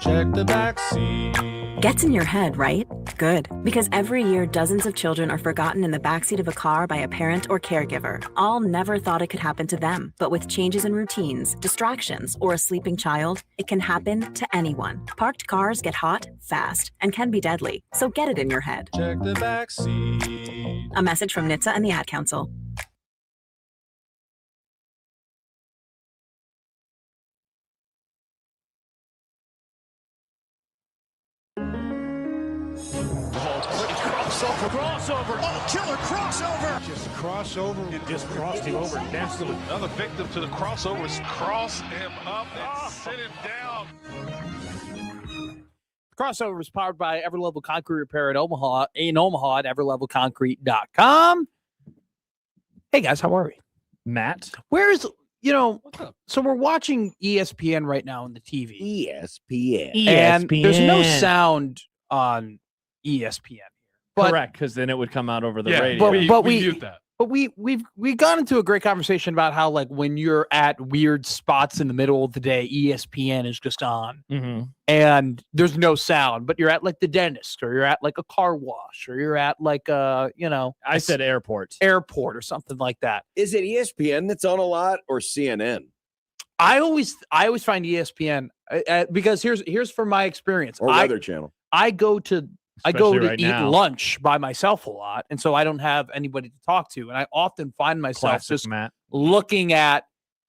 Check the back seat. Gets in your head, right? Good. Because every year, dozens of children are forgotten in the backseat of a car by a parent or caregiver. All never thought it could happen to them. But with changes in routines, distractions, or a sleeping child, it can happen to anyone. Parked cars get hot, fast, and can be deadly. So get it in your head. Check the back seat. A message from NHTSA and the Ad Council. Crossover. Oh, killer crossover. Just crossover. It just crossed him over nastily. Another victim to the crossovers. Cross him up and sit him down. Crossover is powered by Everlevel Concrete Repair in Omaha at everlevelconcrete.com. Hey, guys, how are we? Matt? Where's, so we're watching ESPN right now on the TV. ESPN. And there's no sound on ESPN. But, correct, because then it would come out over the radio. But we mute that. But we've gone into a great conversation about how, like, when you're at weird spots in the middle of the day, ESPN is just on, and there's no sound. But you're at like the dentist, or you're at like a car wash, or you're at like I said airport or something like that. Is it ESPN that's on a lot, or CNN? I always find ESPN because here's from my experience, or Weather Channel. I go to right eat now. lunch by myself a lot, and so I don't have anybody to talk to, and I often find myself Classic, just Matt. looking at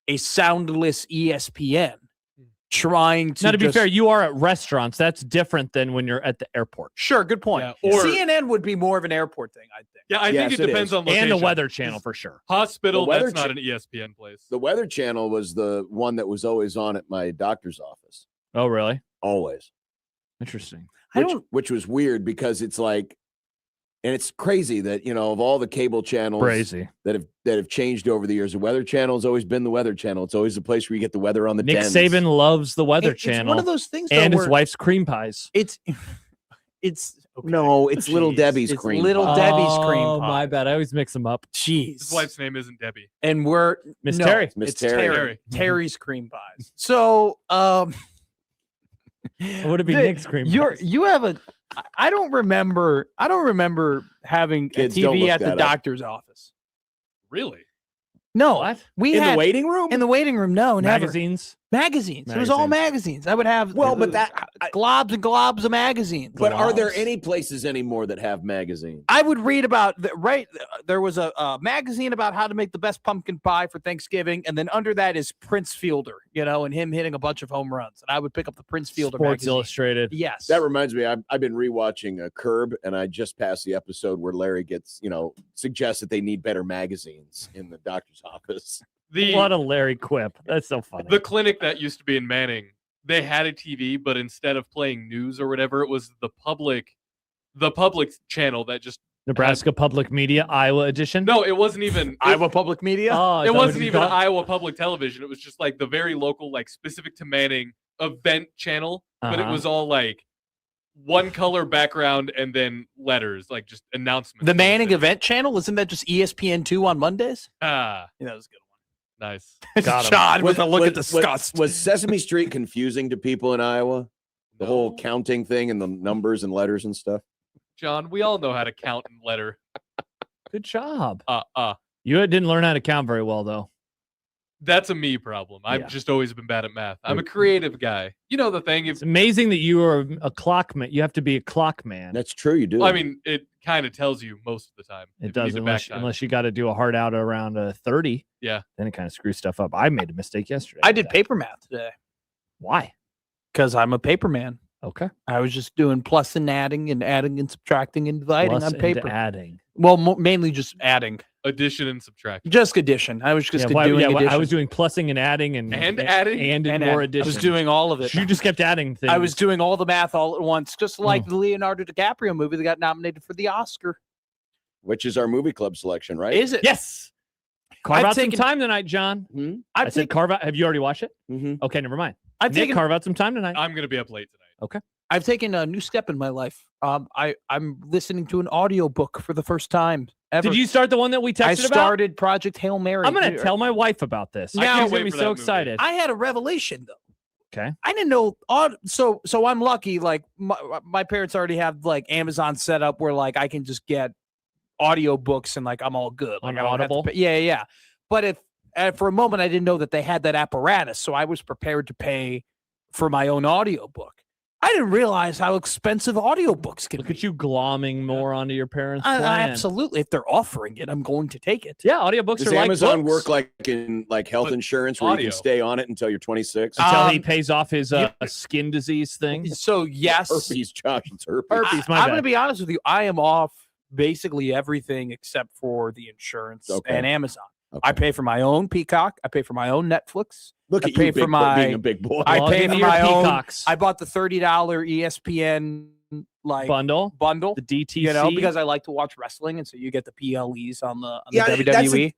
a soundless ESPN, trying to. Now, to be fair, you are at restaurants. That's different than when you're at the airport. Sure, good point. Yeah, or CNN would be more of an airport thing, I think. Yeah, I think it depends on location. And the Weather Channel for sure. Hospital, The Weather that's not an ESPN place. The Weather Channel was the one that was always on at my doctor's office. Oh, really? Always. Interesting. Which was weird because it's like, and it's crazy that, of all the cable channels that have changed over the years, the Weather Channel has always been the Weather Channel. It's always the place where you get the weather on the Nick dens. Saban loves the Weather It's Channel. one of those things, and though, his where wife's cream pies. It's okay. No, it's Little Jeez. Debbie's It's cream Little pie. Debbie's cream Oh, pie. my bad. I always mix them up. Jeez. His wife's name isn't Debbie. And we're Miss no, Terry. Miss It's Terry. Terry's cream pies. So, Would it be Nick's cream pies? you have a. I don't remember having Kids, a don't TV look at the that up. doctor's office. Really? No, What? we In had the waiting room? in the waiting room. No, never. Magazines? Magazines. It was all magazines. I would have globs and globs of magazines. But are there any places anymore that have magazines? I would read about there was a magazine about how to make the best pumpkin pie for Thanksgiving, and then under that is Prince Fielder, and him hitting a bunch of home runs. And I would pick up the Prince Fielder Sports magazine. Illustrated. Yes. That reminds me, I've been rewatching Curb, and I just passed the episode where Larry gets, suggests that they need better magazines in the doctor's office. What a Larry quip. That's so funny. The clinic that used to be in Manning, they had a TV, but instead of playing news or whatever, it was the public channel that just Nebraska Public Media, Iowa edition. No, it wasn't even Iowa Public Media. Oh, It wasn't even Iowa Public Television. It was just like the very local, like specific to Manning event channel, but it was all like one color background and then letters, like just announcements. The Manning event channel, isn't that just ESPN2 on Mondays? Ah, Yeah, that was a good one. nice. Got him. John with a look at disgust. Was Sesame Street confusing to people in Iowa? The whole counting thing and the numbers and letters and stuff? John, we all know how to count and letter. Good job. You didn't learn how to count very well, though. That's a me problem. I've Yeah. just always been bad at math. I'm a creative guy. You know the thing. If It's amazing that you are a clock man. You have to be a clock man. That's true, you do. I mean, it kind of tells you most of the time. It if you need does, to back unless time. you got to do a hard out around 30. Yeah. Then it kind of screws stuff up. I made a mistake yesterday. I with did that. paper math today Why? because I'm a paper man. Okay. I was just doing plus and adding and subtracting and dividing Plus on and paper. adding. Well, mainly just adding. Addition and subtraction. Just addition. I was just Yeah, doing addition. I was doing plussing and adding and adding and And more I addition. was doing all of it. You just kept adding things. I was doing all the math all at once, just like the Leonardo DiCaprio movie that got nominated for the Oscar. Which is our movie club selection, right? Is it? Yes. Carve I've out taken- some time tonight, John. I've I said carve out. Have you already watched it? Mm-hmm. Okay, never mind. I've Nick, taken carve out some time tonight. I'm gonna be up late tonight. I've taken a new step in my life. I'm listening to an audiobook for the first time ever. Did you start the one that we texted I about? started Project Hail Mary. I'm going to tell my wife about this. Now- She's going to be for so that movie. excited. I had a revelation though. Okay. I didn't know. So I'm lucky. Like my parents already have like Amazon set up where like I can just get audiobooks and like I'm all good. Like On I don't have to Audible? pay. Yeah. But for a moment I didn't know that they had that apparatus, so I was prepared to pay for my own audiobook. I didn't realize how expensive audiobooks can Look be. at you glomming more onto your parents' plan. Absolutely. If they're offering it, I'm going to take it. Yeah, audiobooks Does are Amazon like books. work like in like health But insurance where you audio. can stay on it until you're 26? Until he pays off his skin disease thing. So yes, Herpes, Josh. It's herpes. Herpes, my I'm bad. going to be honest with you. I am off basically everything except for the insurance and Amazon. Okay. I pay for my own Peacock. I pay for my own Netflix. Look I at pay you for being a big boy. I Log pay into for your my own. Peacocks. I bought the $30 ESPN like bundle, bundle, the DTC. you know, because I like to watch wrestling, and so you get the PLEs on the Yeah, that's WWE.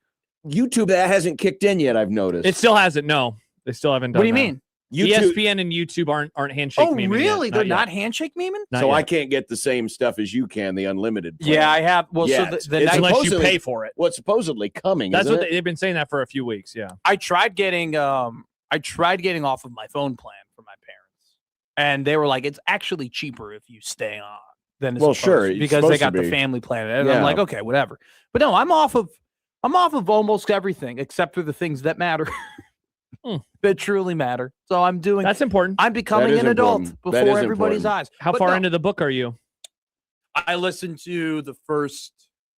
YouTube that hasn't kicked in yet, I've noticed. It still hasn't. No, they still haven't done What do you that. mean? YouTube, ESPN and YouTube aren't handshake Oh, memeing really? yet. They're yet. not handshake memeing? Not so yet. I can't get the same stuff as you can, the unlimited plan. Yeah, I have. Well, Yet. so the It's night unless you supposedly- pay for it. Well, it's supposedly coming, That's isn't what it? they've been saying that for a few weeks. Yeah. I tried getting off of my phone plan for my parents, and they were like, "It's actually cheaper if you stay on than it's Well, supposed sure, to," it's because they supposed to got the be. family plan." And Yeah. I'm like, "Okay, whatever." But no, I'm off of almost everything except for the things that matter, that truly matter. So I'm doing. That's important. I'm becoming is an adult important. That before is everybody's important. eyes. How But far no, into the book are you? I listened to the first,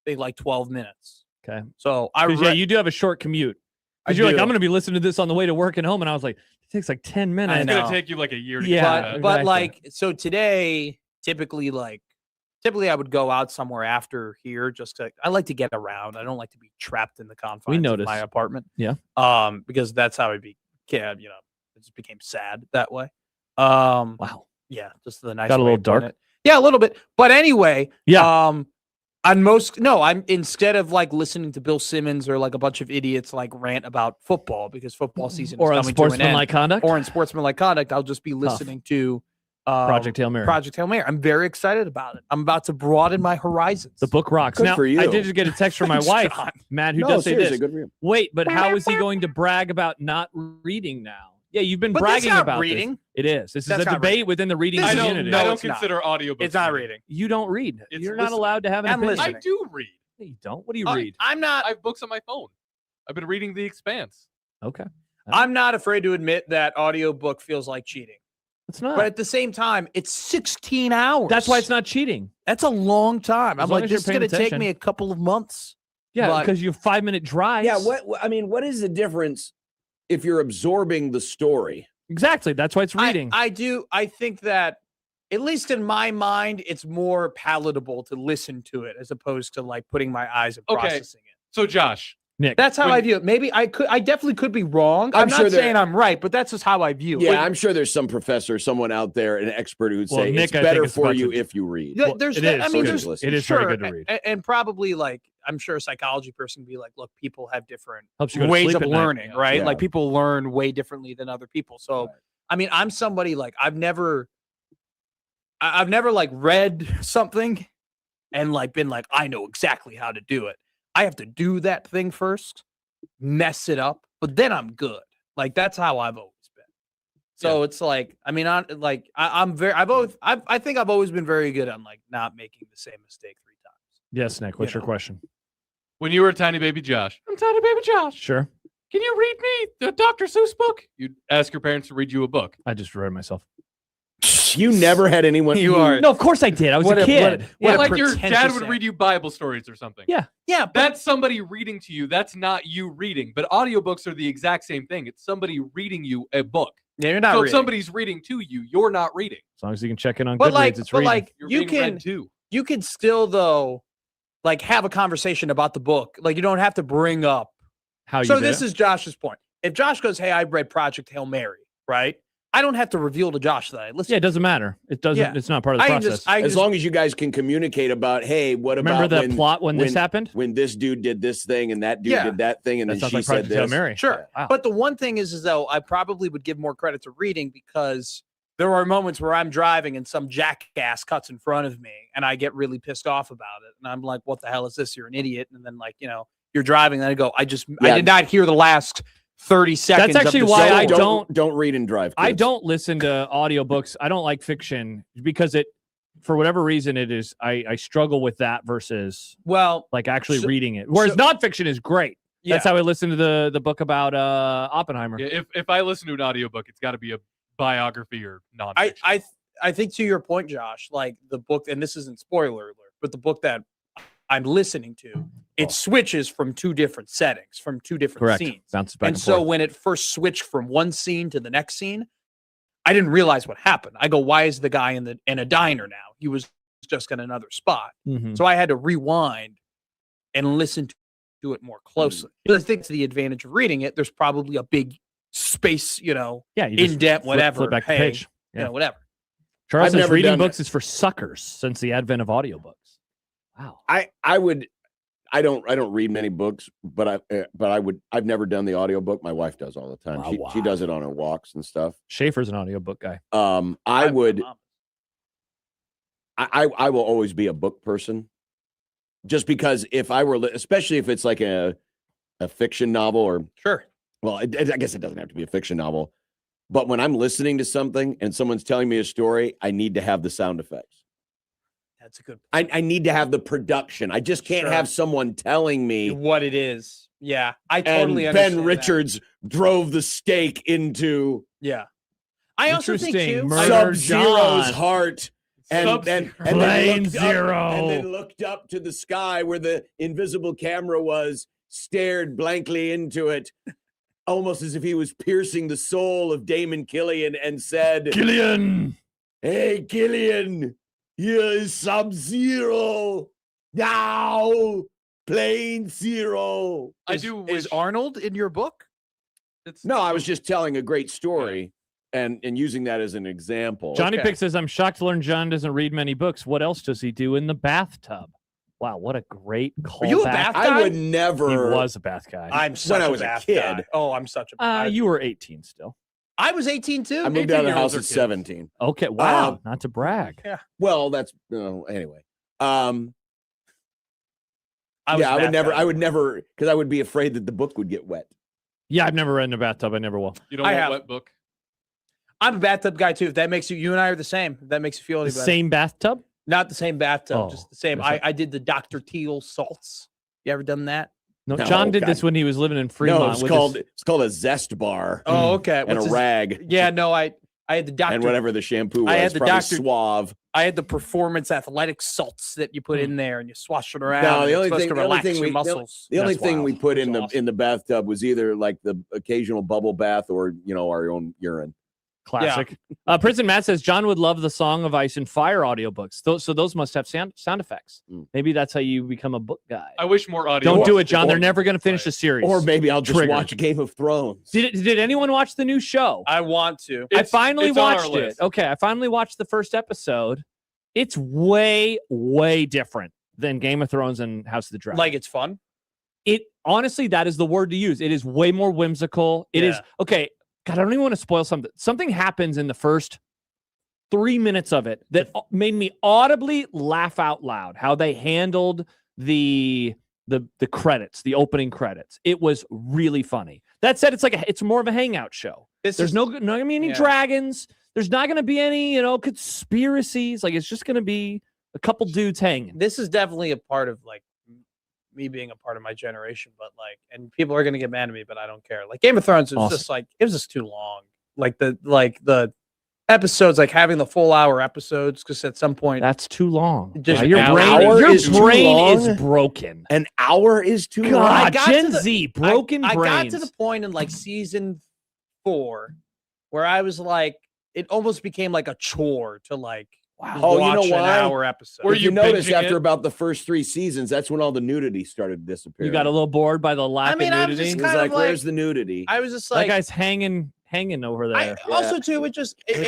I think, like 12 minutes. Okay. So I 'Cause, yeah, you do have a short commute. I Because you're like, do. I'm going to be listening to this on the way to work and home. And I was like, it takes like 10 minutes. I It's know. gonna take you like a year to Yeah. get but that. but exactly. like so today typically I would go out somewhere after here just to I like to get around. I don't like to be trapped in the confines of noticed. my apartment. Yeah. Because that's how it just became sad that way. Wow. Yeah, just the nice Got a way little of putting dark. it. Yeah, a little bit. But anyway, Yeah. I'm instead of like listening to Bill Simmons or like a bunch of idiots like rant about football because football season Or is on coming to an end, sportsmanlike conduct. or in sportsmanlike conduct, I'll just be listening to Project Hail Mary. Project Hail Mary. I'm very excited about it. I'm about to broaden my horizons. The book rocks. Good Now, for you. I did just get a text from my Thanks, wife, John. Matt, who No, does say seriously, this. good for you. Wait, but how is he going to brag about not reading now? Yeah, you've been But that's bragging not about reading. this. It is. This That's is a not debate reading. within the reading This I is- don't. community. no, I don't it's not. consider audiobooks. It's not reading. reading. You don't read. It's You're not listening. allowed to have an And opinion. listening. I do read. No, you don't. What do you I- read? I'm not. I have books on my phone. I've been reading The Expanse. Okay. I'm not afraid to admit that audiobook feels like cheating. It's not. But at the same time, it's 16 hours. That's why it's not cheating. That's a long time. As I'm long like, as you're this is going to paying take attention. me a couple of months. Yeah, But- because you have 5-minute drives. Yeah, what is the difference if you're absorbing the story? Exactly. That's why it's reading. I think that, at least in my mind, it's more palatable to listen to it as opposed to like putting my eyes and Okay. processing it. So Josh, Nick. That's how When- I view it. Maybe I definitely could be wrong. I'm I'm, sure not there- saying I'm right, but that's just how I view it. Yeah, I'm sure there's some professor, someone out there, an expert who would Well, say Nick, it's I think better it's for about you to- if you read. Th- Well, there's it that- is. I mean, It there's is. It is sure, very good to read. and probably like I'm sure a psychology person would be like, look, people have different Helps you go to ways sleep of at night. learning, right? Yeah. Like people learn way differently than other people. So, Right. I mean, I'm somebody like I've never like read something and like been like I know exactly how to do it. I have to do that thing first, mess it up, but then I'm good. Like that's how I've always been. So it's like I mean, I think I've always been very good on like not making the same mistake 3 times. Yes, Nick. What's You your know. question? when you were a tiny baby Josh, I'm tiny baby Josh. Sure. Can you read me the Dr. Seuss book? You'd ask your parents to read you a book. I just read myself. You never had anyone. You are No, of course I did. I was What a a- kid. what Yeah, a like your dad pretentious would ass. read you Bible stories or something. Yeah. Yeah, but That's somebody reading to you. That's not you reading. But audiobooks are the exact same thing. It's somebody reading you a book. yeah, you're not So if reading. somebody's reading to you, you're not reading. As long as you can check in on But Goodreads, like, it's but reading. like You're you being read can to. you can still though like have a conversation about the book. Like you don't have to bring up. How you So did this it. is Josh's point. If Josh goes, "Hey, I read Project Hail Mary," right? I don't have to reveal to Josh that I listened. Yeah, it doesn't matter. It doesn't. Yeah. It's not part of the I can process. As long as you guys can communicate about, hey, what Remember about the plot when this happened? when this dude did this thing and that dude Yeah. did that thing and That then sounds she like said Project Hail this. Mary. Sure. Wow. But the one thing is though, I probably would give more credit to reading because there are moments where I'm driving and some jackass cuts in front of me and I get really pissed off about it. And I'm like, what the hell is this? You're an idiot. And then like, you're driving and I go, I Yeah. did not hear the last 30 seconds. That's actually of the why I story. don't read and drive. I kids. don't listen to audiobooks. I don't like fiction because for whatever reason, it is. I struggle with that versus like actually reading it. Whereas nonfiction is great. Yeah. That's how I listened to the book about Oppenheimer. Yeah, if I listen to an audiobook, it's got to be a biography or nonfiction. I think to your point, Josh, like the book, and this isn't spoiler alert, but the book that I'm listening to, it switches from two different settings, from two different scenes. Bounces back and so forth. when it first switched from one scene to the next scene, I didn't realize what happened. I go, why is the guy in a diner now? He was just in another spot. Mm-hmm. So I had to rewind and listen to it more closely. I think to the advantage of reading it, there's probably a big space, in depth, whatever. Flip back the page. Whatever. Charles says reading books is for suckers since the advent of audiobooks. Wow. I don't read many books, but I've never done the audiobook. My wife does all the time. She does it on her walks and stuff. Schaefer's an audiobook guy. I will always be a book person, just because if I were, especially if it's like a fiction novel or well, I guess it doesn't have to be a fiction novel, but when I'm listening to something and someone's telling me a story, I need to have the sound effects. That's a good point. I need to have the production. I just can't have someone telling me what it is. Yeah, I totally understand. Ben Richards drove the stake into I also think too Sub-Zero's heart and then looked up to the sky where the invisible camera was, stared blankly into it, almost as if he was piercing the soul of Damon Killian and said, Killian, hey Killian, here is Sub-Zero. Now, Plane Zero. Is Arnold in your book? No, I was just telling a great story and using that as an example. Johnny Pick says, I'm shocked to learn John doesn't read many books. What else does he do in the bathtub? Wow, what a great call. Are you a bath guy? I would never. He was a bath guy. When I was a kid. Guy. Oh, I'm such a you were 18 still. I was 18 too. I moved out of the house at 17. Okay, wow, not to brag. Yeah. Well, that's anyway. I would never because I would be afraid that the book would get wet. Yeah, I've never read in a bathtub. I never will. You don't want a wet book? I'm a bathtub guy too. If that makes you and I are the same. If that makes you feel any better. Same bathtub? Not the same bathtub, just the same. I did the Dr. Teal salts. You ever done that? No, John did this when he was living in Fremont. No, it's called a zest bar. Oh, okay. And a rag. Yeah, no, I had the Dr. And whatever the shampoo was. I had the Dr. Suave. I had the performance athletic salts that you put in there and you swash it around. No, the only thing we put in the bathtub was either like the occasional bubble bath or our own urine. Classic. Yeah. Princeton Matt says John would love the Song of Ice and Fire audiobooks. So those must have sound effects. Maybe that's how you become a book guy. I wish more audio. Don't do it, John. They're never going to finish the series. Or maybe I'll just watch Game of Thrones. Did anyone watch the new show? I want to. I finally watched it. Okay, I finally watched the first episode. It's way, way different than Game of Thrones and House of the Dragon. Like it's fun? It honestly, that is the word to use. It is way more whimsical. It is okay. God, I don't even want to spoil something. Something happens in the first 3 minutes of it that made me audibly laugh out loud. How they handled the credits, the opening credits. It was really funny. That said, it's more of a hangout show. There's not gonna be any dragons. There's not gonna be any conspiracies. Like it's just gonna be a couple dudes hanging. This is definitely a part of me being a part of my generation, but and people are gonna get mad at me, but I don't care. Like Game of Thrones was just it was just too long. The episodes, having the full hour episodes, because at some point that's too long. Your brain is broken. An hour is too long. God, Gen Z, broken brains. I got to the point in season 4 where I was it almost became like a chore to watch an hour episode. Where you notice after about the first 3 seasons, that's when all the nudity started disappearing. You got a little bored by the lack of nudity. He was like, where's the nudity? I was just that guy's hanging hanging over there. Also, too, it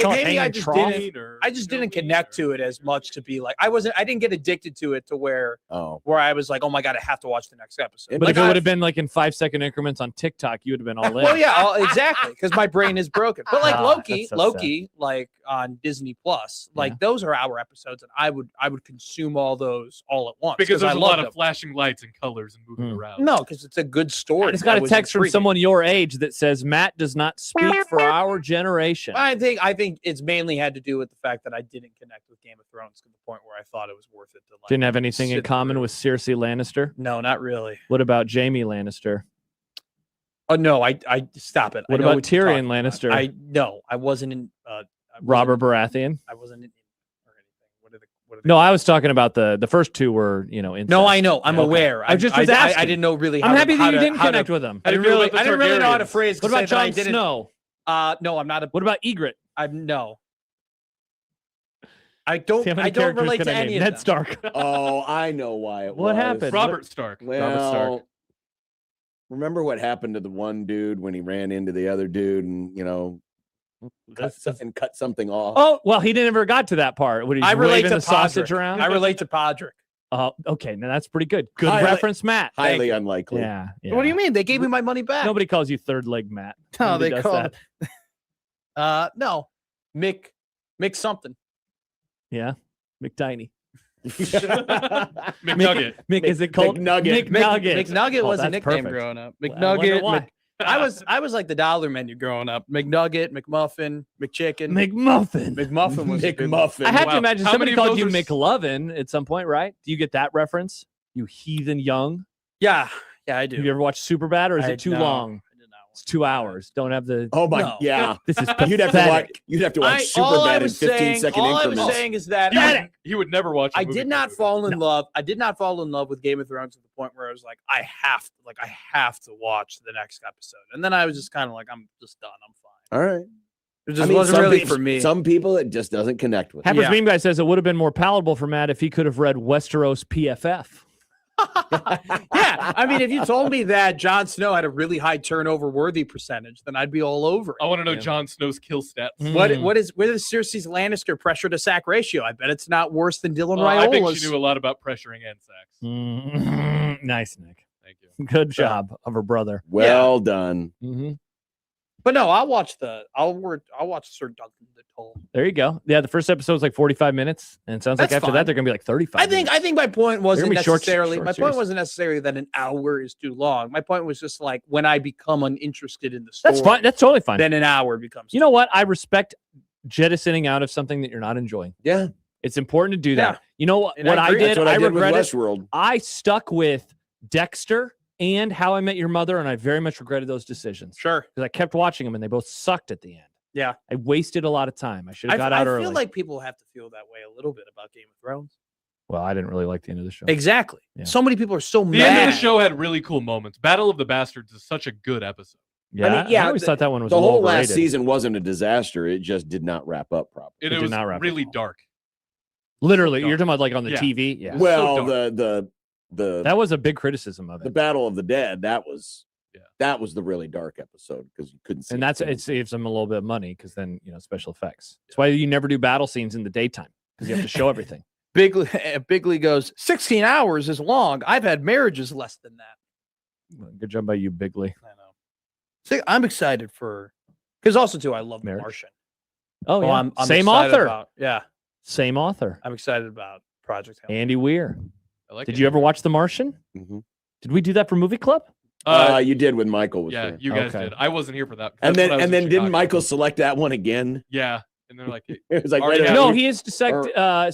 maybe I just didn't connect to it as much to be like I didn't get addicted to it to where I was like, oh my god, I have to watch the next episode. But if it would have been like in 5-second increments on TikTok, you would have been all in. Well, yeah, exactly, because my brain is broken. But like Loki, sad. like on Disney Plus, like those are hour episodes, and I would consume all those all at once because there's a lot of flashing lights and colors and moving around. No, because it's a good story. I just got a text from someone your age that says Matt does not speak for our generation. I think it's mainly had to do with the fact that I didn't connect with Game of Thrones to the point where I thought it was worth it to like. Didn't have anything in common with Cersei Lannister? No, not really. What about Jaime Lannister? Oh no, I stop it. What about Tyrion Lannister? I wasn't in Robert Baratheon. I wasn't in or anything. What are they no, I was talking about the first two were incest. No, I know. I'm aware. I just was asking. I didn't know really. I'm happy that you didn't connect with them. I didn't really know how to phrase. What about Jon Snow? No, I'm not. What about Ygritte? No. I don't relate to any of them. Ned Stark. Oh, I know why it was. What happened? Robert Stark. Well, Robert Stark. Remember what happened to the one dude when he ran into the other dude and cut something off? Oh, well, he never got to that part. I relate to the sausage around. I relate to Podrick. Okay, now that's pretty good. Good reference, Matt. Highly unlikely. Yeah. What do you mean? They gave me my money back. Nobody calls you third leg Matt. No, Nobody they call that. No, Mick something. Yeah, McTiny. McNugget. Mick, is it called McNugget? McNugget was a nickname perfect. growing up. Well, McNugget. I was like the dollar menu growing up. McNugget, McMuffin, McChicken. McMuffin. McMuffin was McMuffin. I had to imagine How somebody many of called you those are McLovin at some point, right? Do you get that reference? You heathen young. Yeah, I do. Have you ever watched Superbad, or is it too long? I did not watch It's 2 hours. Don't have the. Oh my, No. yeah. This is You'd have to watch Superbad in 15-second all increments. I was saying is that He would never watch. I did not fall in love. I did not fall in love with Game of Thrones to the point where I was like, I have to watch the next episode. And then I was just kind of like, I'm just done. I'm fine. All right. It just wasn't really for me. Some people it just doesn't connect with. Happers Meme Guy says it would have been more palatable for Matt if he could have read Westeros PFF. Yeah, I mean, if you told me that Jon Snow had a really high turnover worthy percentage, then I'd be all over it. I want to know Jon Snow's kill stats. What is Cersei's Lannister pressure to sack ratio? I bet it's not worse than Dylan Raiola's. I think she knew a lot about pressuring and sacks. Nice, Nick. Thank you. Good job of her brother. Well done. Mm-hmm. But no, I'll watch Sir Duncan the Toll. There you go. Yeah, the first episode was like 45 minutes, and it sounds like after that they're gonna be like 35. I think my point wasn't necessarily that an hour is too long. My point was just like when I become uninterested in the story. That's fine. That's totally fine. Then an hour becomes. You know what? I respect jettisoning out of something that you're not enjoying. Yeah, it's important to do that. Yeah. You know what? What I did, I regret with Westworld. I stuck with Dexter and How I Met Your Mother, and I very much regretted those decisions. Sure, because I kept watching them, and they both sucked at the end. Yeah, I wasted a lot of time. I should have got out early. I feel like people have to feel that way a little bit about Game of Thrones. Well, I didn't really like the end of the show. Exactly. Yeah. So many people are so mad. The end of the show had really cool moments. Battle of the Bastards is such a good episode. Yeah, I always thought that one was the whole last overrated. season wasn't a disaster. It just did not wrap up properly. It was really dark. Literally, you're talking about like on the TV. Yeah. Well, so the that was a big criticism of it. The Battle of the Dead. That was the really dark episode because you couldn't see. And it saves them a little bit of money because then special effects. That's why you never do battle scenes in the daytime because you have to show everything. Bigley goes 16 hours is long. I've had marriages less than that. Well, good job by you, Bigley. I know. So I'm excited because also too I love Marriage. The Martian. Oh yeah, I'm same author. Same author. I'm excited about Project Hell. Andy Weir. Did you ever watch The Martian? Mm-hmm. Did we do that for Movie Club? You did when Michael was there. You guys did. I wasn't here for that. And then didn't Michael select that one again? Yeah. And they're like, it was like no, he has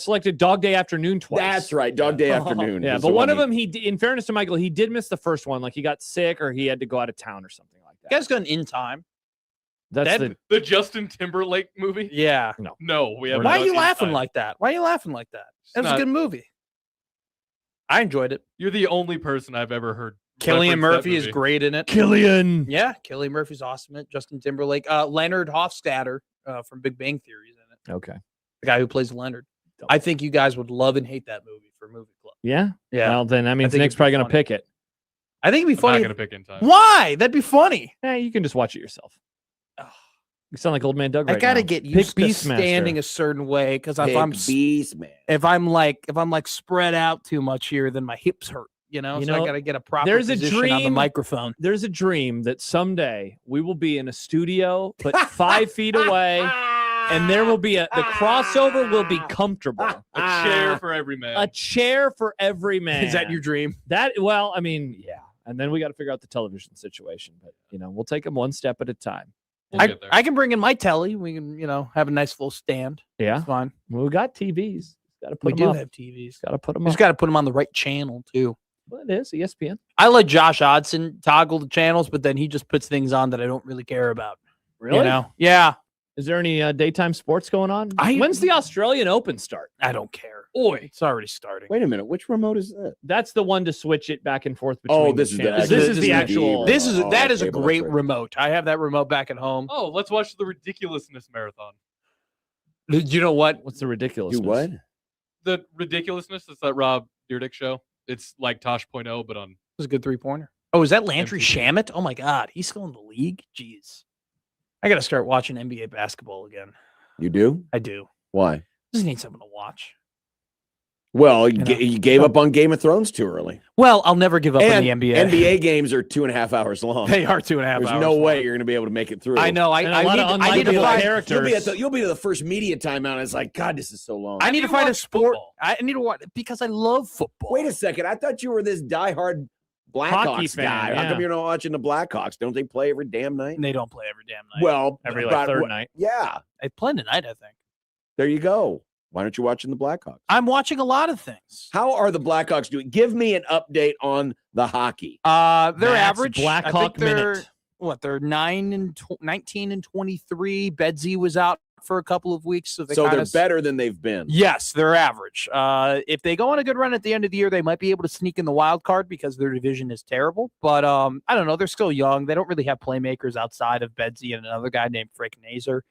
selected Dog Day Afternoon twice. That's right, Dog Day Afternoon. Yeah, but one of them, in fairness to Michael, he did miss the first one. Like he got sick or he had to go out of town or something like that. You guys gone In Time? That's the Justin Timberlake movie. Yeah. No, we have. Why are you laughing like that? Why are you laughing like that? That was a good movie. I enjoyed it. You're the only person I've ever heard. Cillian Murphy is great in it. Cillian. Yeah, Cillian Murphy's awesome in it. Justin Timberlake. Leonard Hofstadter from Big Bang Theory is in it. Okay. The guy who plays Leonard. I think you guys would love and hate that movie for Movie Club. Yeah? Yeah. Well, then that means Nick's probably going to pick it. I think it'd be funny. I'm not going to pick In Time. Why? That'd be funny. You can just watch it yourself. You sound like old man Doug right I gotta now. get used to Beastmaster. standing a certain way because if I'm standing a certain way, because if I'm like spread out too much here, then my hips hurt. So I gotta get a proper position on the microphone. There's a dream that someday we will be in a studio, but 5 feet away. And there will be the crossover will be comfortable. A chair for every man. A chair for every man. Is that your dream? Yeah. And then we got to figure out the television situation. But, we'll take them one step at a time. I can bring in my telly. We can, have a nice little stand. Yeah. It's fine. Well, we got TVs. Got to put We them do up. have TVs. Got to put them Just up. got to put them on the right channel, too. Well, it is ESPN. I let Josh Odson toggle the channels, but then he just puts things on that I don't really care about. Really? Yeah. Is there any daytime sports going on? When's the Australian Open start? I don't care. Oi. It's already starting. Wait a minute. Which remote is that? That's the one to switch it back and forth between. This is the actual. That is a great remote. I have that remote back at home. Oh, let's watch the ridiculousness marathon. You know what? What's the ridiculousness? Do what? The ridiculousness is that Rob Dyrdek show. It's like Tosh.0, but on. It was a good 3-pointer. Oh, is that Landry Shamet? Oh my God, he's still in the league. Jeez, I got to start watching NBA basketball again. You do? I do. Why? Just need something to watch. Well, you gave up on Game of Thrones too early. Well, I'll never give up on the NBA. NBA games are 2.5 hours long. They are 2.5 hours. There's no way you're going to be able to make it through. I know. I need to find characters. You'll be to the first media timeout. And it's like, God, this is so long. I need to find a sport. Football. I need to watch because I love football. Wait a second. I thought you were this diehard Blackhawks guy. How come you're not watching the Blackhawks? Don't they play every damn night? They don't play every damn night. Well, every third night. Yeah. They play tonight, I think. There you go. Why aren't you watching the Blackhawks? I'm watching a lot of things. How are the Blackhawks doing? Give me an update on the hockey. They're average. Blackhawk minute. They're 19 and 23. Bedsy was out for a couple of weeks, so they're better than they've been. Yes, they're average. If they go on a good run at the end of the year, they might be able to sneak in the wild card because their division is terrible. But I don't know. They're still young. They don't really have playmakers outside of Bedsy and another guy named Frank Nazer.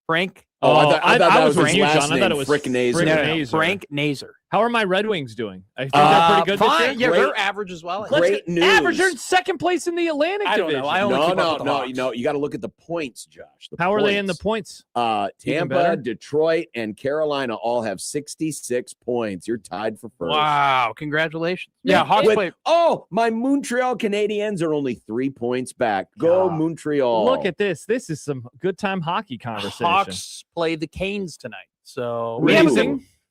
Frank. Oh, I thought that was his confused, last John. I thought it was Frick Nazer. No, Frank Nazer. How are my Red Wings doing? I think they're pretty good fine. this year. Yeah, they're average as well. Great news. Average. They're in second place in the Atlantic Division. I only keep up with the Hawks. No. You got to look at the points, Josh. How are they in the points? Tampa, Detroit, and Carolina all have 66 points. You're tied for first. Wow! Congratulations. Yeah, Hawks play. Oh, my Montreal Canadiens are only 3 points back. Go Montreal! Look at this. This is some good time hockey conversation. Hawks play the Canes tonight. So we have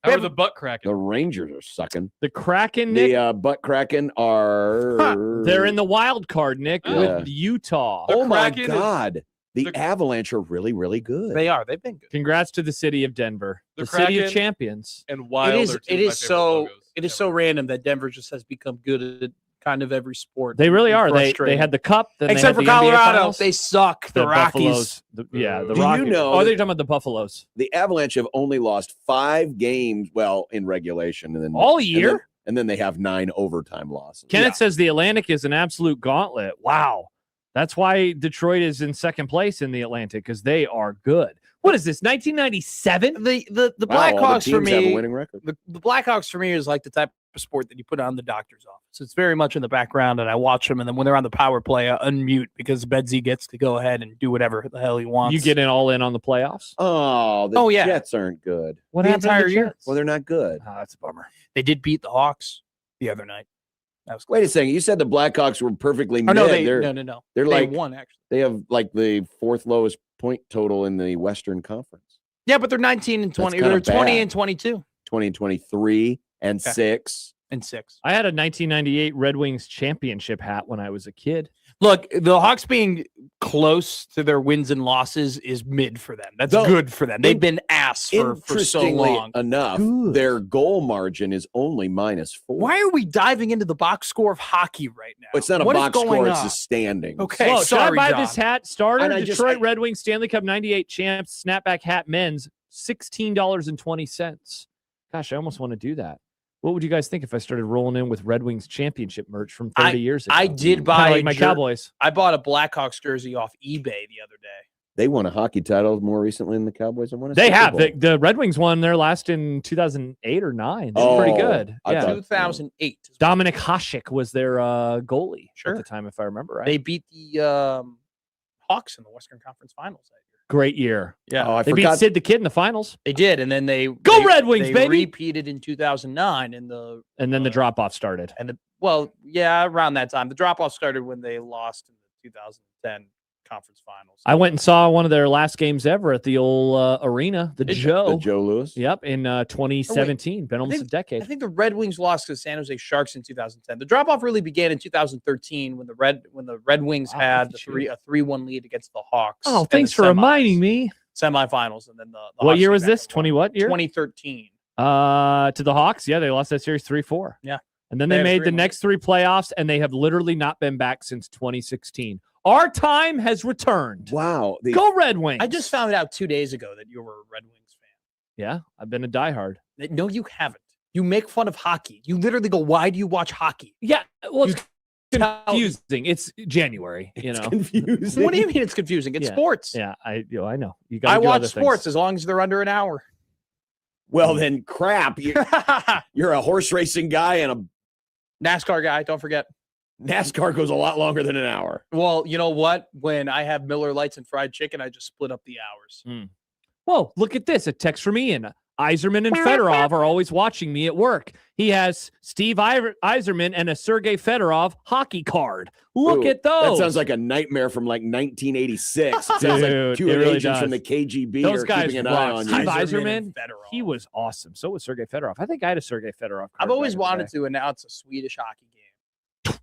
How are the butt Kraken? The Rangers are sucking. The Kraken, Nick? The butt Kraken are... They're in the wild card, Nick, with Utah. My God. The Avalanche are really, really good. They are. They've been good. Congrats to the city of Denver. The city of champions. And Wild it is so random that Denver just has become good at kind of every sport. They really are. They had the cup. Then except for Colorado. They suck. The Rockies. The Rockies. You know, they're talking about the Buffaloes. The Avalanche have only lost 5 games, in regulation. And then all year? And then they have 9 overtime losses. Kenneth says the Atlantic is an absolute gauntlet. Wow. That's why Detroit is in second place in the Atlantic, because they are good. What is this, 1997? The Blackhawks for me have a winning record. The Blackhawks for me is like the type of sport that you put on the doctor's office. It's very much in the background, and I watch them, and then when they're on the power play, I unmute because Bedsy gets to go ahead and do whatever the hell he wants. You get all in on the playoffs? The Jets aren't good. What the entire year? Well, they're not good. Oh, that's a bummer. They did beat the Hawks the other night. Wait a second. You said the Blackhawks were perfectly mid. No. They're they won, actually. They have like the 4th lowest point total in the Western Conference. Yeah, but they're 19 and 20. They're 20 and 22. 20 and 23 and 6. And 6. I had a 1998 Red Wings championship hat when I was a kid. Look, the Hawks being close to their wins and losses is mid for them. That's good for them. They've been ass for so long. Enough, their goal margin is only -4. Why are we diving into the box score of hockey right now? It's not a box score, it's a standing. Okay, Whoa, should I buy John. this hat? Starter Detroit Red Wings Stanley Cup 98 champs snapback hat men's, $16.20. Gosh, I almost want to do that. What would you guys think if I started rolling in with Red Wings championship merch from 30 years ago? I did buy my Cowboys. I bought a Blackhawks jersey off eBay the other day. They won a hockey title more recently than the Cowboys. They have. The Red Wings won their last in 2008 or 9. They're pretty good. Yeah. 2008. Dominik Hasek was their goalie at the time, if I remember right. They beat the Hawks in the Western Conference Finals that year. Great year. Yeah. Oh, I They forgot. beat Sid the Kid in the finals. They did, and then they Red Wings, they baby! repeated in 2009 in the And then the drop-off started. and around that time. The drop-off started when they lost in the 2010 conference finals. I went and saw one of their last games ever at the old arena, the Joe Lewis. Yep, in 2017. Been almost a decade. I think the Red Wings lost to the San Jose Sharks in 2010. The drop-off really began in 2013 when the Red Wings had a 3-1 lead against the Hawks. Oh, in thanks the for reminding me. Semifinals, and then the What Hawks year came was back this? and won. 20 what year? 2013. To the Hawks. Yeah, they lost that series 3-4. Yeah. And then They they had a made the 3-1. next 3 playoffs, and they have literally not been back since 2016. Our time has returned. Wow. Go Red Wings. I just found out 2 days ago that you were a Red Wings fan. Yeah, I've been a diehard. No, you haven't. You make fun of hockey. You literally go, "Why do you watch hockey?" Yeah, well, it's You- confusing. It's January, you know. Confusing. What do you mean it's confusing? It's Yeah. sports. Yeah, I know. You I got. watch sports as long as they're under an hour. Well, then crap. You're a horse racing guy, and a NASCAR guy, don't forget. NASCAR goes a lot longer than an hour. Well, you know what? When I have Miller Lights and fried chicken, I just split up the hours. Whoa, look at this. A text from Ian. Iserman and Fedorov are always watching me at work. He has Steve Iserman and a Sergei Fedorov hockey card. Look Ooh, at those. That sounds like a nightmare from like 1986. It sounds Dude, like two it really agents from the does. KGB Those are guys keeping an rock. eye on Steve you. Iserman, and Fedorov. he was awesome. So was Sergei Fedorov. I think I had a Sergei Fedorov card. I've always back in the wanted day. to announce a Swedish hockey game.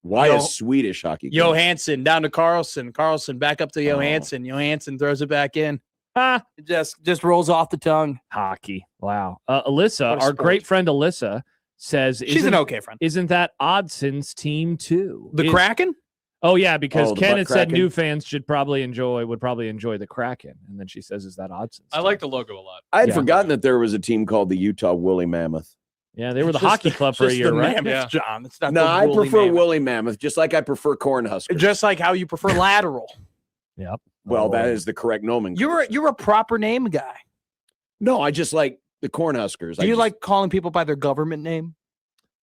Why Yo- a Swedish hockey game? Johansson down to Carlson. Carlson back up to Johansson. Johansson throws it back in. It just rolls off the tongue. Hockey. Wow. Alyssa, What a our sport. great friend Alyssa, says She's an okay friend. Isn't that Odson's team too? The Kraken? Oh yeah, because Oh, the Ken Butt had said Kraken. new fans would probably enjoy the Kraken, and then she says, "Is that Odson's?" I like the logo a lot. I had Yeah. forgotten that there was a team called the Utah Woolly Mammoth. Yeah, they were the Just hockey club for a just year, the right? Mammoth, Yeah. John. It's not No, the I woolly prefer mammoth. Woolly Mammoth, just like I prefer Cornhuskers. Just like how you prefer lateral. Yep. well, that Oh. is the correct nomenclature. You're a proper name guy. No, I just like the Cornhuskers. Do you like calling people by their government name?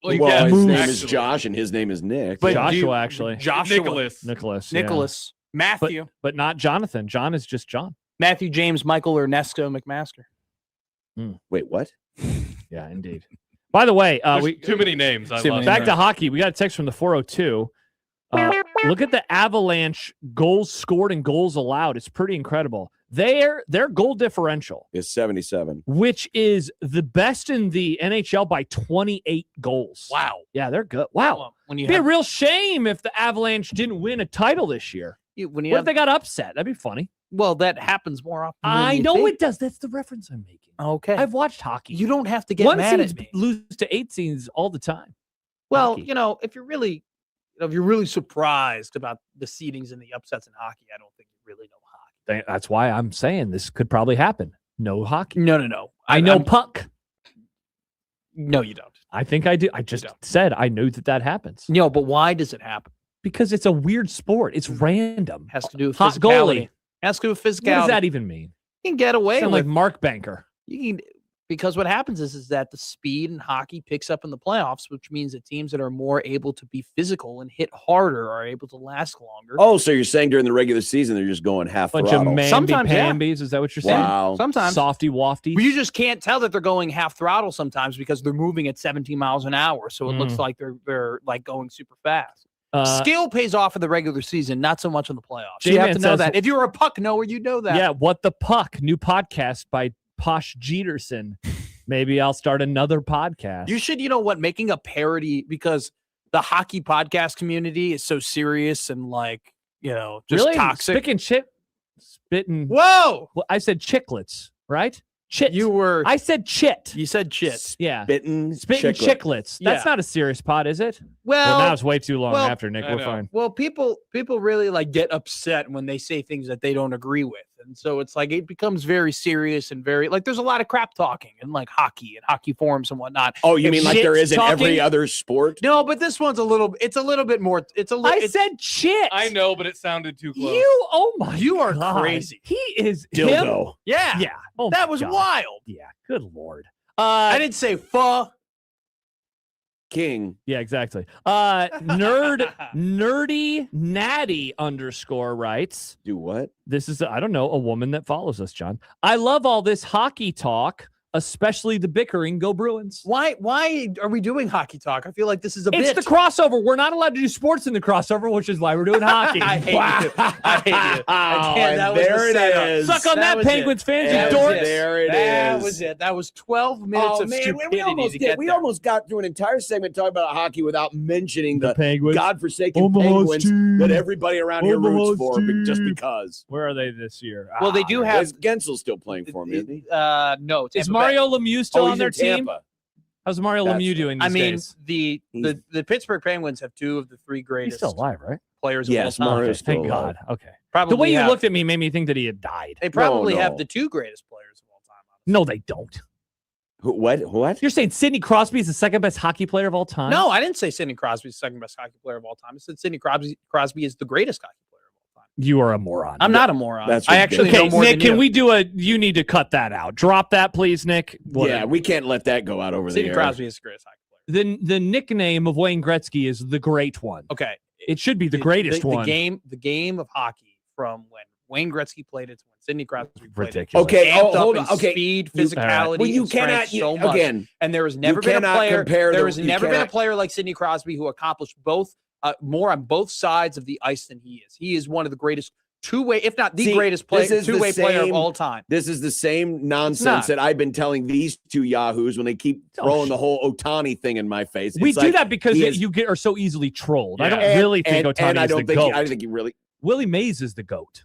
Well, Well, yeah, his name actually. is Josh, and his name is Nick. But Joshua, do you- actually. Joshua. Nicholas. Nicholas, Matthew. but not Jonathan. John is just John. Matthew, James, Michael, Ernesto, McMaster. Wait, what? Yeah, indeed. By the way, There's too many names. I Too love many back it. to hockey. We got a text from the 402. Look at the Avalanche goals scored and goals allowed. It's pretty incredible. Their goal differential, It's 77. which is the best in the NHL by 28 goals. Wow. Yeah, they're good. Wow. Well, when you It'd be a have, real shame if the Avalanche didn't win a title this year. when you What have, if they got upset? That'd be funny. well, that happens more often. than I you know think. it does. That's the reference I'm making. Okay. I've watched hockey. You don't have to get One mad seeds at me. lose to 8 seeds all the time. Well, hockey. if you're really, if you're really surprised about the seedings and the upsets in hockey, I don't think you really know hockey. That's why I'm saying this could probably happen. No hockey. No. I know puck. No, you don't. I think I do. I just said I knew that happens No, but why does it happen? because it's a weird sport. It's random. Has to do with Hot physicality. goalie. Has to do with What physicality. does that even mean? You can get away Sound with like Mark Banker. you can, because what happens is that the speed in hockey picks up in the playoffs, which means that teams that are more able to be physical and hit harder are able to last longer. Oh, so you're saying during the regular season they're just going half Bunch throttle. of Sometimes, yeah. mamby-pambies. Is that what you're saying? Wow. Sometimes Softy wafty. you just can't tell that they're going half throttle sometimes because they're moving at 17 miles an hour. So it looks like they're like going super fast. Skill pays off in the regular season, not so much in the playoffs. You have J-Man to know says- that. If you're a puck knower, you know that. Yeah, What the Puck? New podcast by Posh Jeterson. Maybe I'll start another podcast. You should, making a parody because the hockey podcast community is so serious and like, just really toxic. spitting. Whoa! Well, I said chiclets, right? Chit. I said chit. You said chit. Yeah. Spitting Spitting chiclet. chiclets. That's Yeah. not a serious pod, is it? Well, now it's way too long well, after, Nick. I We're know. fine. Well, people really like get upset when they say things that they don't agree with. And so it's like it becomes very serious and very like there's a lot of crap talking in like hockey and hockey forums and whatnot. Oh, you If mean like there is in every shit-talking- other sport? No, but this one's a little bit more I said chit. I know, but it sounded too close. Oh my You are God. crazy. He is him? Dildo. Yeah. Yeah. Oh That my was God. wild. Yeah. Good Lord. I didn't say fuh. king. Yeah, exactly. Nerdy Natty _ writes. Do what? This is, I don't know, a woman that follows us, John. I love all this hockey talk, especially the bickering. Go Bruins. Why are we doing hockey talk? I feel like this is a It's bit. the crossover. We're not allowed to do sports in the crossover, which is why we're doing hockey. I hate you. I hate you. I can't. That was there the setup. it is. Suck on that, Penguins fans, you dorks. There it is. That was it. That was 12 minutes of stupidity. We almost got through an entire segment talking about hockey without mentioning the Penguins. godforsaken Omaha's Penguins team. that everybody around here roots for, just because. Where are they this year? Well, they do have. Is Gensel's still playing for him, isn't he? No. Is Tampa Mario Lemieux still on he's their in team? Tampa. How's Mario That's Lemieux doing these I mean, days? the Pittsburgh Penguins have two of the three He's greatest still alive, right? players Yes, of all time. Mario's still Thank alive. God. Okay. Probably The way you have- looked at me made me think that he had died. They probably No. have the two greatest players of all time. No, they don't. What? You're saying Sidney Crosby is the second best hockey player of all time? No, I didn't say Sidney Crosby is the second best hockey player of all time. I said Sidney Crosby is the greatest hockey player of all time. You are a moron. I'm not a moron. That's I actually Okay, know more Nick, than can you. we do you need to cut that out. Drop that, please, Nick. Yeah, we can't let that go out over Sidney the air. Crosby is the greatest hockey player. The nickname of Wayne Gretzky is the Great One. Okay. It should be the greatest one. The game of hockey from when Wayne Gretzky played it to when Sidney Crosby played Ridiculous. it. Okay, Amped hold up on. in Okay. speed, You- physicality, Well, you and strength cannot so much. again. And there has never been a cannot player. compare There the- has you never been a cannot- player like Sidney Crosby who accomplished both more on both sides of the ice than he is. He is one of the greatest two-way, if not the greatest two-way player of all time. This is the same not. nonsense that I've been telling these two yahoos when they keep throwing the whole Otani thing in my face. We It's do like that because he is- you are so easily trolled. I Yeah. don't really think Otani and I is don't the think GOAT. I don't think he really. Willie Mays is the GOAT.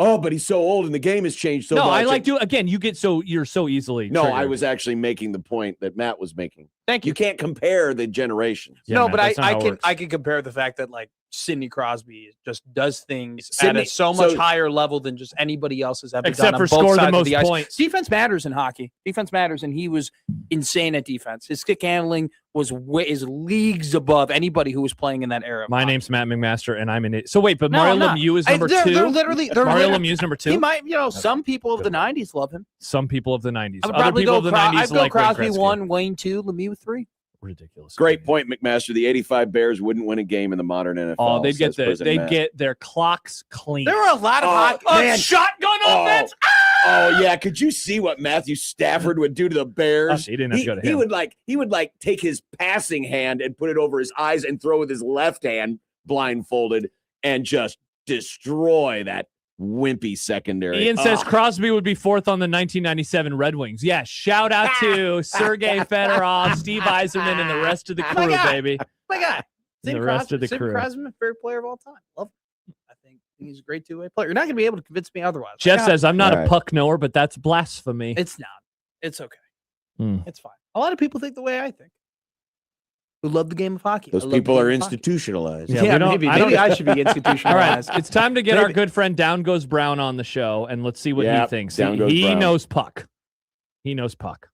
Oh, but he's so old and the game has changed so no, much. I like to again. You're so easily. No, I triggered. was actually making the point that Matt was making. Thank You you. can't compare the generations. Yeah, no, man, but that's not how it works. I can compare the fact that like Sidney Crosby just does things Sidney- at a so much so- higher level than just anybody else has ever Except done for on both score the sides most of the ice. points. Defense matters in hockey. Defense matters, and he was insane at defense. His stick handling is leagues above anybody who was playing in that era. of My hockey. name's Matt McMaster, and I'm in it. So wait, but No, Mario I'm not. Lemieux is I- number they're- two. They're literally Mario Lemieux's number two. He might, some people of the '90s love him. Some people of the '90s. I would Other probably people go. of the '90s I'd go like Wayne Crosby Gretzky. 1, Wayne 2, Lemieux 3. Ridiculous. Great point, McMaster. The '85 Bears wouldn't win a game in the modern NFL. Oh, they'd get says President Matt. get their clocks clean. There were a lot of hockey. man. Shotgun Oh. offense. Oh yeah, could you see what Matthew Stafford would do to the Bears? He didn't have to go to He him. would take his passing hand and put it over his eyes and throw with his left hand blindfolded and just destroy that wimpy secondary. Ian says Oh. Crosby would be fourth on the 1997 Red Wings. Yeah, shout out to Sergei Fedorov, Steve Yzerman, and the rest of the Oh my crew, God. baby. My God, The rest of the Sidney crew. Crosby, my favorite player of all time. Love him. I think he's a great two-way player. You're not going to be able to convince me otherwise. Jeff Like, says I'm not All a right. puck knower, but that's blasphemy. it's not. It's okay. Hmm. It's fine. A lot of people think the way I think. Who love the game of hockey. Those I love the people game are of hockey. institutionalized. Yeah, Yeah, we don't- maybe. I don't- Maybe I should be All right, institutionalized. it's time to get our Maybe. good friend Down Goes Brown on the show, and let's see what he Yep, thinks. Down Goes He Brown. knows puck. He knows puck.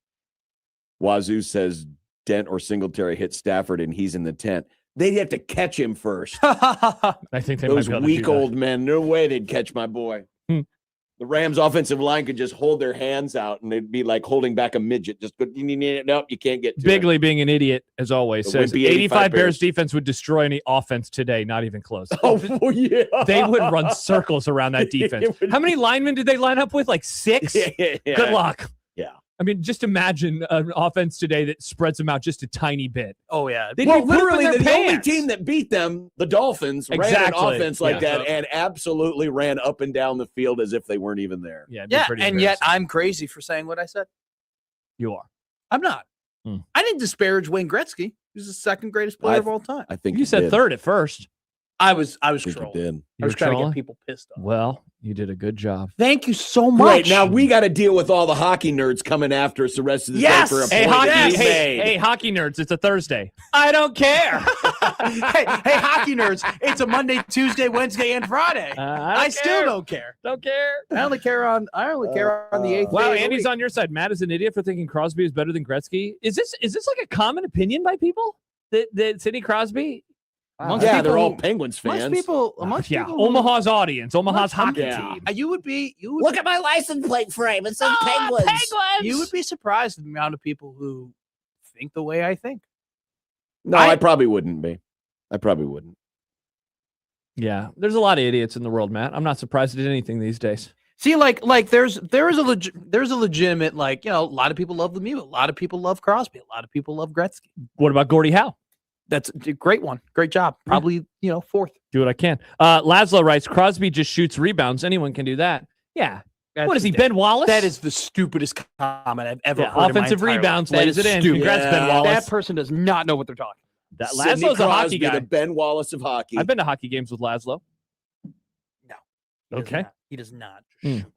Wazoo says Dent or Singletary hit Stafford and he's in the tent. They'd have to catch him first. I think they Those might be able to do weak that. old men, no way they'd catch my boy. Hmm. The Rams offensive line could just hold their hands out and they'd be like holding back a midget. Just go, nope, you can't get to it. Bigley, being an idiot as always, The says wimpy 85 Bears Bears. defense would destroy any offense today. Not even close. Oh, yeah. They would run circles around that defense. It would- How many linemen did they line up with? Like 6? Yeah. Good luck. Yeah. I mean, just imagine an offense today that spreads them out just a tiny bit. Oh, yeah. They'd Well, be pooping literally, their the only pants. team that beat them, the Dolphins, ran Exactly. an offense like Yeah. that and absolutely ran up and down the field as if they weren't even there. Yeah, it'd be Yeah, pretty and yet embarrassing. I'm crazy for saying what I said. You are. I'm not. Hmm. I didn't disparage Wayne Gretzky. He's the second greatest player of all time. I think You said did. third at first. I was I think you trolling. did. I was You were trying to trolling? get people pissed off. Well, you did a good job. Thank you so much. Great. Now we got to deal with all the hockey nerds coming after us the rest of the Yes! day for a Hey, point hockey, we hey, made. hey, hockey nerds! It's a Thursday. I don't care. hey, hockey nerds! It's a Monday, Tuesday, Wednesday, and Friday. I still don't care. Don't care. I only care on the eighth. Wow, day of the Andy's week. on your side. Matt is an idiot for thinking Crosby is better than Gretzky. Is this like a common opinion by people that Sidney Crosby? Amongst Yeah, people they're all who- Penguins fans. Amongst Yeah, people who- Omaha's audience, Omaha's hockey Yeah. team. You would be at my license plate frame. It says You would be surprised at the amount of people who think the way I think. No, I probably wouldn't be. I probably wouldn't. Yeah, there's a lot of idiots in the world, Matt. I'm not surprised at anything these days. See, like there's a legitimate, like, you know, a lot of people love Lemieux, a lot of people love Crosby, a lot of people love Gretzky. What about Gordie Howe? That's a great one. Great job. Probably, you know, fourth. Do what I can. Laszlo writes, Crosby just shoots rebounds. Anyone can do that. Yeah. What is he, Ben Wallace? That is the stupidest comment I've ever heard. Offensive rebounds, lays it in. Stupid. Congrats, Ben Wallace. That person does not know what they're talking about. Sidney Laszlo's a hockey Crosby, guy. the Ben Wallace of hockey. I've been to hockey games with Laszlo. No. Okay. He does not just shoot rebounds.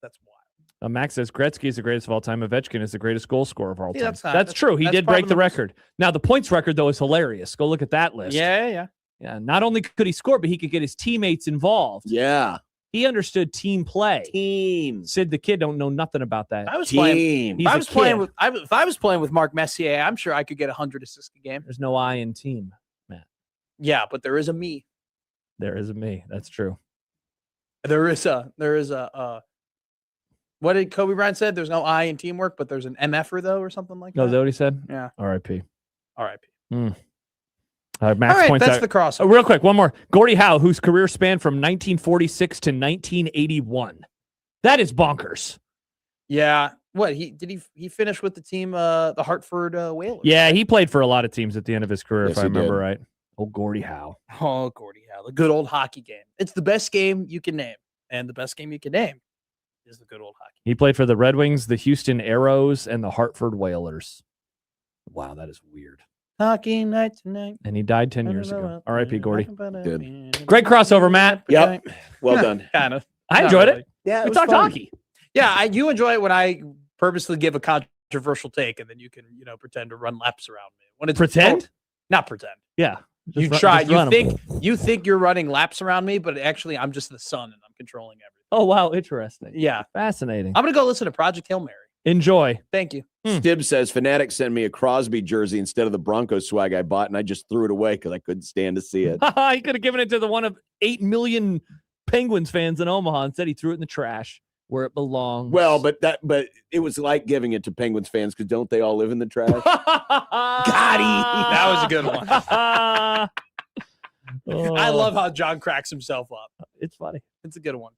That's wild. Max says Gretzky is the greatest of all time. Ovechkin is the greatest goal scorer of all time. Yeah, that's true. He did break the record. Now, the points record, though, is hilarious. Go look at that list. Yeah. Not only could he score, but he could get his teammates involved. Yeah. He understood team play. Team. Sid the kid don't know nothing about that. If I was playing with Mark Messier, I'm sure I could get 100 assists a game. There's no I in team, Matt. Yeah, but there is a me. There is a me. That's true. There is a what did Kobe Bryant said? There's no I in teamwork, but there's an MFer though, or something like that. No, is that what he said? Yeah. R.I.P. R.I.P. Max all right, points that's out, the crossover. real quick, one more. Gordie Howe, whose career spanned from 1946 to 1981. That is bonkers. Yeah. What he finished with the team, the Hartford Whalers? Yeah, he played for a lot of teams at the end of his career, Yes, if I remember did. right. Oh, Gordie Howe. Oh, Gordie Howe, the good old hockey game. It's the best game you can name, and the best game you can name is the good old hockey. He played for the Red Wings, the Houston Aeros, and the Hartford Whalers. Wow, that is weird. Hockey night tonight. And he died 10 years ago. R.I.P. Gordie. Good. Great crossover, Matt. Yep. Well done. Kind of. I enjoyed it. Yeah, We talked hockey. Yeah, you enjoy it when I purposely give a controversial take, and then you can, you know, pretend to run laps around me. When it's Pretend? not pretend. Yeah. You try. You think you're running laps around me, but actually I'm just the sun and I'm controlling everything. Oh, wow. Interesting. Yeah. Fascinating. I'm gonna go listen to Project Hail Mary. Enjoy. Thank you. Stib says Fanatics sent me a Crosby jersey instead of the Broncos swag I bought, and I just threw it away because I couldn't stand to see it. He could have given it to the one of 8 million Penguins fans in Omaha. Instead, he threw it in the trash where it belongs. Well, but it was like giving it to Penguins fans because don't they all live in the trash? Got That was a good one. I Oh, love how John cracks himself up. it's funny. It's a good one.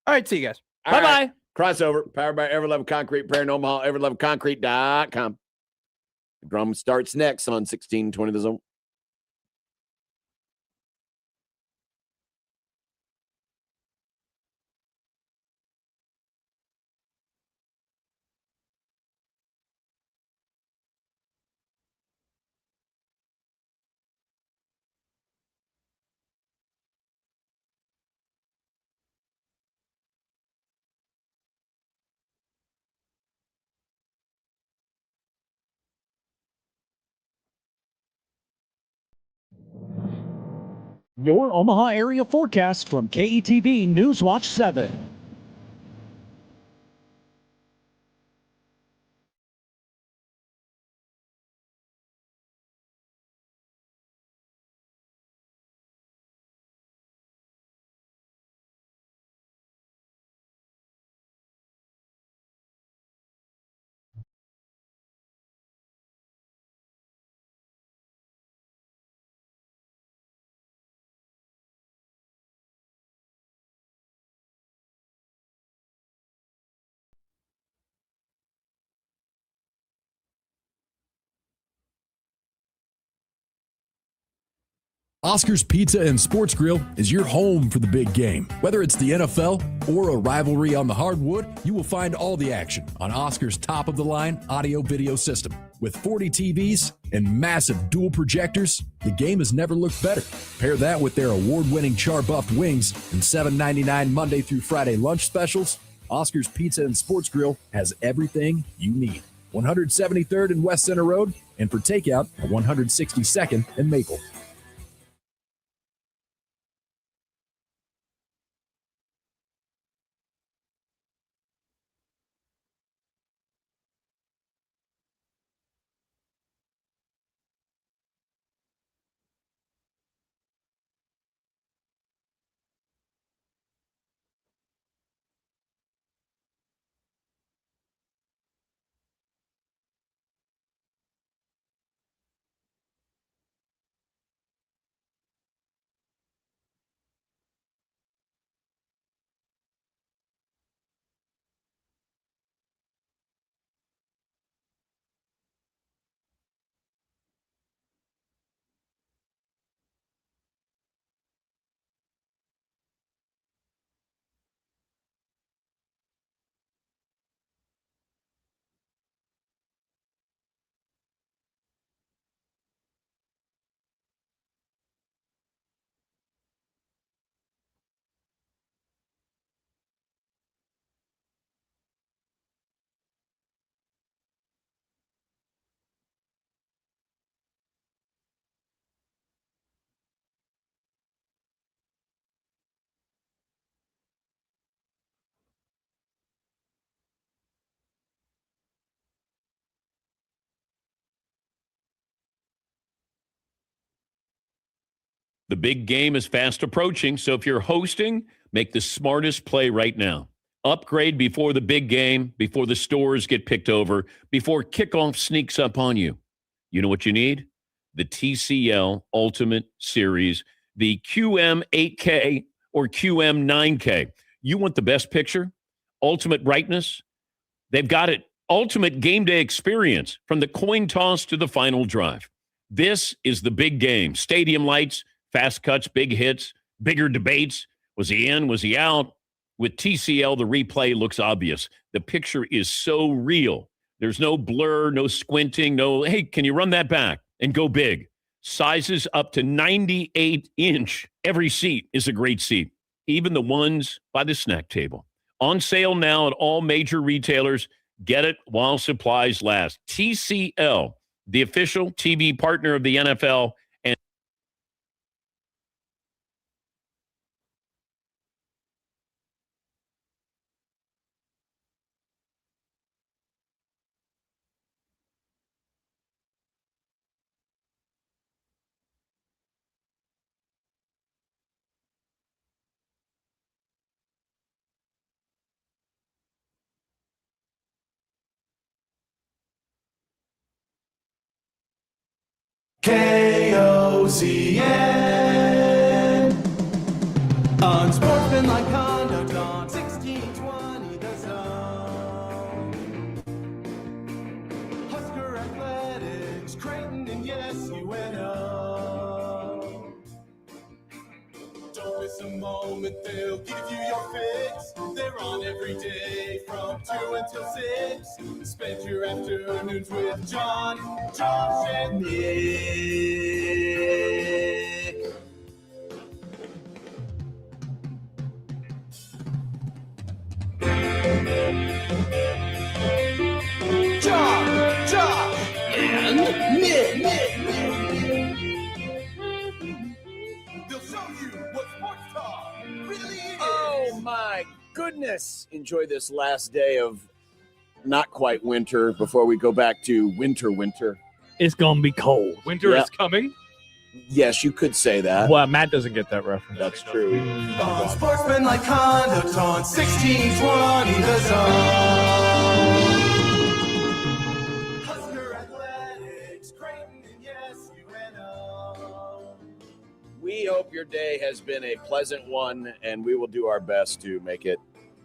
All right, see you guys. All Bye-bye. right. Crossover, powered by Everlevel Concrete, Prayer in Omaha, everlevelconcrete.com. The drum starts next on 1620 The Zone. Your Omaha area forecast from KETV Newswatch 7. Oscar's Pizza and Sports Grill is your home for the big game. Whether it's the NFL or a rivalry on the hardwood, you will find all the action on Oscar's top-of-the-line audio-video system. With 40 TVs and massive dual projectors, the game has never looked better. Pair that with their award-winning char-buffed wings and $7.99 Monday through Friday lunch specials, Oscar's Pizza and Sports Grill has everything you need. 173rd and West Center Road, and for takeout at 162nd and Maple. The big game is fast approaching, so if you're hosting, make the smartest play right now. Upgrade before the big game, before the stores get picked over, before kickoff sneaks up on you. You know what you need? The TCL Ultimate Series, the QM 8K or QM 9K. You want the best picture? Ultimate brightness? They've got it. Ultimate game day experience from the coin toss to the final drive. This is the big game. Stadium lights, fast cuts, big hits, bigger debates. Was he in? Was he out? With TCL, the replay looks obvious. The picture is so real. There's no blur, no squinting, no, hey, can you run that back and go big? Sizes up to 98-inch. Every seat is a great seat, even the ones by the snack table. On sale now at all major retailers. Get it while supplies last. TCL, the official TV partner of the NFL. And KOCN. Unsportsmanlike conduct on 1620 The Zone. Husker athletics, Creighton, and yes, UNO. Don't miss a moment, they'll give you your fix. They're on every day from 2 until 6. Spend your afternoons with John, Josh, and Nick. John, Josh, and Nick. They'll show you what sports talk really is. Oh, my goodness. Enjoy this last day of not quite winter before we go back to winter. It's going to be cold. Winter is coming. Yes, you could say that. Well, Matt doesn't get that reference. That's true. Unsportsmanlike conduct on 1620 The Zone. Husker athletics, Creighton, and yes, UNO. We hope your day has been a pleasant one, and we will do our best to make it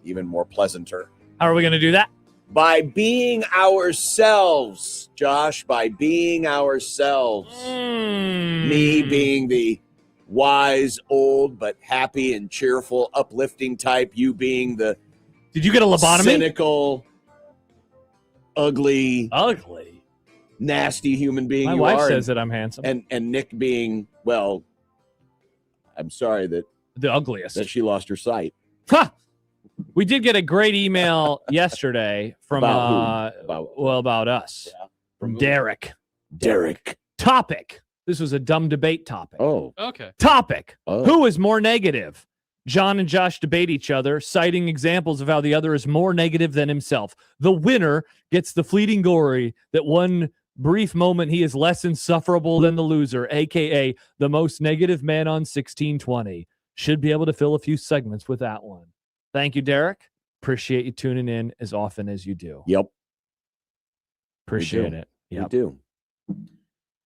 even more pleasanter. How are we going to do that? By being ourselves, Josh, by being ourselves. Me being the wise, old, but happy and cheerful, uplifting type. You being the Did you get a lobotomy? Cynical, ugly, nasty human being My you wife are. says that I'm handsome. And Nick being, well, I'm sorry that the ugliest. That she lost her sight. Ha! We did get a great email yesterday from about us. Yeah. From Derek. Topic. This was a dumb debate topic. Oh. Okay. Topic. Oh. Who is more negative? John and Josh debate each other, citing examples of how the other is more negative than himself. The winner gets the fleeting glory that one brief moment he is less insufferable than the loser, a.k.a. the most negative man on 1620. Should be able to fill a few segments with that one. Thank you, Derek. Appreciate you tuning in as often as you do. Yep. Appreciate it. Yep. We do.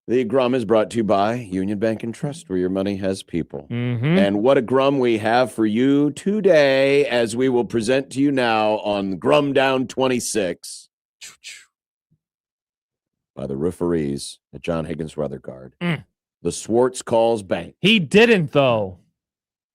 The Grum is brought to you by Union Bank and Trust, where your money has people. Mm-hmm. And what a Grum we have for you today, as we will present to you now on Grum Down 26 by the referees at John Higgins Weather Guard. The Swartz calls bank. He didn't, though.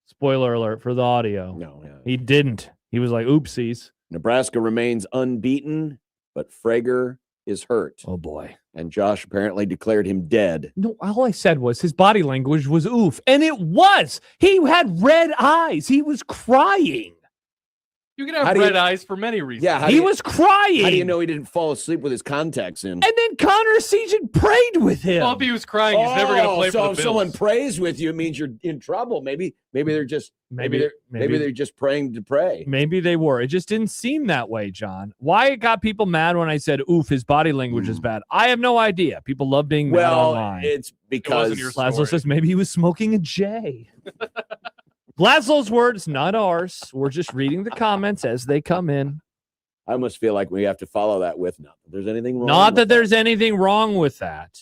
Spoiler alert for the audio. No, yeah. He didn't. He was like, oopsies. Nebraska remains unbeaten, but Frager is hurt. Oh, boy. And Josh apparently declared him dead. No, all I said was his body language was oof. And it was. He had red eyes. He was crying. You can have red eyes for many reasons. Yeah, he was crying. How do you know he didn't fall asleep with his contacts in? And then Connor Season prayed with him. Well, if he was crying, he's never going to play for the Bills. So if someone prays with you, it means you're in trouble. Maybe they're just maybe they're just praying to pray. Maybe they were. It just didn't seem that way, John. Why it got people mad when I said, "Oof, his body language is bad." I have no idea. People love being mad online. It's because Laszlo says maybe he was smoking a J. Laszlo's words, not ours. We're just reading the comments as they come in. I almost feel like we have to follow that with not that there's anything wrong. Not that there's anything wrong with that.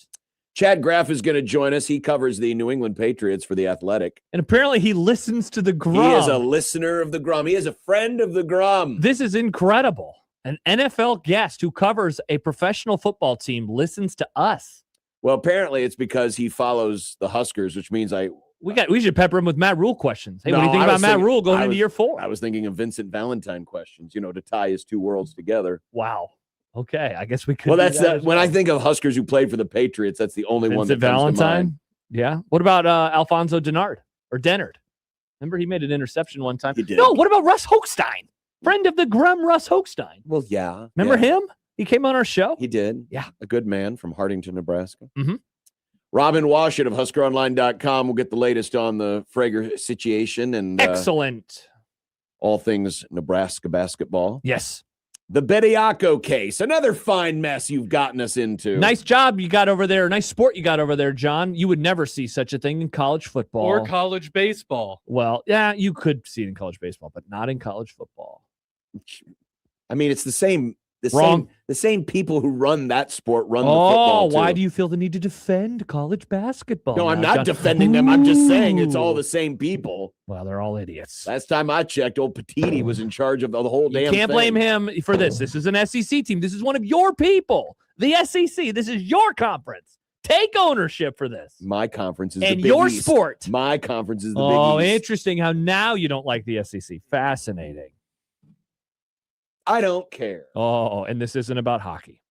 Chad Graff is going to join us. He covers the New England Patriots for The Athletic. And apparently he listens to the Grum. He is a listener of the Grum. He is a friend of the Grum. This is incredible. An NFL guest who covers a professional football team listens to us. Well, apparently it's because he follows the Huskers, which means we should pepper him with Matt Rule questions. Hey, what do you think about Matt Rule going into year 4? I was thinking of Vincent Valentine questions, to tie his two worlds together. Wow. Okay, I guess we could. Well, that's that. When I think of Huskers who played for the Patriots, that's the only one that comes to mind. Yeah. What about Alfonso Dennard? Remember, he made an interception one time. He did. No. What about Russ Hochstein? Friend of the Grum, Russ Hochstein. Well, yeah. Remember him? He came on our show. He did. Yeah. A good man from Hartington, Nebraska. Mm-hmm. Robin Washut of HuskerOnline.com will get the latest on the Frager situation and excellent. All things Nebraska basketball. Yes. The Bediako case, another fine mess you've gotten us into. Nice job you got over there. Nice sport you got over there, John. You would never see such a thing in college football. Or college baseball. Well, yeah, you could see it in college baseball, but not in college football. I mean, it's the same. Wrong. The same people who run that sport run the football, too. Why do you feel the need to defend college basketball? No, I'm not defending them. I'm just saying it's all the same people. Well, they're all idiots. Last time I checked, old Petiti was in charge of the whole damn thing. You can't blame him for this. This is an SEC team. This is one of your people. The SEC. This is your conference. Take ownership for this. My conference is and the Big your East. sport. My conference is the Big East. Oh, interesting how now you don't like the SEC. Fascinating. I don't care. Oh, and this isn't about hockey.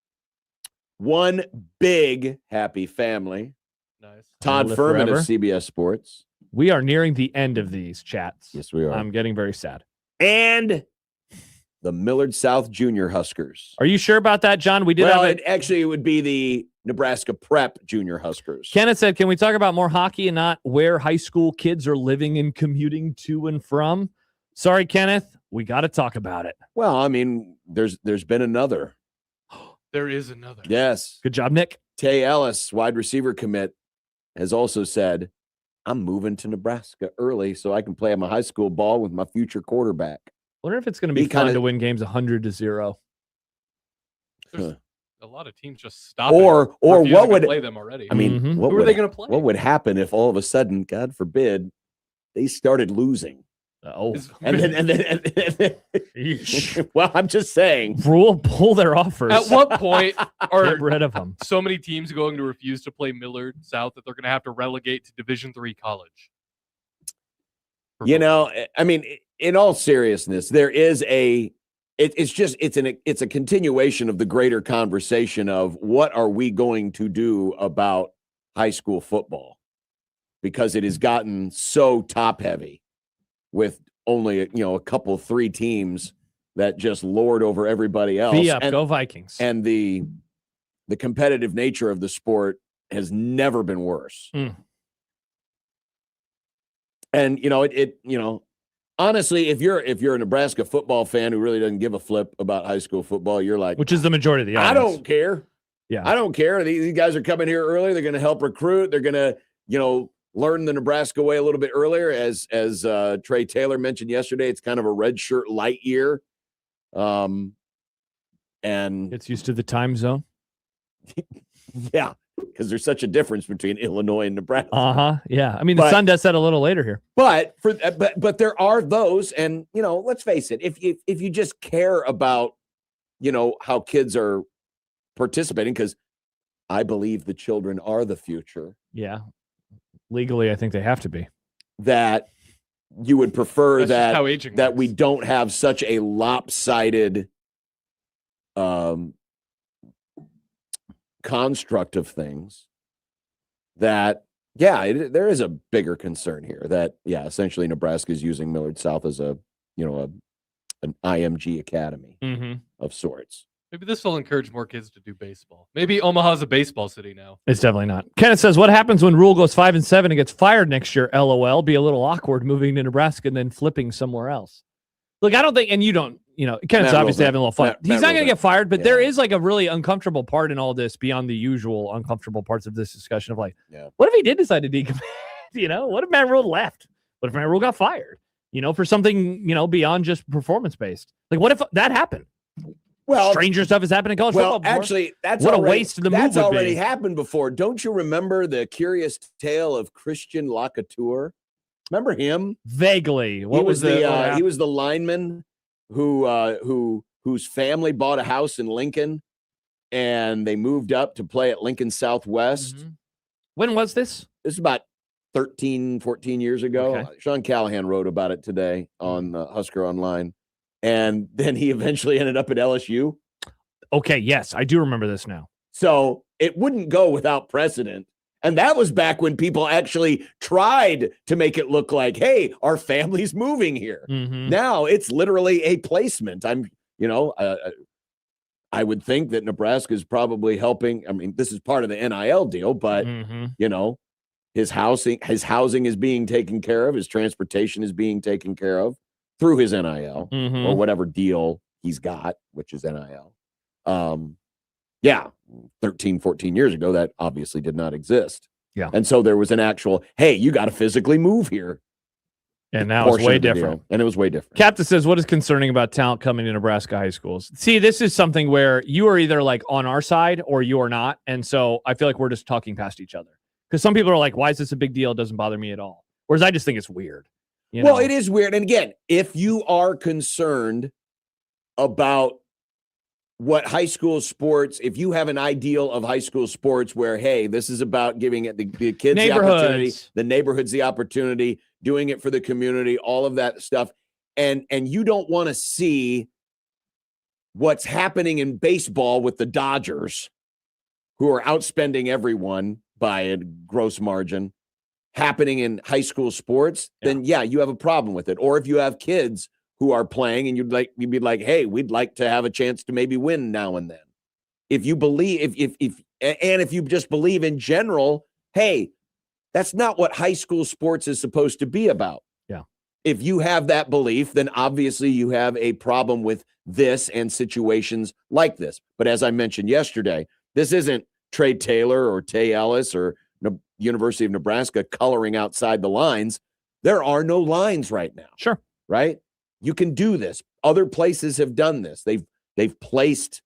One big happy family. Nice. Todd Furman of CBS Sports. We are nearing the end of these chats. Yes, we are. I'm getting very sad. And the Millard South Junior Huskers. Are you sure about that, John? We did it would be the Nebraska Prep Junior Huskers. Kenneth said, can we talk about more hockey and not where high school kids are living and commuting to and from? Sorry, Kenneth. We got to talk about it. Well, I mean, there's been another. There is another. Yes. Good job, Nick. Tay Ellis, wide receiver commit, has also said, I'm moving to Nebraska early so I can play my high school ball with my future quarterback. Wonder if it's going to be fun to win games 100-0. There's a lot of teams just stop or what would play them already. I mean, who are they going to play? What would happen if all of a sudden, God forbid, they started losing? And then well, I'm just saying. Rule pull their offers. At what point are get rid of them? So many teams going to refuse to play Millard South that they're going to have to relegate to Division III college? I mean, in all seriousness, there is it's a continuation of the greater conversation of what are we going to do about high school football, because it has gotten so top heavy with only a couple 3 teams that just lord over everybody else. Go Vikings. And the competitive nature of the sport has never been worse. And honestly, if you're a Nebraska football fan who really doesn't give a flip about high school football, you're like, which is the majority of the audience. I don't care. Yeah, I don't care. These guys are coming here early. They're going to help recruit. They're going to learn the Nebraska way a little bit earlier. As Trey Taylor mentioned yesterday, it's kind of a red shirt light year. And it's used to the time zone. Yeah, because there's such a difference between Illinois and Nebraska. Yeah. I mean, the sun does set a little later here. But there are those, and let's face it, if you just care about how kids are participating, because I believe the children are the future. Yeah. Legally, I think they have to be. That you would prefer that works. We don't have such a lopsided construct of things. That there is a bigger concern here. That essentially Nebraska is using Millard South as a an IMG academy of sorts. Maybe this will encourage more kids to do baseball. Maybe Omaha's a baseball city now. It's definitely not. Kenneth says, what happens when Rule goes 5-7 and gets fired next year? LOL. Be a little awkward moving to Nebraska and then flipping somewhere else. Look, I don't think, and you don't, Kenneth's obviously having a little fun. He's not going to get fired, but there is like a really uncomfortable part in all this beyond the usual uncomfortable parts of this discussion of like, what if he did decide to decommit? What if Matt Rule left? What if Matt Rule got fired? For something, beyond just performance-based. Like, what if that happened? Well, stranger stuff has happened in college football before. Actually, what a waste of the move would be. That's already happened before. Don't you remember the curious tale of Christian Lacouture? Remember him? Vaguely. He was the lineman whose family bought a house in Lincoln, and they moved up to play at Lincoln Southwest. When was this? This is about 13, 14 years ago. Okay. Sean Callahan wrote about it today on Husker Online. And then he eventually ended up at LSU. Okay, yes, I do remember this now. So it wouldn't go without precedent. And that was back when people actually tried to make it look like, hey, our family's moving here. Now it's literally a placement. I would think that Nebraska is probably helping. I mean, this is part of the NIL deal, but his housing is being taken care of. His transportation is being taken care of through his NIL or whatever deal he's got, which is NIL. 13, 14 years ago, that obviously did not exist. Yeah. And so there was an actual, hey, you got to physically move here. And now it's way different. And it was way different. Captain says, what is concerning about talent coming to Nebraska high schools? See, this is something where you are either like on our side or you are not. And so I feel like we're just talking past each other. Because some people are like, why is this a big deal? It doesn't bother me at all. Whereas I just think it's weird. Well, it is weird. And again, if you are concerned about what high school sports, if you have an ideal of high school sports where, hey, this is about giving the kids the opportunity, the neighborhoods the opportunity, doing it for the community, all of that stuff, and you don't want to see what's happening in baseball with the Dodgers, who are outspending everyone by a gross margin, happening in high school sports, then you have a problem with it. Or if you have kids who are playing and you'd be like, hey, we'd like to have a chance to maybe win now and then. If you believe, if you just believe in general, hey, that's not what high school sports is supposed to be about. Yeah. If you have that belief, then obviously you have a problem with this and situations like this. But as I mentioned yesterday, this isn't Trey Taylor or Tay Ellis or University of Nebraska coloring outside the lines. There are no lines right now. Sure. Right? You can do this. Other places have done this. They've placed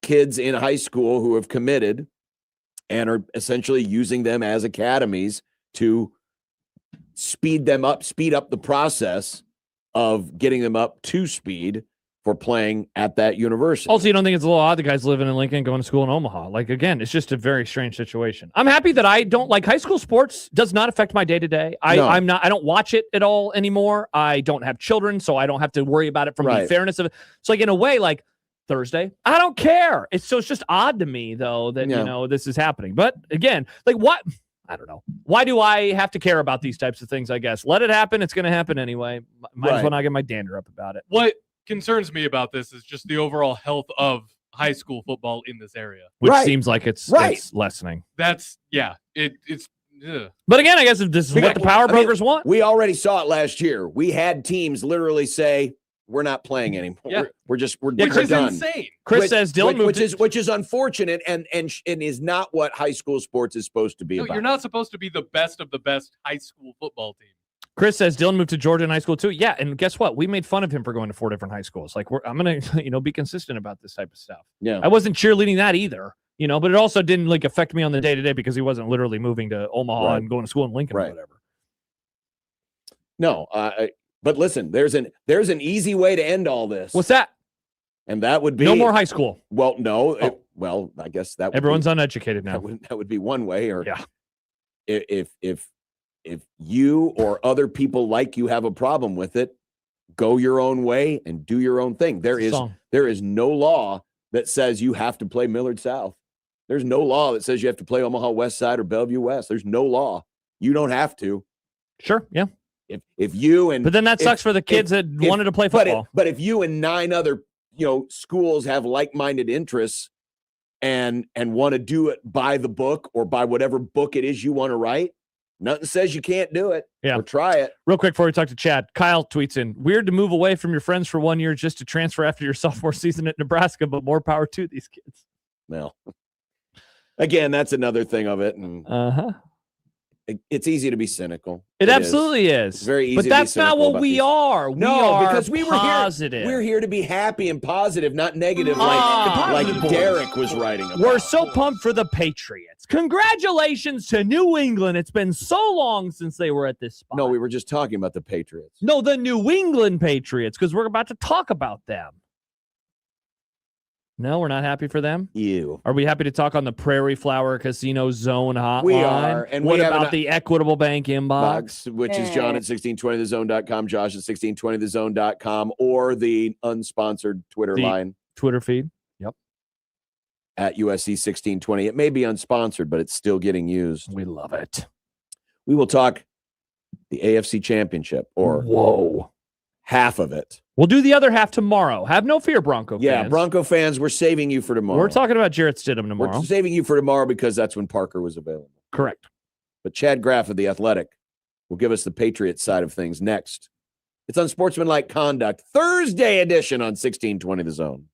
kids in high school who have committed and are essentially using them as academies to speed up the process of getting them up to speed for playing at that university. Also, you don't think it's a little odd the guys living in Lincoln going to school in Omaha? Like, again, it's just a very strange situation. I'm happy that I don't like high school sports. Does not affect my day-to-day. I don't watch it at all anymore. I don't have children, so I don't have to worry about it from the fairness of it. So like in a way, like Thursday, I don't care. It's just odd to me though that this is happening. But again, like what? I don't know. Why do I have to care about these types of things? I guess let it happen. It's going to happen anyway. Might as well not get my dander up about it. What concerns me about this is just the overall health of high school football in this area, which seems like it's lessening. It's ugh. But again, I guess if this is what the power brokers want, we already saw it last year. We had teams literally say we're not playing anymore. Yeah. We're which is done. insane. Chris says Dylan moved which is unfortunate and is not what high school sports is supposed to be about. You're not supposed to be the best of the best high school football team. Chris says Dylan moved to Georgia in high school too. Yeah, and guess what? We made fun of him for going to 4 different high schools. Like I'm gonna, be consistent about this type of stuff. Yeah, I wasn't cheerleading that either, but it also didn't like affect me on the day to day because he wasn't literally moving to Omaha and going to school in Lincoln or whatever. No, but listen, there's an easy way to end all this. What's that? And that would be no more high school. Well, no. I guess that everyone's uneducated now. That would be one way. Or if you or other people like you have a problem with it, go your own way and do your own thing. There is no law that says you have to play Millard South. There's no law that says you have to play Omaha West Side or Bellevue West. There's no law. You don't have to. Sure. Yeah. If you and But then that sucks for the kids that wanted to play football. But if you and 9 other schools have like-minded interests and want to do it by the book or by whatever book it is you want to write, nothing says you can't do it. Yeah. Or try it. Real quick before we talk to Chad, Kyle tweets in, weird to move away from your friends for 1 year just to transfer after your sophomore season at Nebraska, but more power to these kids. Well, again, that's another thing of it. And it's easy to be cynical. It absolutely is. It's very easy. But that's not what we are. We are because we were positive. We're here to be happy and positive, not negative like Derek was writing about. We're so pumped for the Patriots. Congratulations to New England. It's been so long since they were at this spot. No, we were just talking about the Patriots. No, the New England Patriots, because we're about to talk about them. No, we're not happy for them? You. Are we happy to talk on the Prairie Flower Casino Zone hotline? We are. And what about the Equitable Bank inbox? Which is John at 1620thezone.com, Josh at 1620thezone.com, or the unsponsored Twitter line. Twitter feed. Yep. At USC 1620. It may be unsponsored, but it's still getting used. We love it. We will talk the AFC Championship, or half of it. We'll do the other half tomorrow. Have no fear, Bronco fans. Yeah, Bronco fans, we're saving you for tomorrow. We're talking about Jarrett Stidham tomorrow. We're saving you for tomorrow because that's when Parker was available. Correct. But Chad Graff of The Athletic will give us the Patriots side of things next. It's Unsportsmanlike Conduct, Thursday edition on 1620 The Zone.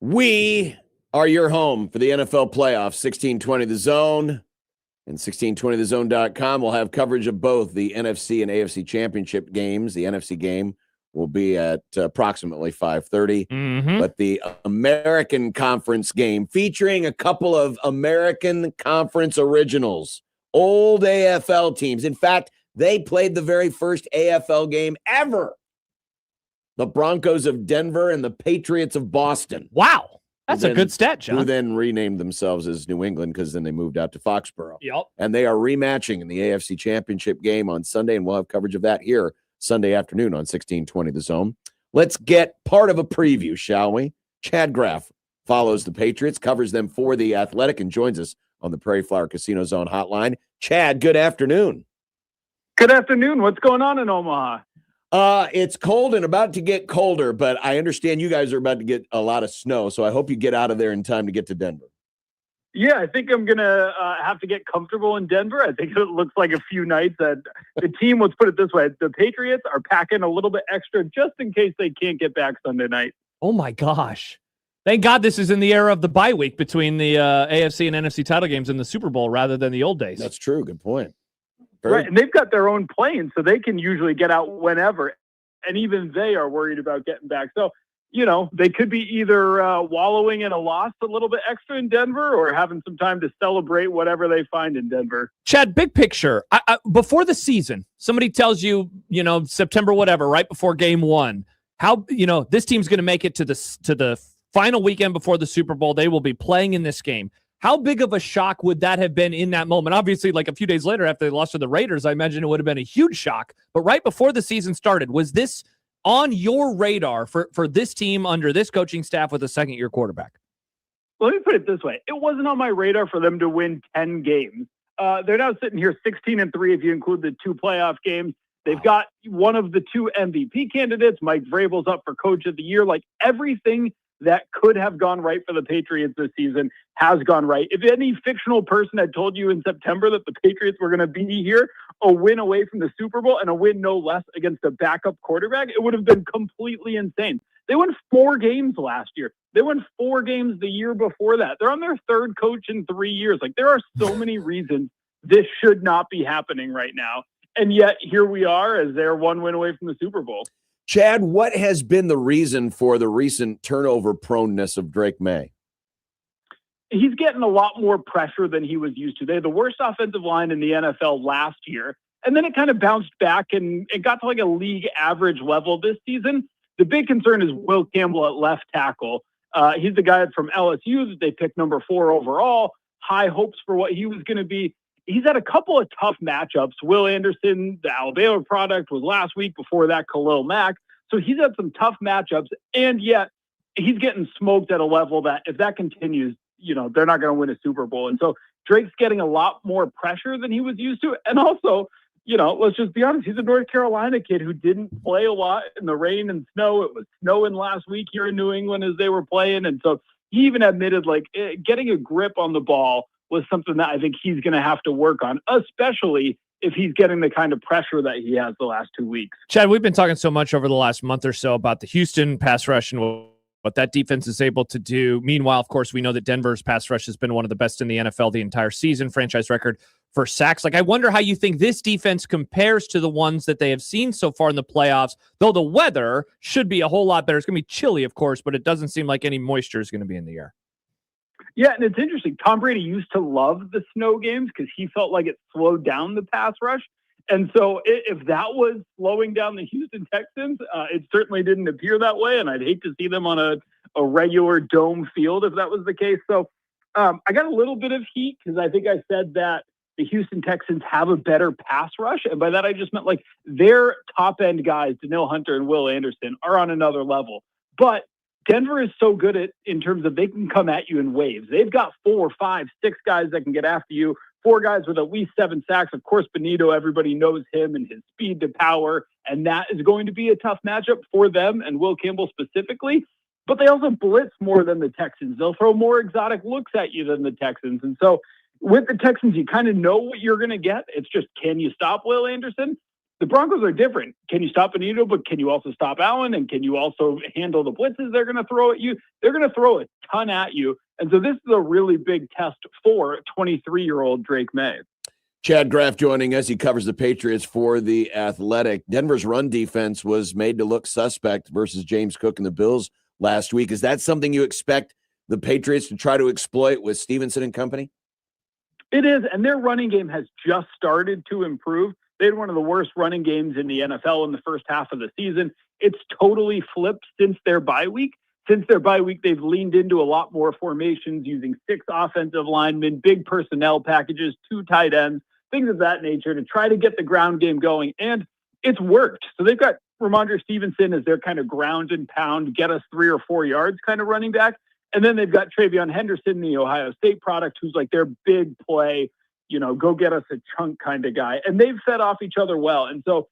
We are your home for the NFL playoffs, 1620 The Zone and 1620thezone.com. We'll have coverage of both the NFC and AFC championship games. The NFC game will be at approximately 5:30. But the American Conference game featuring a couple of American Conference originals, old AFL teams. In fact, they played the very first AFL game ever. The Broncos of Denver and the Patriots of Boston. Wow. That's a good stat, John. Who then renamed themselves as New England because then they moved out to Foxborough. Yep. And they are rematching in the AFC Championship game on Sunday, and we'll have coverage of that here Sunday afternoon on 1620 The Zone. Let's get part of a preview, shall we? Chad Graff follows the Patriots, covers them for The Athletic, and joins us on the Prairie Flower Casino Zone hotline. Chad, good afternoon. Good afternoon. What's going on in Omaha? It's cold and about to get colder, but I understand you guys are about to get a lot of snow, so I hope you get out of there in time to get to Denver. Yeah, I think I'm going to have to get comfortable in Denver. I think it looks like a few nights that the team, let's put it this way, the Patriots are packing a little bit extra just in case they can't get back Sunday night. Oh, my gosh. Thank God this is in the era of the bye week between the AFC and NFC title games and the Super Bowl rather than the old days. That's true. Good point. Right, and they've got their own plane, so they can usually get out whenever, and even they are worried about getting back. So, you know, they could be either wallowing in a loss a little bit extra in Denver or having some time to celebrate whatever they find in Denver. Chad, big picture. Before the season, somebody tells you, you know, September, whatever, right before game one, how, you know, this team's going to make it to the final weekend before the Super Bowl. They will be playing in this game. How big of a shock would that have been in that moment? Obviously, like a few days later after they lost to the Raiders, I imagine it would have been a huge shock. But right before the season started, was this on your radar for this team under this coaching staff with a second-year quarterback? Let me put it this way. It wasn't on my radar for them to win 10 games. They're now sitting here 16-3 if you include the 2 playoff games. They've got one of the 2 MVP candidates. Mike Vrabel's up for Coach of the Year. Like, everything that could have gone right for the Patriots this season has gone right. If any fictional person had told you in September that the Patriots were going to be here, a win away from the Super Bowl and a win no less against a backup quarterback, it would have been completely insane. They won 4 games last year. They won 4 games the year before that. They're on their 3rd coach in 3 years. Like, there are so many reasons this should not be happening right now. And yet here we are as they're 1 win away from the Super Bowl. Chad, what has been the reason for the recent turnover proneness of Drake May? He's getting a lot more pressure than he was used to. They had the worst offensive line in the NFL last year, and then it kind of bounced back and it got to like a league average level this season. The big concern is Will Campbell at left tackle. He's the guy from LSU that they picked number 4 overall. High hopes for what he was going to be. He's had a couple of tough matchups. Will Anderson, the Alabama product, was last week. Before that, Khalil Mack. So he's had some tough matchups, and yet he's getting smoked at a level that if that continues, you know, they're not going to win a Super Bowl. And so Drake's getting a lot more pressure than he was used to. And also, you know, let's just be honest, he's a North Carolina kid who didn't play a lot in the rain and snow. It was snowing last week here in New England as they were playing. And so he even admitted, like, getting a grip on the ball was something that I think he's going to have to work on, especially if he's getting the kind of pressure that he has the last 2 weeks. Chad, we've been talking so much over the last month or so about the Houston pass rush and what that defense is able to do. Meanwhile, of course, we know that Denver's pass rush has been one of the best in the NFL the entire season, franchise record for sacks. Like, I wonder how you think this defense compares to the ones that they have seen so far in the playoffs, though the weather should be a whole lot better. It's going to be chilly, of course, but it doesn't seem like any moisture is going to be in the air. Yeah, and it's interesting. Tom Brady used to love the snow games because he felt like it slowed down the pass rush. And so if that was slowing down the Houston Texans, it certainly didn't appear that way. And I'd hate to see them on a regular dome field if that was the case. So I got a little bit of heat because I think I said that the Houston Texans have a better pass rush. And by that, I just meant like their top end guys, Danielle Hunter and Will Anderson, are on another level. But Denver is so good at in terms of they can come at you in waves. They've got 4, 5, 6 guys that can get after you. 4 guys with at least 7 sacks. Of course, Benito, everybody knows him and his speed to power, and that is going to be a tough matchup for them and Will Campbell specifically. But they also blitz more than the Texans. They'll throw more exotic looks at you than the Texans. And so with the Texans, you kind of know what you're going to get. It's just, can you stop Will Anderson? The Broncos are different. Can you stop Benito, but can you also stop Allen? And can you also handle the blitzes they're going to throw at you? They're going to throw a ton at you. And so this is a really big test for 23-year-old Drake May. Chad Graff joining us. He covers the Patriots for The Athletic. Denver's run defense was made to look suspect versus James Cook and the Bills last week. Is that something you expect the Patriots to try to exploit with Stevenson and company? It is, and their running game has just started to improve. They had one of the worst running games in the NFL in the first half of the season. It's totally flipped since their bye week. Since their bye week, they've leaned into a lot more formations using 6 offensive linemen, big personnel packages, 2 tight ends, things of that nature to try to get the ground game going. And it's worked. So they've got Ramondre Stevenson as their kind of ground and pound, get us 3 or 4 yards kind of running back. And then they've got Travion Henderson, the Ohio State product, who's like their big play, go get us a chunk kind of guy. And they've fed off each other well. And so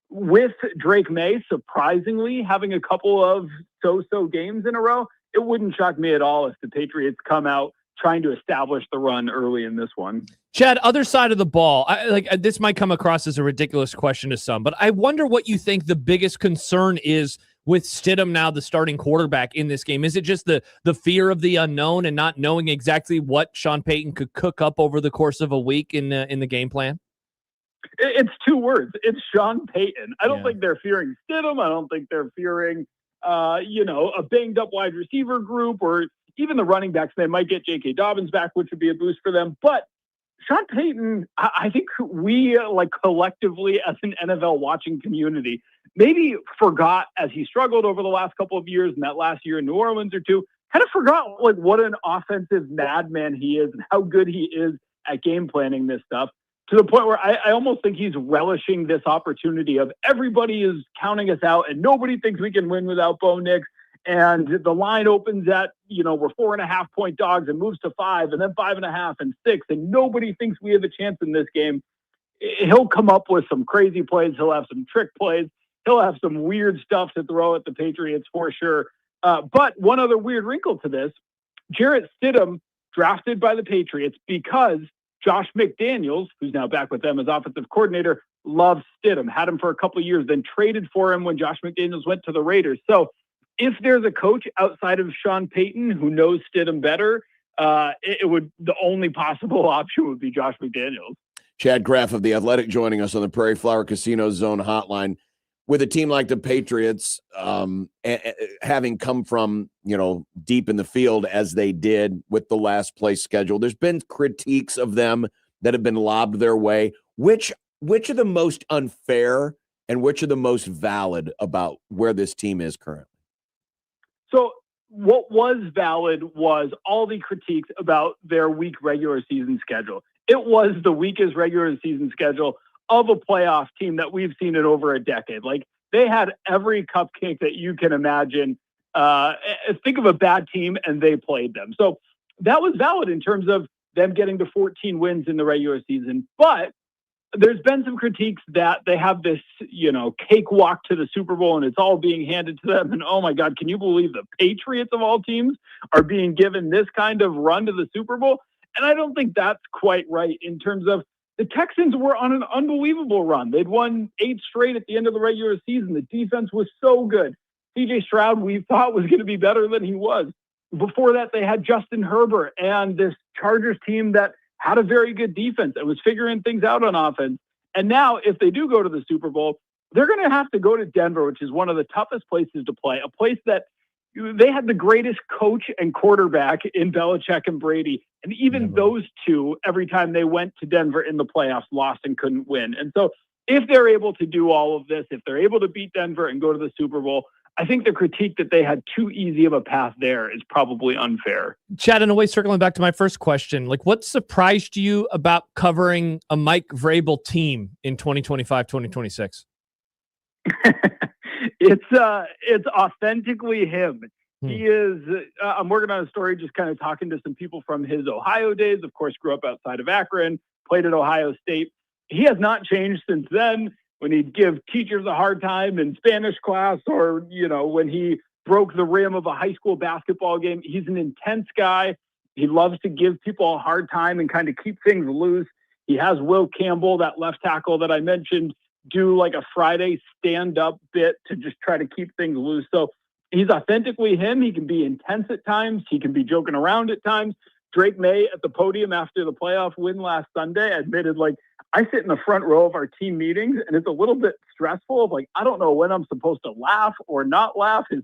with Drake May surprisingly having a couple of so-so games in a row, it wouldn't shock me at all if the Patriots come out trying to establish the run early in this one. Chad, other side of the ball, this might come across as a ridiculous question to some, but I wonder what you think the biggest concern is with Stidham now the starting quarterback in this game. Is it just the fear of the unknown and not knowing exactly what Sean Payton could cook up over the course of a week in the game plan? It's 2 words. It's Sean Payton. I don't think they're fearing Stidham. I don't think they're fearing, a banged up wide receiver group or even the running backs. They might get J.K. Dobbins back, which would be a boost for them. But Sean Payton, I think we collectively as an NFL watching community maybe forgot as he struggled over the last couple of years and that last year in New Orleans or two, kind of forgot what an offensive madman he is and how good he is at game planning this stuff, to the point where I almost think he's relishing this opportunity of everybody is counting us out and nobody thinks we can win without Bo Nix. And the line opens at, we're 4.5 point dogs and moves to 5 and then 5.5 and 6. And nobody thinks we have a chance in this game. He'll come up with some crazy plays. He'll have some trick plays. He'll have some weird stuff to throw at the Patriots for sure. But one other weird wrinkle to this, Jarrett Stidham drafted by the Patriots because Josh McDaniels, who's now back with them as offensive coordinator, loves Stidham, had him for a couple of years, then traded for him when Josh McDaniels went to the Raiders. So if there's a coach outside of Sean Payton who knows Stidham better, the only possible option would be Josh McDaniels. Chad Graff of The Athletic joining us on the Prairie Flower Casino Zone hotline. With a team like the Patriots, having come from, deep in the field as they did with the last place schedule, there's been critiques of them that have been lobbed their way. Which are the most unfair and which are the most valid about where this team is currently? So what was valid was all the critiques about their weak regular season schedule. It was the weakest regular season schedule of a playoff team that we've seen in over a decade. Like, they had every cupcake that you can imagine. Think of a bad team and they played them. So that was valid in terms of them getting to 14 wins in the regular season. But there's been some critiques that they have this, cakewalk to the Super Bowl and it's all being handed to them. And oh my God, can you believe the Patriots of all teams are being given this kind of run to the Super Bowl? And I don't think that's quite right in terms of the Texans were on an unbelievable run. They'd won 8 straight at the end of the regular season. The defense was so good. CJ Stroud, we thought, was going to be better than he was. Before that, they had Justin Herbert and this Chargers team that had a very good defense and was figuring things out on offense. And now, if they do go to the Super Bowl, they're going to have to go to Denver, which is one of the toughest places to play, a place that they had the greatest coach and quarterback in Belichick and Brady. And even those two, every time they went to Denver in the playoffs, lost and couldn't win. And so if they're able to do all of this, if they're able to beat Denver and go to the Super Bowl, I think the critique that they had too easy of a path there is probably unfair. Chad, in a way, circling back to my first question, what surprised you about covering a Mike Vrabel team in 2025, 2026? It's authentically him. He is, I'm working on a story, just kind of talking to some people from his Ohio days. Of course, grew up outside of Akron, played at Ohio State. He has not changed since then, when he'd give teachers a hard time in Spanish class or, when he broke the rim of a high school basketball game. He's an intense guy. He loves to give people a hard time and kind of keep things loose. He has Will Campbell, that left tackle that I mentioned, do like a Friday stand-up bit to just try to keep things loose. So he's authentically him. He can be intense at times. He can be joking around at times. Drake May at the podium after the playoff win last Sunday admitted, like, I sit in the front row of our team meetings, and it's a little bit stressful of like, I don't know when I'm supposed to laugh or not laugh. His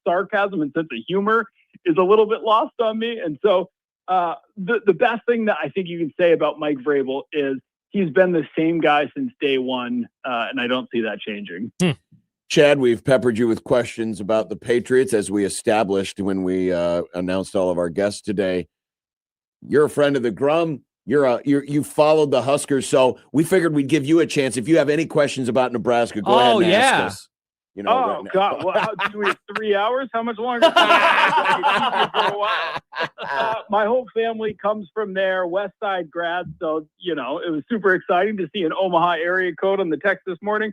sarcasm and sense of humor is a little bit lost on me. And so the best thing that I think you can say about Mike Vrabel is he's been the same guy since day one, and I don't see that changing. Chad, we've peppered you with questions about the Patriots, as we established when we announced all of our guests today. You're a friend of the Grum. You followed the Huskers, so we figured we'd give you a chance. If you have any questions about Nebraska, go ahead and ask us. You know, oh, right God. Well, do we have 3 hours? How much longer? My whole family comes from there, West Side grads. So, you know, it was super exciting to see an Omaha area code on the text this morning.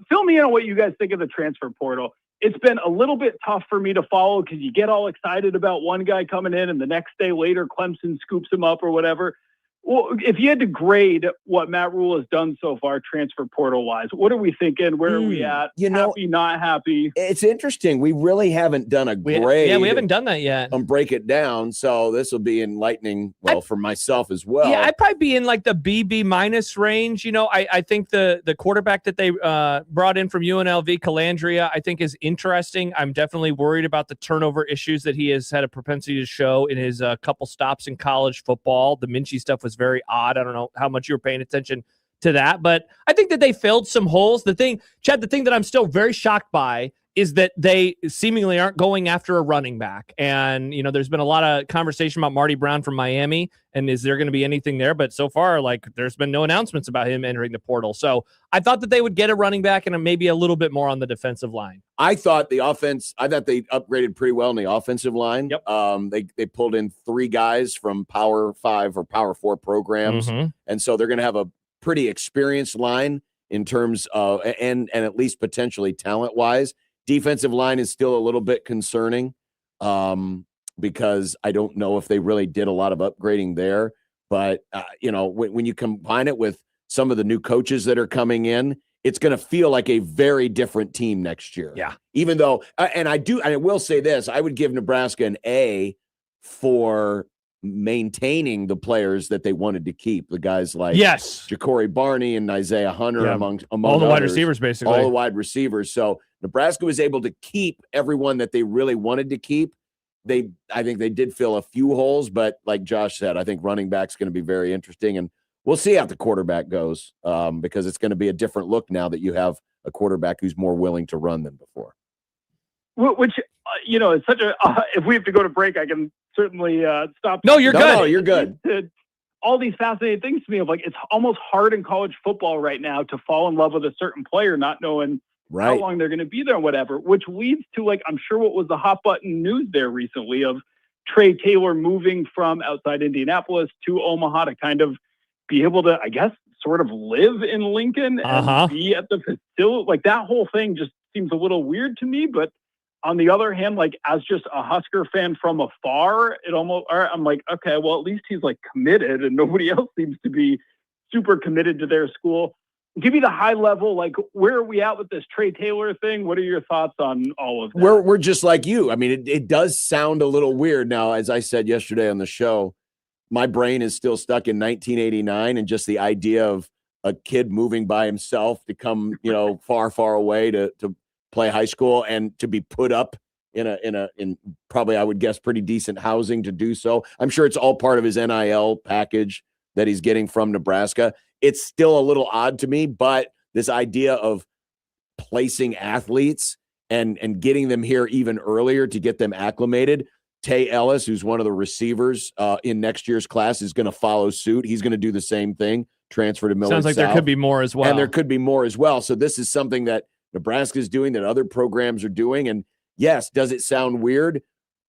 Fill me in on what you guys think of the transfer portal. It's been a little bit tough for me to follow because you get all excited about one guy coming in and the next day later Clemson scoops him up or whatever. Well, if you had to grade what Matt Rule has done so far, transfer portal wise, what are we thinking? Where are we at? Happy, not happy? It's interesting. We really haven't done a grade. Yeah, we haven't done that yet. Break it down. So this will be enlightening, for myself as well. Yeah, I'd probably be in like the BB minus range. You know, I think the quarterback that they brought in from UNLV, Calandria, I think is interesting. I'm definitely worried about the turnover issues that he has had a propensity to show in his couple stops in college football. The Minchie stuff was very odd. I don't know how much you were paying attention to that, but I think that they filled some holes. The thing that I'm still very shocked by is that they seemingly aren't going after a running back. And, you know, there's been a lot of conversation about Marty Brown from Miami, and is there going to be anything there? But so far, like, there's been no announcements about him entering the portal. So I thought that they would get a running back and maybe a little bit more on the defensive line. I thought they upgraded pretty well in the offensive line. Yep. They pulled in 3 guys from Power 5 or Power 4 programs. Mm-hmm. And so they're going to have a pretty experienced line in terms of, and at least potentially talent wise. Defensive line is still a little bit concerning because I don't know if they really did a lot of upgrading there. But, you know, when you combine it with some of the new coaches that are coming in, it's going to feel like a very different team next year. Yeah. Even though, and I will say this, I would give Nebraska an A for maintaining the players that they wanted to keep. The guys like Ja'Cory Barney and Isaiah Hunter, among all the others, wide receivers, basically. All the wide receivers. So Nebraska was able to keep everyone that they really wanted to keep. I think they did fill a few holes, but like Josh said, I think running back's going to be very interesting, and we'll see how the quarterback goes because it's going to be a different look now that you have a quarterback who's more willing to run than before. Which, you know, it's such a if we have to go to break, I can certainly stop. No, you're good. No, you're good. All these fascinating things to me of like, it's almost hard in college football right now to fall in love with a certain player, not knowing how long they're going to be there and whatever, which leads to, like, I'm sure what was the hot button news there recently of Trey Taylor moving from outside Indianapolis to Omaha to kind of be able to, I guess, sort of live in Lincoln and be at the facility. Like, that whole thing just seems a little weird to me. But on the other hand, like, as just a Husker fan from afar, I'm like, okay, well, at least he's like committed and nobody else seems to be super committed to their school. Give me the high level, like, where are we at with this Trey Taylor thing? What are your thoughts on all of that? We're just like you. I mean, it does sound a little weird. Now, as I said yesterday on the show, my brain is still stuck in 1989 and just the idea of a kid moving by himself to come, you know, far, far away to play high school and to be put up in probably, I would guess, pretty decent housing to do so. I'm sure it's all part of his NIL package that he's getting from Nebraska. It's still a little odd to me, but this idea of placing athletes and getting them here even earlier to get them acclimated. Tay Ellis, who's one of the receivers in next year's class, is going to follow suit. He's going to do the same thing, transfer to Millard Sounds like South. there could be more as well. And there could be more as well. So this is something that Nebraska is doing, that other programs are doing. And yes, does it sound weird?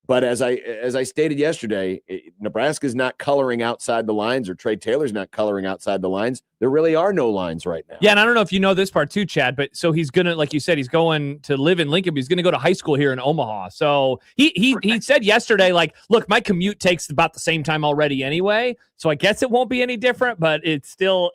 But as I stated yesterday, Nebraska is not coloring outside the lines, or Trey Taylor's not coloring outside the lines. There really are no lines right now. Yeah, and I don't know if you know this part too, Chad, but so he's going to, like you said, he's going to live in Lincoln, but he's going to go to high school here in Omaha. So he said yesterday, like, look, my commute takes about the same time already anyway, so I guess it won't be any different, but it's still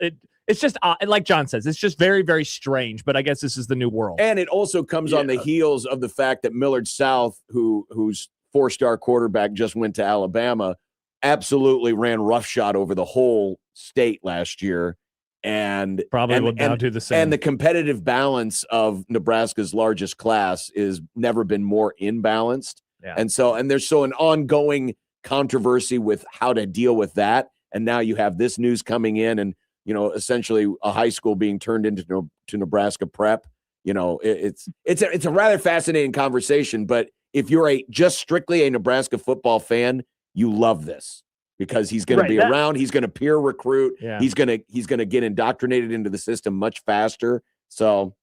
It's just like John says, it's just very, very strange. But I guess this is the new world. And it also comes on the heels of the fact that Millard South, whose 4-star quarterback just went to Alabama, absolutely ran roughshod over the whole state last year. And probably will now do the same. And the competitive balance of Nebraska's largest class is never been more imbalanced. Yeah. And there's an ongoing controversy with how to deal with that. And now you have this news coming in and, essentially a high school being turned into Nebraska prep. It's a rather fascinating conversation, but if you're just strictly a Nebraska football fan, you love this because he's going to be around. He's going to peer recruit. Yeah. He's going to get indoctrinated into the system much faster. So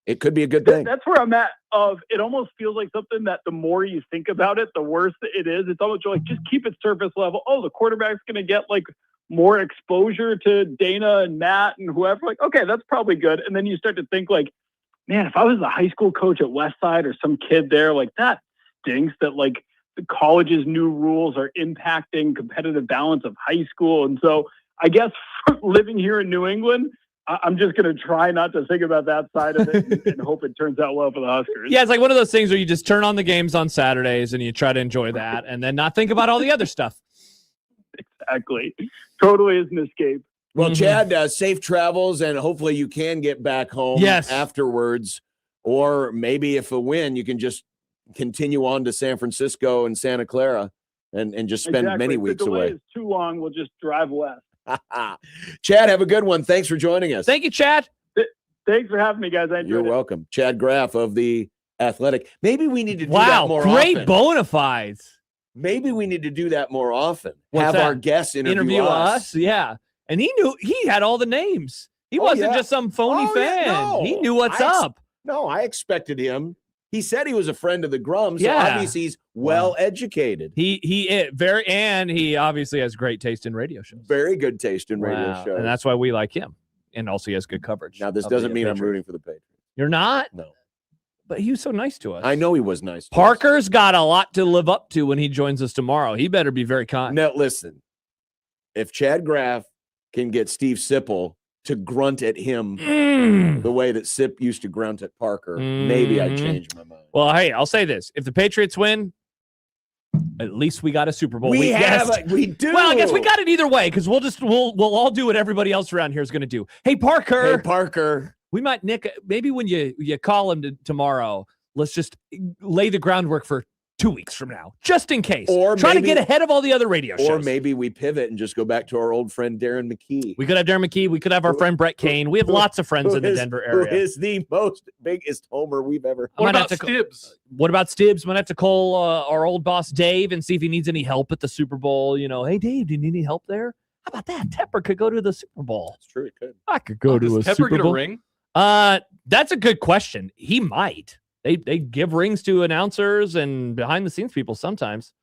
it could be a good thing. That's where I'm at. It almost feels like something that the more you think about it, the worse it is. It's almost like just keep it surface level. Oh, the quarterback's going to get more exposure to Dana and Matt and whoever. Okay, that's probably good. And then you start to think man, if I was a high school coach at Westside or some kid there, that stinks that the college's new rules are impacting competitive balance of high school. And so I guess living here in New England, I'm just going to try not to think about that side of it and hope it turns out well for the Huskers. Yeah, it's like one of those things where you just turn on the games on Saturdays and you try to enjoy that and then not think about all the other stuff. Exactly. Totally is an escape. Well, Chad, safe travels, and hopefully you can get back home afterwards. Or maybe if a win, you can just continue on to San Francisco and Santa Clara and just spend many weeks away. If the delay is too long, we'll just drive west. Chad, have a good one. Thanks for joining us. Thank you, Chad. Thanks for having me, guys. I enjoyed You're welcome. Chad Graff of The Athletic. Maybe we need to do that more great often. bona fides. Maybe we need to do that more often. What's have that? our guests interview us. Yeah. And he had all the names. He wasn't just some phony fan. Yeah, no. He knew what's up. No, I expected him. He said he was a friend of the Grums, so Yeah. obviously he's well educated. He obviously has great taste in radio shows. Very good taste in radio shows. And that's why we like him. And also he has good coverage. Now, this doesn't mean I'm rooting for the Patriots. You're not? No. But he was so nice to us. I know he was nice to us. Parker's got a lot to live up to when he joins us tomorrow. He better be very kind. Now, listen. If Chad Graff can get Steve Sipple to grunt at him the way that Sip used to grunt at Parker, maybe I'd change my mind. Well, hey, I'll say this. If the Patriots win, at least we got a Super Bowl. We do. Well, I guess we got it either way because we'll all do what everybody else around here is going to do. Hey, Parker. We might, Nick, maybe when you call him tomorrow, let's just lay the groundwork for 2 weeks from now, just in case. Or try to get ahead of all the other radio shows. Or maybe we pivot and just go back to our old friend Darren McKee. We could have Darren McKee. We could have our friend Brett Kane. We have lots of friends in the Denver area. Who is the biggest homer we've ever. What about Stibbs? What about Stibbs? Might have to call our old boss Dave and see if he needs any help at the Super Bowl. Hey, Dave, do you need any help there? How about that? Tepper could go to the Super Bowl. That's true. He could. I could go to a Tepper Super get Bowl. a ring? That's a good question. He might. They give rings to announcers and behind the scenes people sometimes.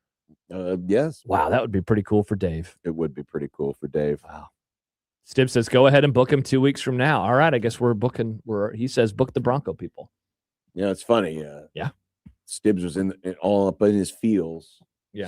Yes. Wow, that would be pretty cool for Dave. It would be pretty cool for Dave. Wow. Stibbs says, go ahead and book him 2 weeks from now. All right, I guess he says book the Bronco people. Yeah, it's funny. Yeah. Stibbs was all up in his feels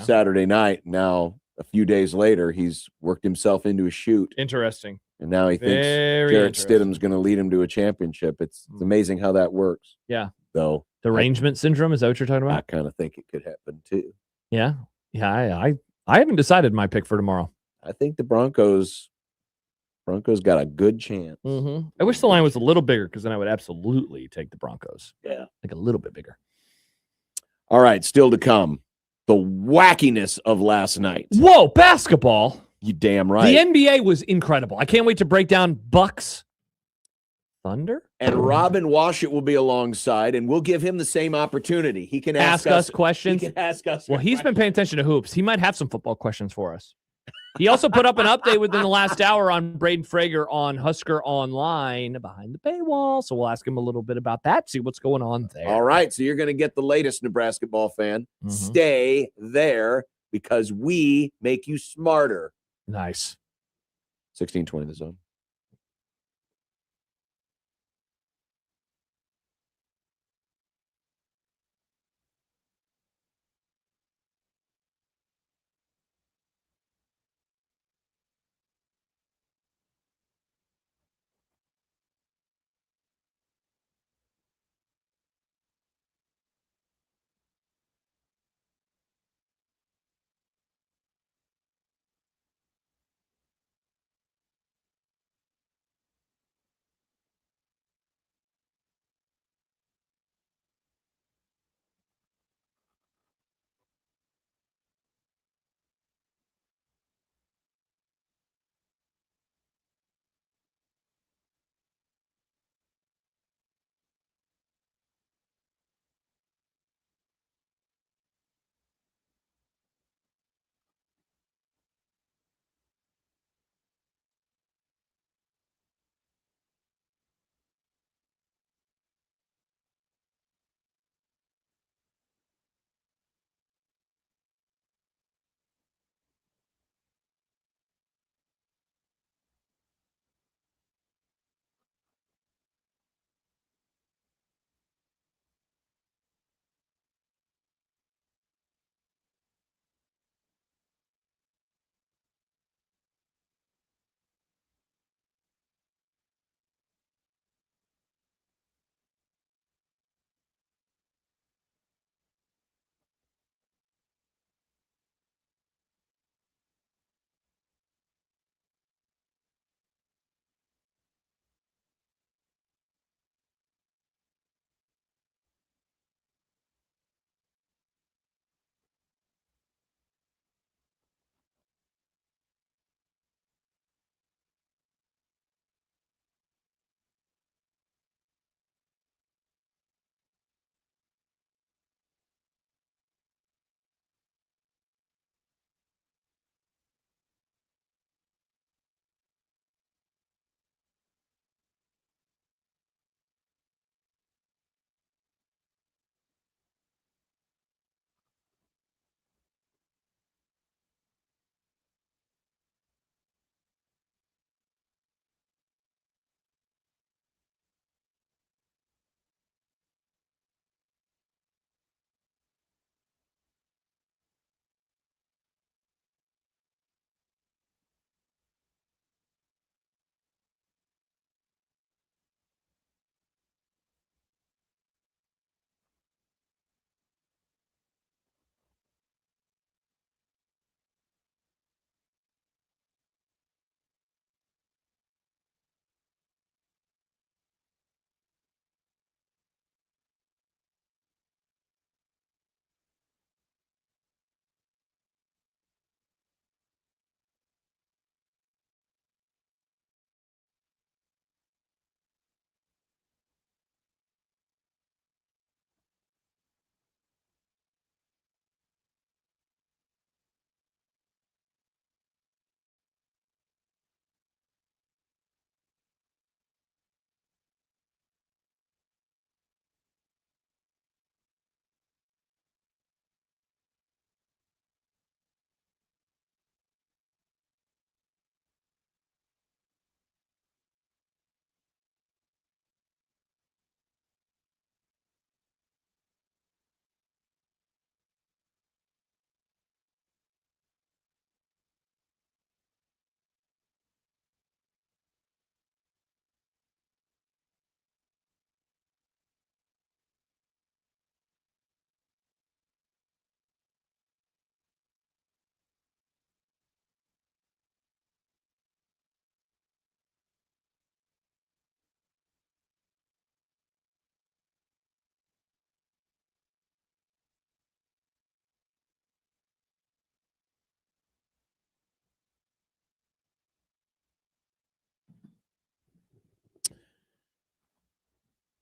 Saturday night. Now, a few days later, he's worked himself into a shoot. Interesting. And now he thinks Jarrett Stidham's going to lead him to a championship. It's amazing how that works. Yeah. Though derangement syndrome, is that what you're talking about? I kind of think it could happen too. Yeah. I haven't decided my pick for tomorrow. I think the Broncos got a good chance. I wish the line was a little bigger because then I would absolutely take the Broncos. Yeah. Like a little bit bigger. All right, still to come. The wackiness of last night. Whoa, basketball. You damn right. The NBA was incredible. I can't wait to break down Bucks Thunder. And Robin Washut will be alongside, and we'll give him the same opportunity. He can ask us questions. He can ask us. Well, he's been paying attention to hoops. He might have some football questions for us. He also put up an update within the last hour on Braden Frager on Husker Online behind the paywall. So we'll ask him a little bit about that, see what's going on there. All right. So you're going to get the latest Nebraska ball fan. Stay there because we make you smarter. Nice. 16:20 the zone.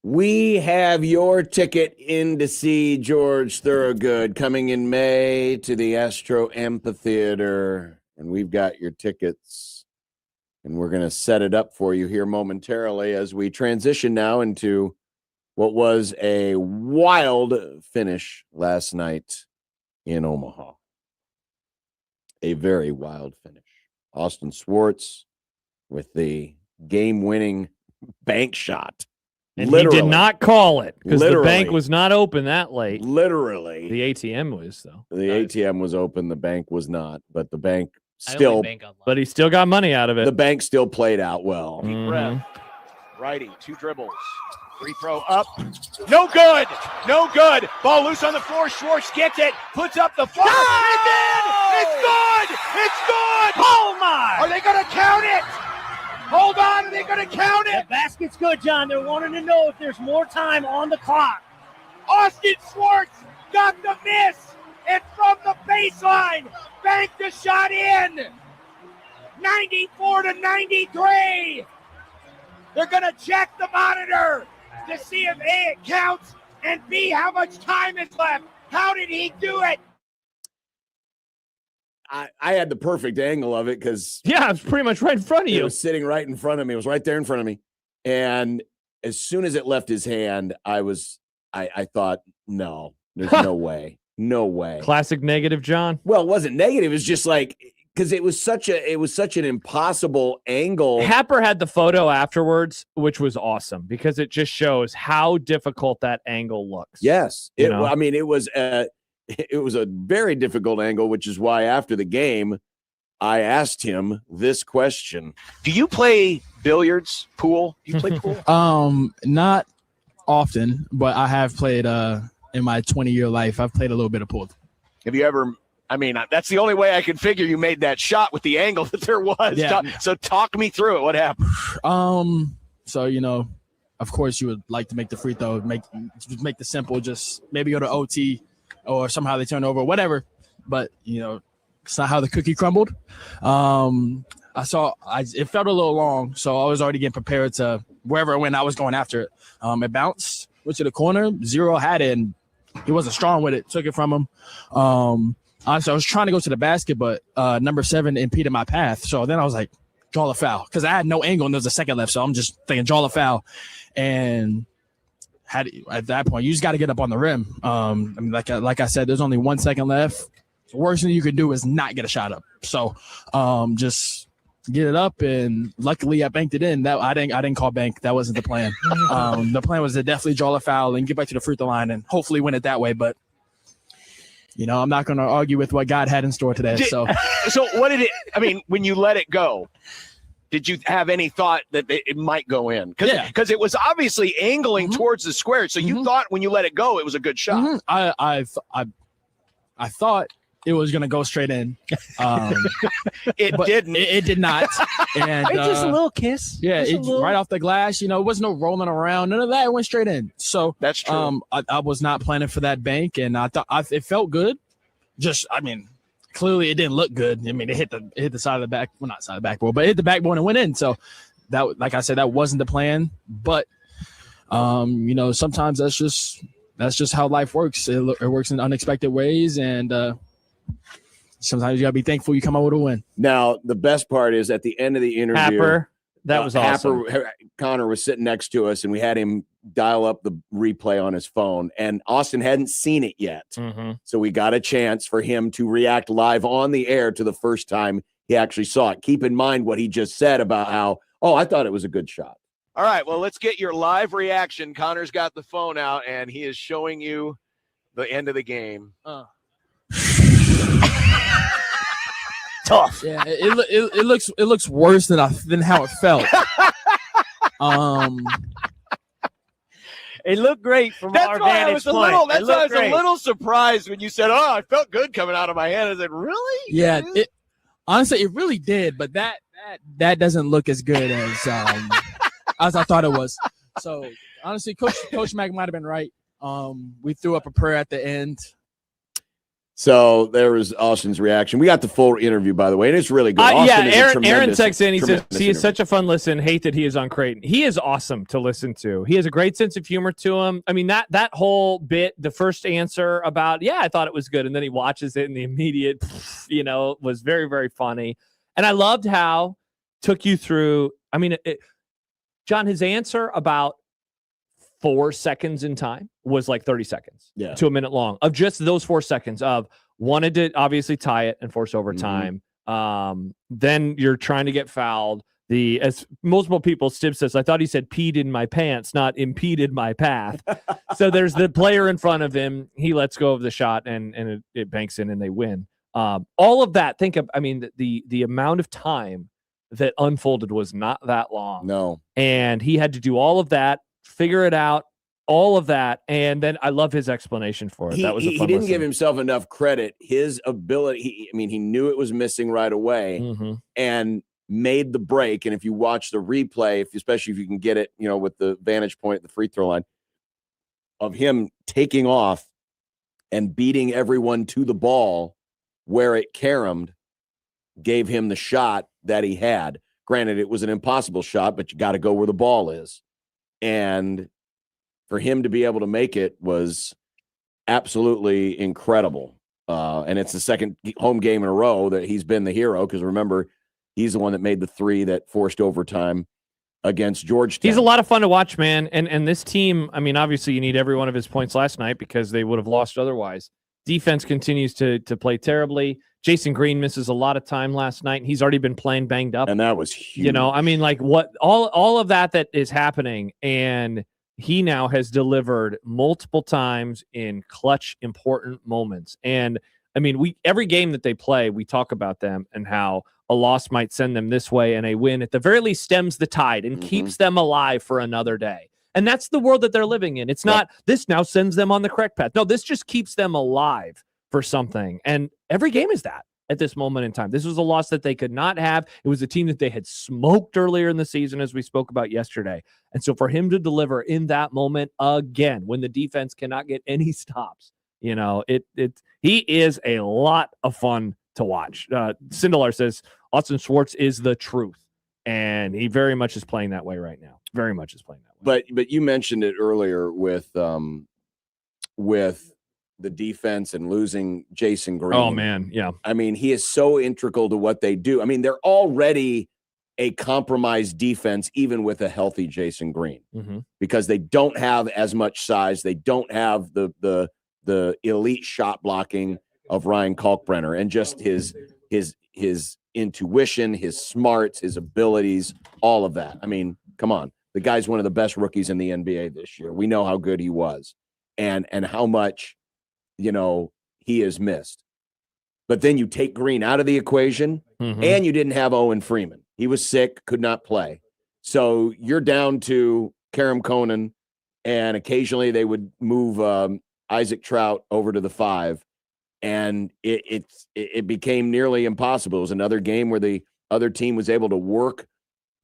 We have your ticket in to see George Thorogood coming in May to the Astro Amphitheater. And we've got your tickets. And we're going to set it up for you here momentarily as we transition now into what was a wild finish last night in Omaha. A very wild finish. Austin Swartz with the game-winning bank shot. And he did not call it because the bank was not open that late. Literally. The ATM was, though. The ATM was open. The bank was not. But the bank still. But he still got money out of it. The bank still played out well. Righty, 2 dribbles. Free throw up. No good. No good. Ball loose on the floor. Schwartz gets it. Puts up the floor. And then it's good. It's good. Oh, my. Are they going to count it? Hold on. Are they going to count it? The basket's good, John. They're wanting to know if there's more time on the clock. Austin Swartz got the miss. And from the baseline, banked the shot in. 94-93. They're going to check the monitor to see if A, it counts, and B, how much time is left. How did he do it? I had the perfect angle of it because it was pretty much right in front of you. It was sitting right in front of me. It was right there in front of me. And as soon as it left his hand, I thought, no, there's no way. No way. Classic negative, John. Well, it wasn't negative. It was just like, because it was such an impossible angle. Happer had the photo afterwards, which was awesome because it just shows how difficult that angle looks. Yes. It was a very difficult angle, which is why after the game, I asked him this question. Do you play billiards, pool? Do you play pool? Not often, but I have played in my 20-year life. I've played a little bit of pool. Have you ever that's the only way I could figure you made that shot with the angle that there was. Yeah. So talk me through it. What happened? So, of course you would like to make the free throw, make the simple, just maybe go to OT or somehow they turn over, whatever. But, it's not how the cookie crumbled. It felt a little long, so I was already getting prepared to wherever it went, I was going after it. It bounced, went to the corner, Zero had it, and he wasn't strong with it, took it from him. Honestly, I was trying to go to the basket, but number 7 impeded my path. So then I was like, draw the foul, because I had no angle and there was a second left. So I'm just thinking, draw the foul. And at that point, you just got to get up on the rim. Like I said, there's only 1 second left. The worst thing you can do is not get a shot up. So just get it up, and luckily I banked it in. That I didn't call bank. That wasn't the plan. The plan was to definitely draw the foul and get back to the free throw line and hopefully win it that way. But I'm not going to argue with what God had in store today. So what did it? When you let it go, did you have any thought that it might go in? Because it was obviously angling towards the square. So you thought when you let it go, it was a good shot. I thought it was going to go straight in. It didn't. It did not. And it's just a little kiss. Yeah, right off the glass. It wasn't no rolling around. None of that. It went straight in. So that's true. I was not planning for that bank, and I thought it felt good. Clearly it didn't look good. It hit the side of the back. Well, not side of the backboard, but it hit the backboard and went in. So that, like I said, that wasn't the plan. But sometimes that's just how life works. It works in unexpected ways, and sometimes you gotta be thankful you come out with a win. Now, the best part is at the end of the interview, Happer, that was awesome. Connor was sitting next to us, and we had him dial up the replay on his phone, and Austin hadn't seen it yet. So we got a chance for him to react live on the air to the first time he actually saw it. Keep in mind what he just said about how, I thought it was a good shot. All right, well, let's get your live reaction. Connor's got the phone out, and he is showing you the end of the game. Tough. Yeah, it looks worse than how it felt. It looked great from our vantage point. That's why I was a little surprised when you said, I felt good coming out of my hand. I said, really? Yeah, honestly, it really did, but that doesn't look as good as I thought it was. So honestly, Coach Mack might have been right. We threw up a prayer at the end. So there was Austin's reaction. We got the full interview, by the way, and it's really good. Austin is a Aaron texts in. He says he interview. is such a fun listen. Hate that he is on Creighton. He is awesome to listen to. He has a great sense of humor to him. I mean, that whole bit, the first answer about, I thought it was good, and then he watches it, and the immediate, was very, very funny. And I loved how took you through. I mean, John, his answer about 4 seconds in time was like 30 seconds to a minute long of just those 4 seconds of wanted to obviously tie it and force overtime. Then you're trying to get fouled. As multiple people, Stib says, I thought he said peed in my pants, not impeded my path. So there's the player in front of him. He lets go of the shot and it banks in and they win. All of that, the amount of time that unfolded was not that long. No. And he had to do all of that, figure it out, all of that, and then I love his explanation for it. That was he didn't give himself enough credit. His ability, he knew it was missing right away and made the break. And if you watch the replay, especially if you can get it, with the vantage point at the free throw line of him taking off and beating everyone to the ball where it caromed, gave him the shot that he had. Granted, it was an impossible shot, but you got to go where the ball is. And for him to be able to make it was absolutely incredible. And it's the second home game in a row that he's been the hero, because remember, he's the one that made the 3 that forced overtime against Georgetown. He's a lot of fun to watch, man. And this team, obviously you need every one of his points last night because they would have lost otherwise. Defense continues to play terribly. Jason Green misses a lot of time last night. He's already been playing banged up. And that was huge. What all of that is happening, and he now has delivered multiple times in clutch, important moments. And every game that they play, we talk about them and how a loss might send them this way and a win at the very least stems the tide and keeps them alive for another day. And that's the world that they're living in. It's not this now sends them on the correct path. No, this just keeps them alive for something. And every game is that at this moment in time. This was a loss that they could not have. It was a team that they had smoked earlier in the season, as we spoke about yesterday. And so for him to deliver in that moment again, when the defense cannot get any stops, he is a lot of fun to watch. Sindelar says Austin Schwartz is the truth. And he very much is playing that way right now. Very much is playing that way. But you mentioned it earlier with the defense and losing Jason Green. Oh, man, yeah. He is so integral to what they do. They're already a compromised defense, even with a healthy Jason Green, because they don't have as much size. They don't have the elite shot blocking of Ryan Kalkbrenner and just his intuition, his smarts, his abilities, all of that. Come on. The guy's one of the best rookies in the NBA this year. We know how good he was and how much, he has missed. But then you take Green out of the equation and you didn't have Owen Freeman. He was sick, could not play. So you're down to Karam Conan, and occasionally they would move Isaac Trout over to the 5. And it became nearly impossible. It was another game where the other team was able to work,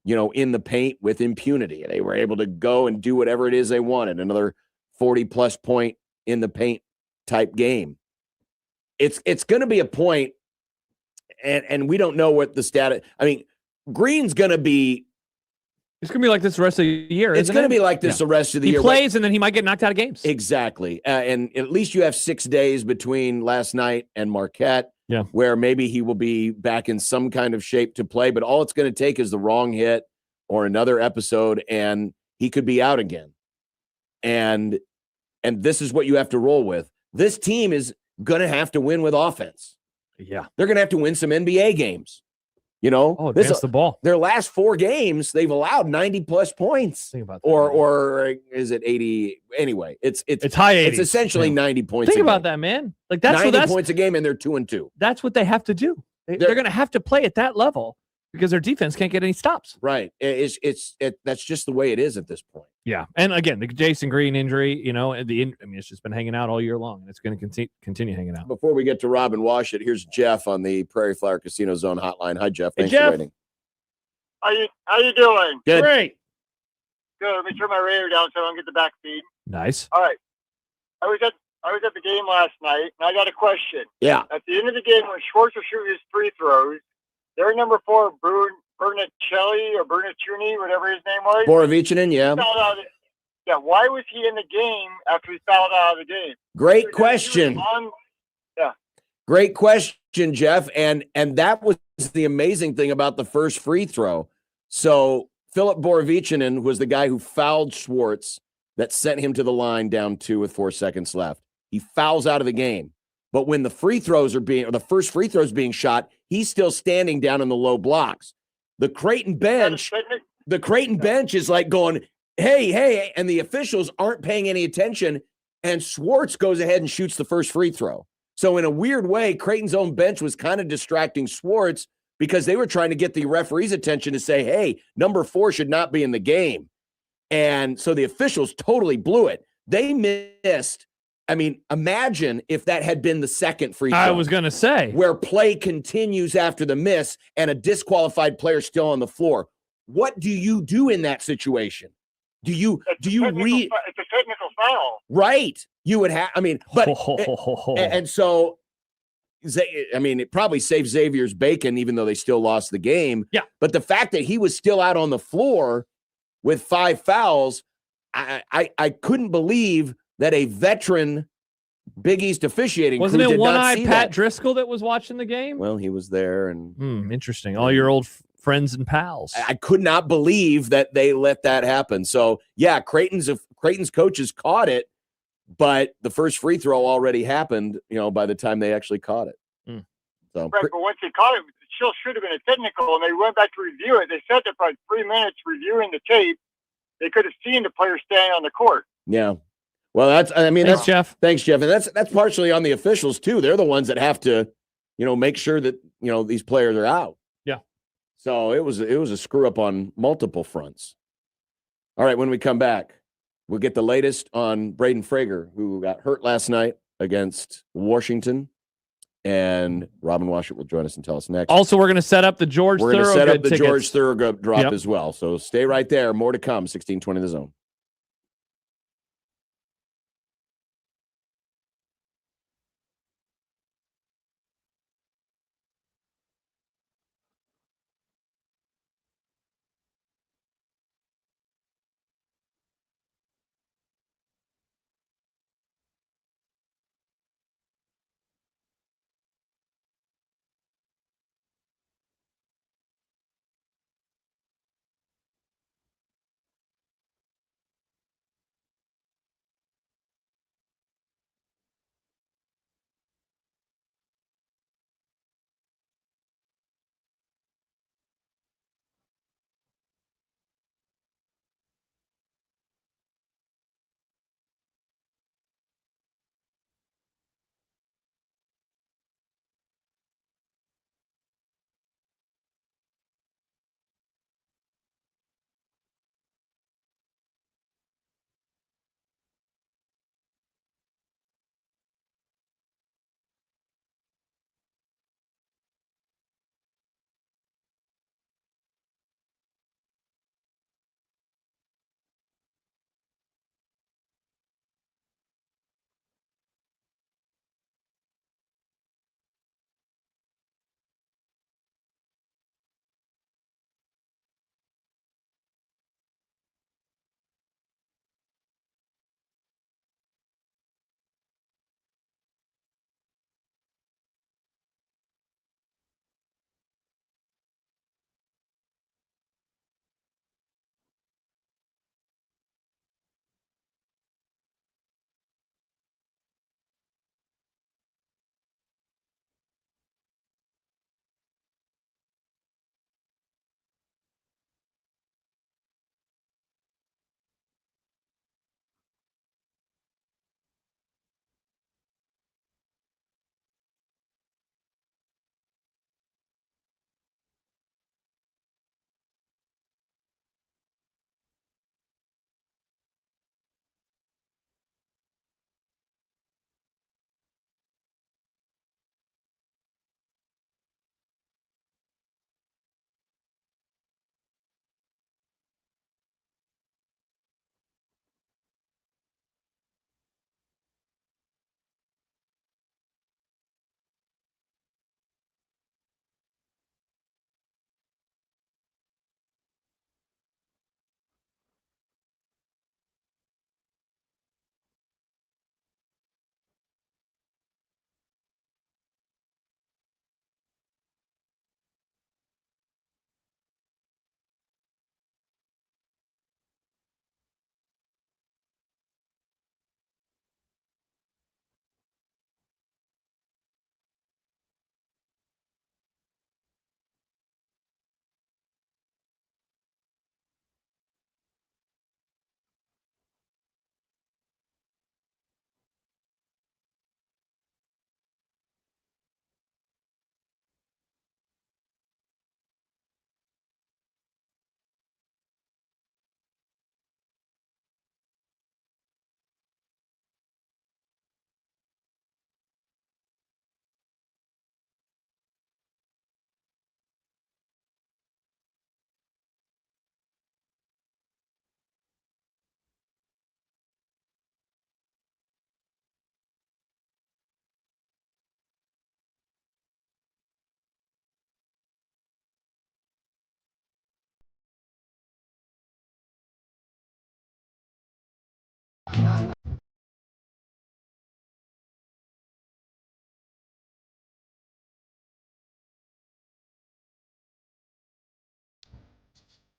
in the paint with impunity. They were able to go and do whatever it is they wanted. Another 40-plus point in the paint type game. It's going to be a point, and we don't know what the status. Green's going to be. It's going to be like this the rest of the year. It's going to be like this the rest of the year. He plays, and then he might get knocked out of games. Exactly. And at least you have 6 days between last night and Marquette, where maybe he will be back in some kind of shape to play. But all it's going to take is the wrong hit or another episode, and he could be out again. And this is what you have to roll with. This team is going to have to win with offense. Yeah. They're going to have to win some NBA games. Advance the ball. Their last 4 games, they've allowed 90-plus points. Think about that. Or is it 80? Anyway, it's high 80s. It's essentially 90 points. Think about that, man. Like that's 90 points a game, and they're 2-2. That's what they have to do. They're going to have to play at that level because their defense can't get any stops. Right. That's just the way it is at this point. Yeah. And again, the Jason Green injury, it's just been hanging out all year long, and it's going to continue hanging out. Before we get to Robin Washut, here's Jeff on the Prairie Flower Casino Zone hotline. Hi, Jeff. Thanks for waiting. How you doing? Good. Great. Good. Let me turn my radio down so I don't get the back feed. Nice. All right. I was at I was at the game last night, and I got a question. Yeah. At the end of the game, when Schwartz was shooting his free throws, their number 4, Berniccelli or Bernicciuni, whatever his name was. Borovichinen, yeah. Yeah, why was he in the game after he fouled out of the game? Great question. Yeah. Great question, Jeff. And that was the amazing thing about the first free throw. So Philip Borovichinen was the guy who fouled Schwartz that sent him to the line down 2 with 4 seconds left. He fouls out of the game. But when the the first free throw is being shot, he's still standing down in the low blocks. The Creighton bench is like going, hey, and the officials aren't paying any attention, and Schwartz goes ahead and shoots the first free throw. So in a weird way, Creighton's own bench was kind of distracting Schwartz because they were trying to get the referee's attention to say, hey, number 4 should not be in the game. And so the officials totally blew it. They missed. I mean, imagine if that had been the second free throw. I was going to say. Where play continues after the miss and a disqualified player still on the floor. What do you do in that situation? It's a technical foul. Right. You would have, and so, it probably saved Xavier's bacon, even though they still lost the game. Yeah. But the fact that he was still out on the floor with 5 fouls, I couldn't believe that a veteran Big East officiating wasn't crew it did not one-eyed see Pat that. Driscoll that was watching the game? Well, he was there, and interesting. All your old friends and pals. I could not believe that they let that happen. So yeah, Creighton's coaches caught it, but the first free throw already happened. By the time they actually caught it. So right, but once they caught it still should have been a technical, and they went back to review it. They sat there for like 3 minutes reviewing the tape. They could have seen the player standing on the court. Yeah. Well, Thanks, Jeff. Thanks, Jeff. And that's partially on the officials too. They're the ones that have to, make sure that, these players are out. Yeah. So it was a screw up on multiple fronts. All right. When we come back, we'll get the latest on Braden Frager, who got hurt last night against Washington. And Robin Washut will join us and tell us next. Also, we're going to set up the George Thorogood We're going to set up the tickets. George Thorogood drop Yep. as well. So stay right there. More to come. 1620 The Zone.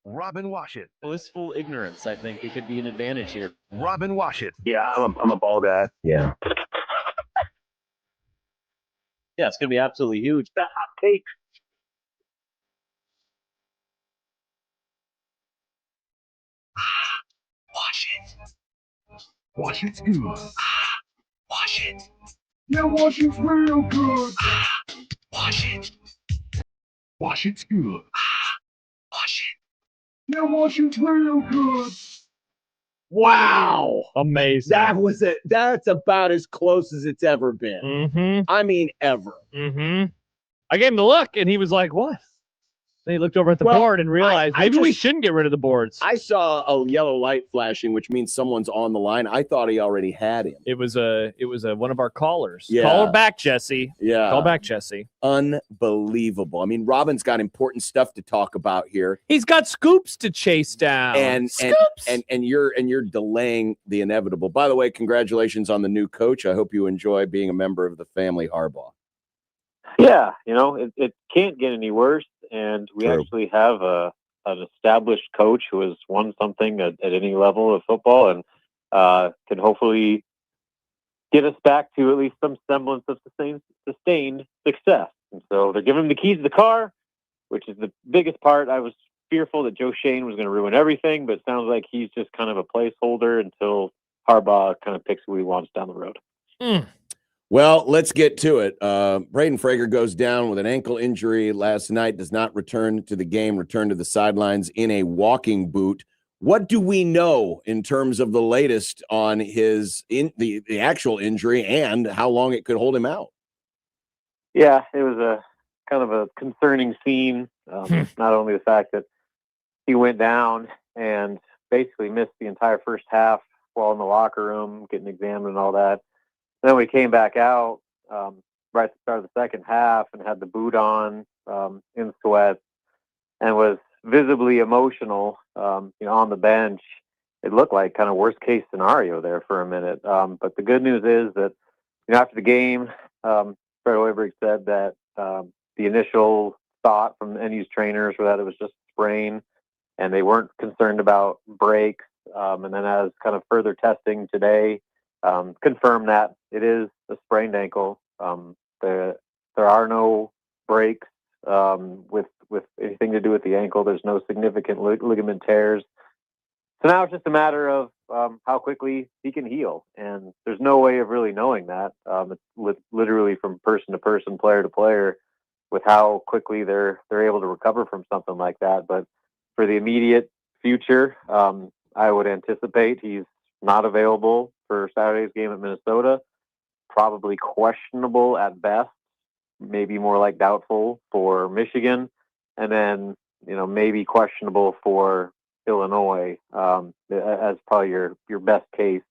Robin, wash it. Blissful ignorance, I think it could be an advantage here. Robin, wash it. Yeah, I'm a ball guy. Yeah. Yeah, it's going to be absolutely huge. That hot take. Wash it. Wash it's good. Wash it. Yeah, wash it's real good. Wash it. Wash it's good. Wash it. Yeah, wash it's real good. Wow. Amazing. That was it. That's about as close as it's ever been. Mm-hmm. I mean, ever. Mm-hmm. I gave him the look, and he was like, what? Then he looked over at the board and realized maybe we shouldn't get rid of the boards. I saw a yellow light flashing, which means someone's on the line. I thought he already had him. It was one of our callers. Yeah. Call her back, Jesse. Yeah. Call back, Jesse. Unbelievable. I mean, Robin's got important stuff to talk about here. He's got scoops to chase down. And you're delaying the inevitable. By the way, congratulations on the new coach. I hope you enjoy being a member of the family Harbaugh. Yeah, it can't get any worse. And we actually have an established coach who has won something at any level of football and can hopefully get us back to at least some semblance of sustained success. And so they're giving him the keys to the car, which is the biggest part. I was fearful that Joe Shane was going to ruin everything, but it sounds like he's just kind of a placeholder until Harbaugh kind of picks who he wants down the road. Well, let's get to it. Braden Frager goes down with an ankle injury last night, does not return to the game, return to the sidelines in a walking boot. What do we know in terms of the latest on the actual injury and how long it could hold him out? Yeah, it was a kind of a concerning scene. Not only the fact that he went down and basically missed the entire first half while in the locker room, getting examined and all that. Then we came back out right at the start of the second half and had the boot on in sweats and was visibly emotional, on the bench. It looked like kind of worst case scenario there for a minute. But the good news is that after the game, Fred Hoiberg said that the initial thought from NU's trainers were that it was just a sprain and they weren't concerned about breaks. And then as kind of further testing today, confirmed that it is a sprained ankle. There are no breaks with anything to do with the ankle. There's no significant ligament tears. So now it's just a matter of how quickly he can heal, and there's no way of really knowing that. It's literally from person to person, player to player, with how quickly they're able to recover from something like that. But for the immediate future, I would anticipate he's not available for Saturday's game at Minnesota, probably questionable at best, maybe more like doubtful for Michigan, and then, maybe questionable for Illinois as probably your best case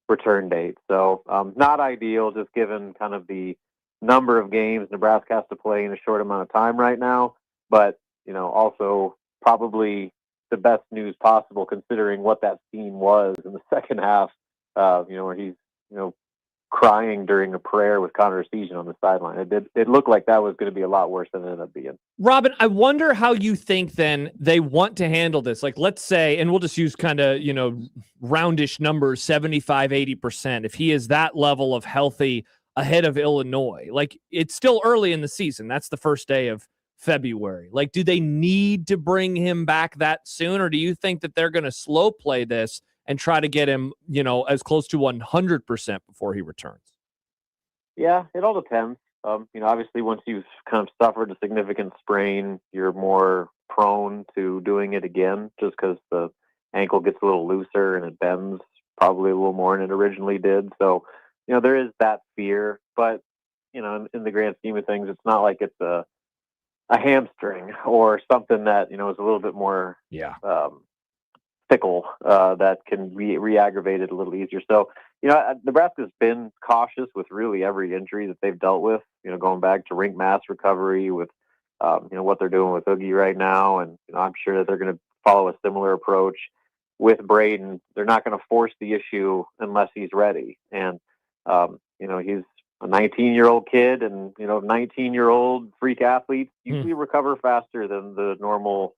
return date. So not ideal, just given kind of the number of games Nebraska has to play in a short amount of time right now, but, also probably the best news possible considering what that scene was in the second half, where he's, crying during a prayer with Connor Essegian on the sideline. It looked like that was going to be a lot worse than it ended up being. Robin, I wonder how you think then they want to handle this. Like, let's say, and we'll just use kind of, roundish numbers, 75, 80%. If he is that level of healthy ahead of Illinois, like it's still early in the season. That's the first day of February. Like, do they need to bring him back that soon? Or do you think that they're going to slow play this and try to get him, as close to 100% before he returns? Yeah, it all depends. Obviously once you've kind of suffered a significant sprain, you're more prone to doing it again just because the ankle gets a little looser and it bends probably a little more than it originally did. So, there is that fear, but, in the grand scheme of things, it's not like it's a hamstring or something that, is a little bit more fickle that can be re-aggravated a little easier. So, Nebraska's been cautious with really every injury that they've dealt with, going back to rink mass recovery with, what they're doing with Oogie right now. And, I'm sure that they're going to follow a similar approach with Braden. They're not going to force the issue unless he's ready. And, he's a 19-year-old kid and, 19-year-old freak athletes usually recover faster than the normal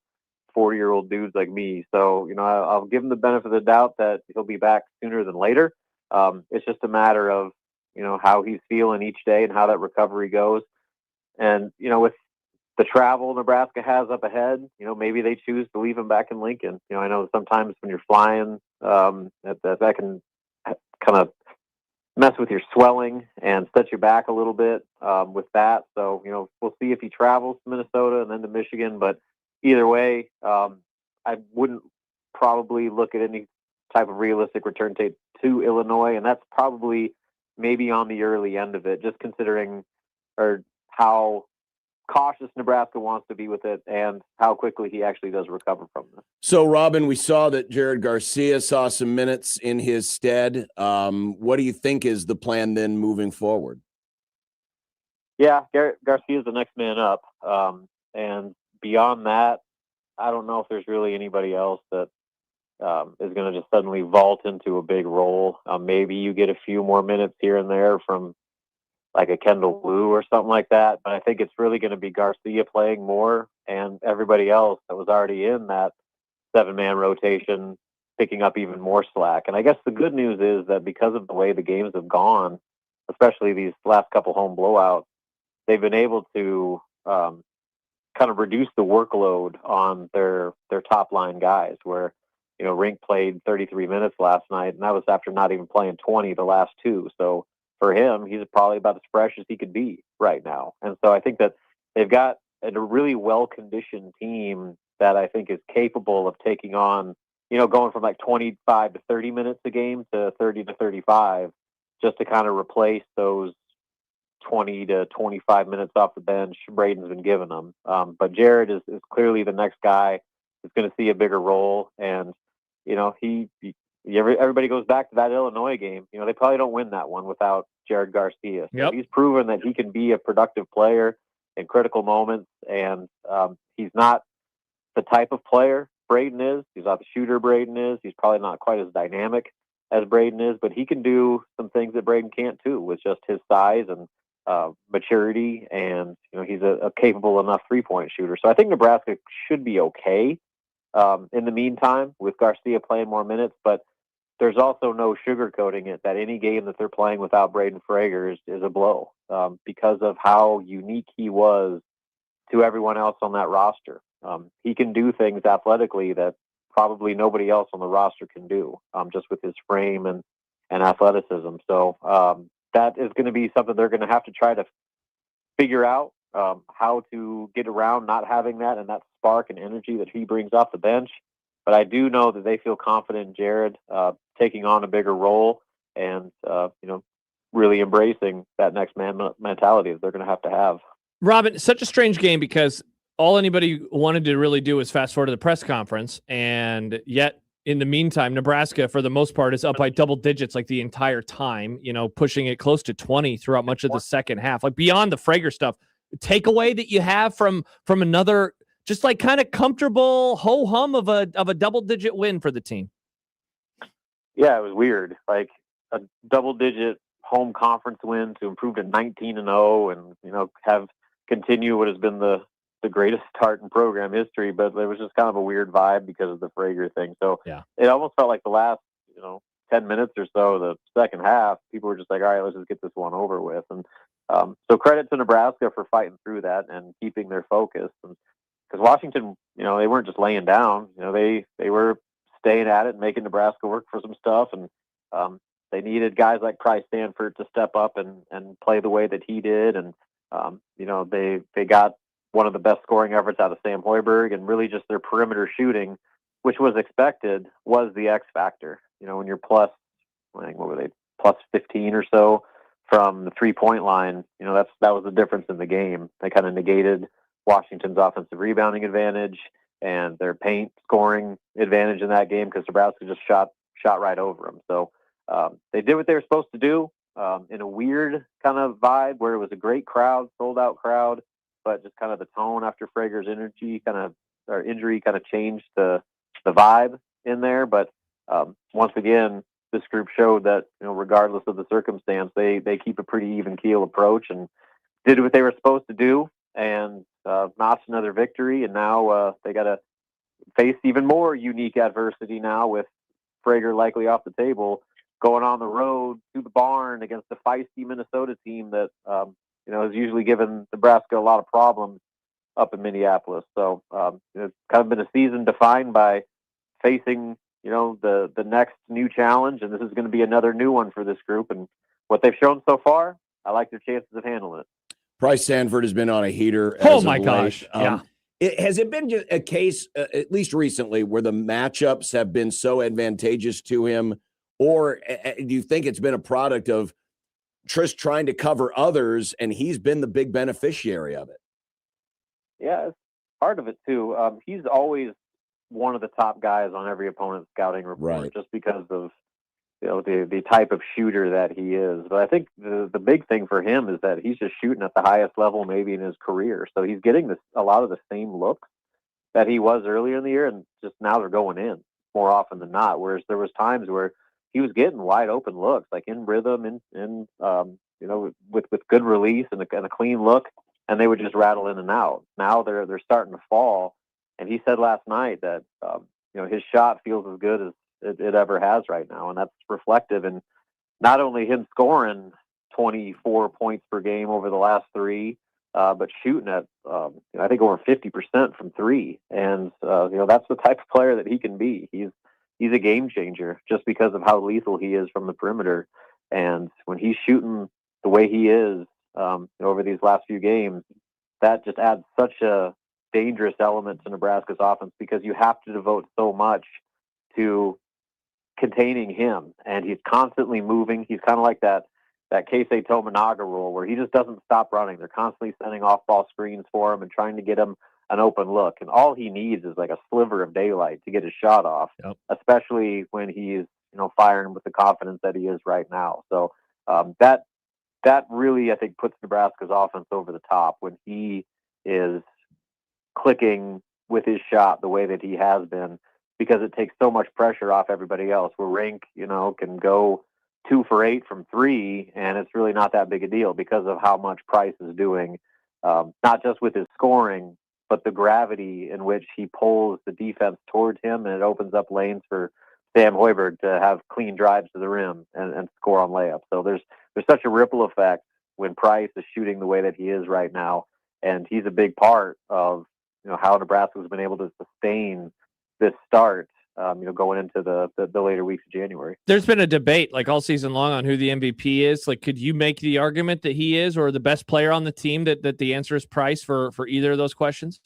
40-year-old dudes like me. So, I'll give him the benefit of the doubt that he'll be back sooner than later. It's just a matter of, how he's feeling each day and how that recovery goes. And, with the travel Nebraska has up ahead, maybe they choose to leave him back in Lincoln. I know sometimes when you're flying, that can kind of mess with your swelling and set you back a little bit with that. So, we'll see if he travels to Minnesota and then to Michigan. But either way, I wouldn't probably look at any type of realistic return date to Illinois. And that's probably maybe on the early end of it, just considering how cautious Nebraska wants to be with it and how quickly he actually does recover from this. So, Robin, we saw that Jared Garcia saw some minutes in his stead. What do you think is the plan then moving forward? Yeah, Garcia is the next man up. And beyond that, I don't know if there's really anybody else that is going to just suddenly vault into a big role. Maybe you get a few more minutes here and there from like a Kendall Blue or something like that. But I think it's really going to be Garcia playing more and everybody else that was already in that 7-man rotation picking up even more slack. And I guess the good news is that because of the way the games have gone, especially these last couple home blowouts, they've been able to kind of reduce the workload on their top line guys where, Rink played 33 minutes last night, and that was after not even playing 20 the last two. So for him, he's probably about as fresh as he could be right now. And so I think that they've got a really well-conditioned team that I think is capable of taking on, going from like 25 to 30 minutes a game to 30 to 35, just to kind of replace those 20 to 25 minutes off the bench Braden's been giving them. But Jared is clearly the next guy who's going to see a bigger role. And, everybody goes back to that Illinois game. They probably don't win that one without Jared Garcia. So he's proven that he can be a productive player in critical moments. And he's not the type of player Braden is. He's not the shooter Braden is. He's probably not quite as dynamic as Braden is, but he can do some things that Braden can't too with just his size and maturity. And, he's a capable enough 3-point shooter. So I think Nebraska should be okay in the meantime with Garcia playing more minutes, but there's also no sugarcoating it that any game that they're playing without Braden Frager is a blow because of how unique he was to everyone else on that roster. He can do things athletically that probably nobody else on the roster can do just with his frame and athleticism. So that is going to be something they're going to have to try to figure out how to get around not having that and that spark and energy that he brings off the bench. But I do know that they feel confident in Jared taking on a bigger role and, really embracing that next man mentality that they're going to have. Robin, such a strange game because all anybody wanted to really do was fast forward to the press conference. And yet, in the meantime, Nebraska, for the most part, is up by double digits like the entire time, pushing it close to 20 throughout much of the second half. Like beyond the Frager stuff, takeaway that you have from another just like kind of comfortable ho-hum of a double-digit win for the team. Yeah, it was weird. Like a double-digit home conference win to improve to 19-0 and, have continue what has been the greatest start in program history. But it was just kind of a weird vibe because of the Frager thing. So it almost felt like the last, 10 minutes or so, the second half, people were just like, all right, let's just get this one over with. And so credit to Nebraska for fighting through that and keeping their focus. And because Washington, they weren't just laying down. They were staying at it and making Nebraska work for some stuff. And they needed guys like Price Stanford to step up and play the way that he did. And, they got one of the best scoring efforts out of Sam Hoiberg, and really just their perimeter shooting, which was expected, was the X factor. When you're plus 15 or so from the 3-point line, that was the difference in the game. They kind of negated Washington's offensive rebounding advantage and their paint scoring advantage in that game because Nebraska just shot right over them. So they did what they were supposed to do in a weird kind of vibe where it was a great crowd, sold out crowd, but just kind of the tone after Frager's injury kind of changed the vibe in there. But once again, this group showed that, regardless of the circumstance, they keep a pretty even keel approach and did what they were supposed to do and notched another victory. And now they got to face even more unique adversity now with Frager likely off the table, going on the road to the barn against the feisty Minnesota team that has usually given Nebraska a lot of problems up in Minneapolis. So it's kind of been a season defined by facing the next new challenge, and this is going to be another new one for this group. And what they've shown so far, I like their chances of handling it. Bryce Sanford has been on a heater. Oh my gosh! Yeah. Has it been just a case, at least recently, where the matchups have been so advantageous to him, or do you think it's been a product of Trish trying to cover others, and he's been the big beneficiary of it? Yeah, it's part of it too. He's always one of the top guys on every opponent's scouting report, just because of the type of shooter that he is. But I think the big thing for him is that he's just shooting at the highest level maybe in his career. So he's getting a lot of the same looks that he was earlier in the year, and just now they're going in more often than not. Whereas there was times where he was getting wide open looks, like in rhythm and with good release and a clean look, and they would just rattle in and out. Now they're starting to fall, and he said last night that his shot feels as good as it ever has right now, and that's reflective in not only him scoring 24 points per game over the last three, but shooting at I think over 50% from three, and that's the type of player that he can be. He's a game changer just because of how lethal he is from the perimeter, and when he's shooting the way he is over these last few games, that just adds such a dangerous element to Nebraska's offense, because you have to devote so much to containing him, and he's constantly moving. He's kind of like that Keisei Tominaga rule, where he just doesn't stop running. They're constantly sending off ball screens for him and trying to get him an open look, and all he needs is like a sliver of daylight to get his shot off, especially when he's firing with the confidence that he is right now. So that really, I think, puts Nebraska's offense over the top when he is clicking with his shot the way that he has been, because it takes so much pressure off everybody else. Where Rink, can go 2 for 8 from three, and it's really not that big a deal because of how much Price is doing, not just with his scoring, but the gravity in which he pulls the defense towards him, and it opens up lanes for Sam Hoiberg to have clean drives to the rim and score on layups. So there's such a ripple effect when Price is shooting the way that he is right now, and he's a big part of how Nebraska's been able to sustain this start, going into the later weeks of January. There's been a debate like all season long on who the MVP is. Like, could you make the argument that he is, or the best player on the team, that the answer is Price for either of those questions?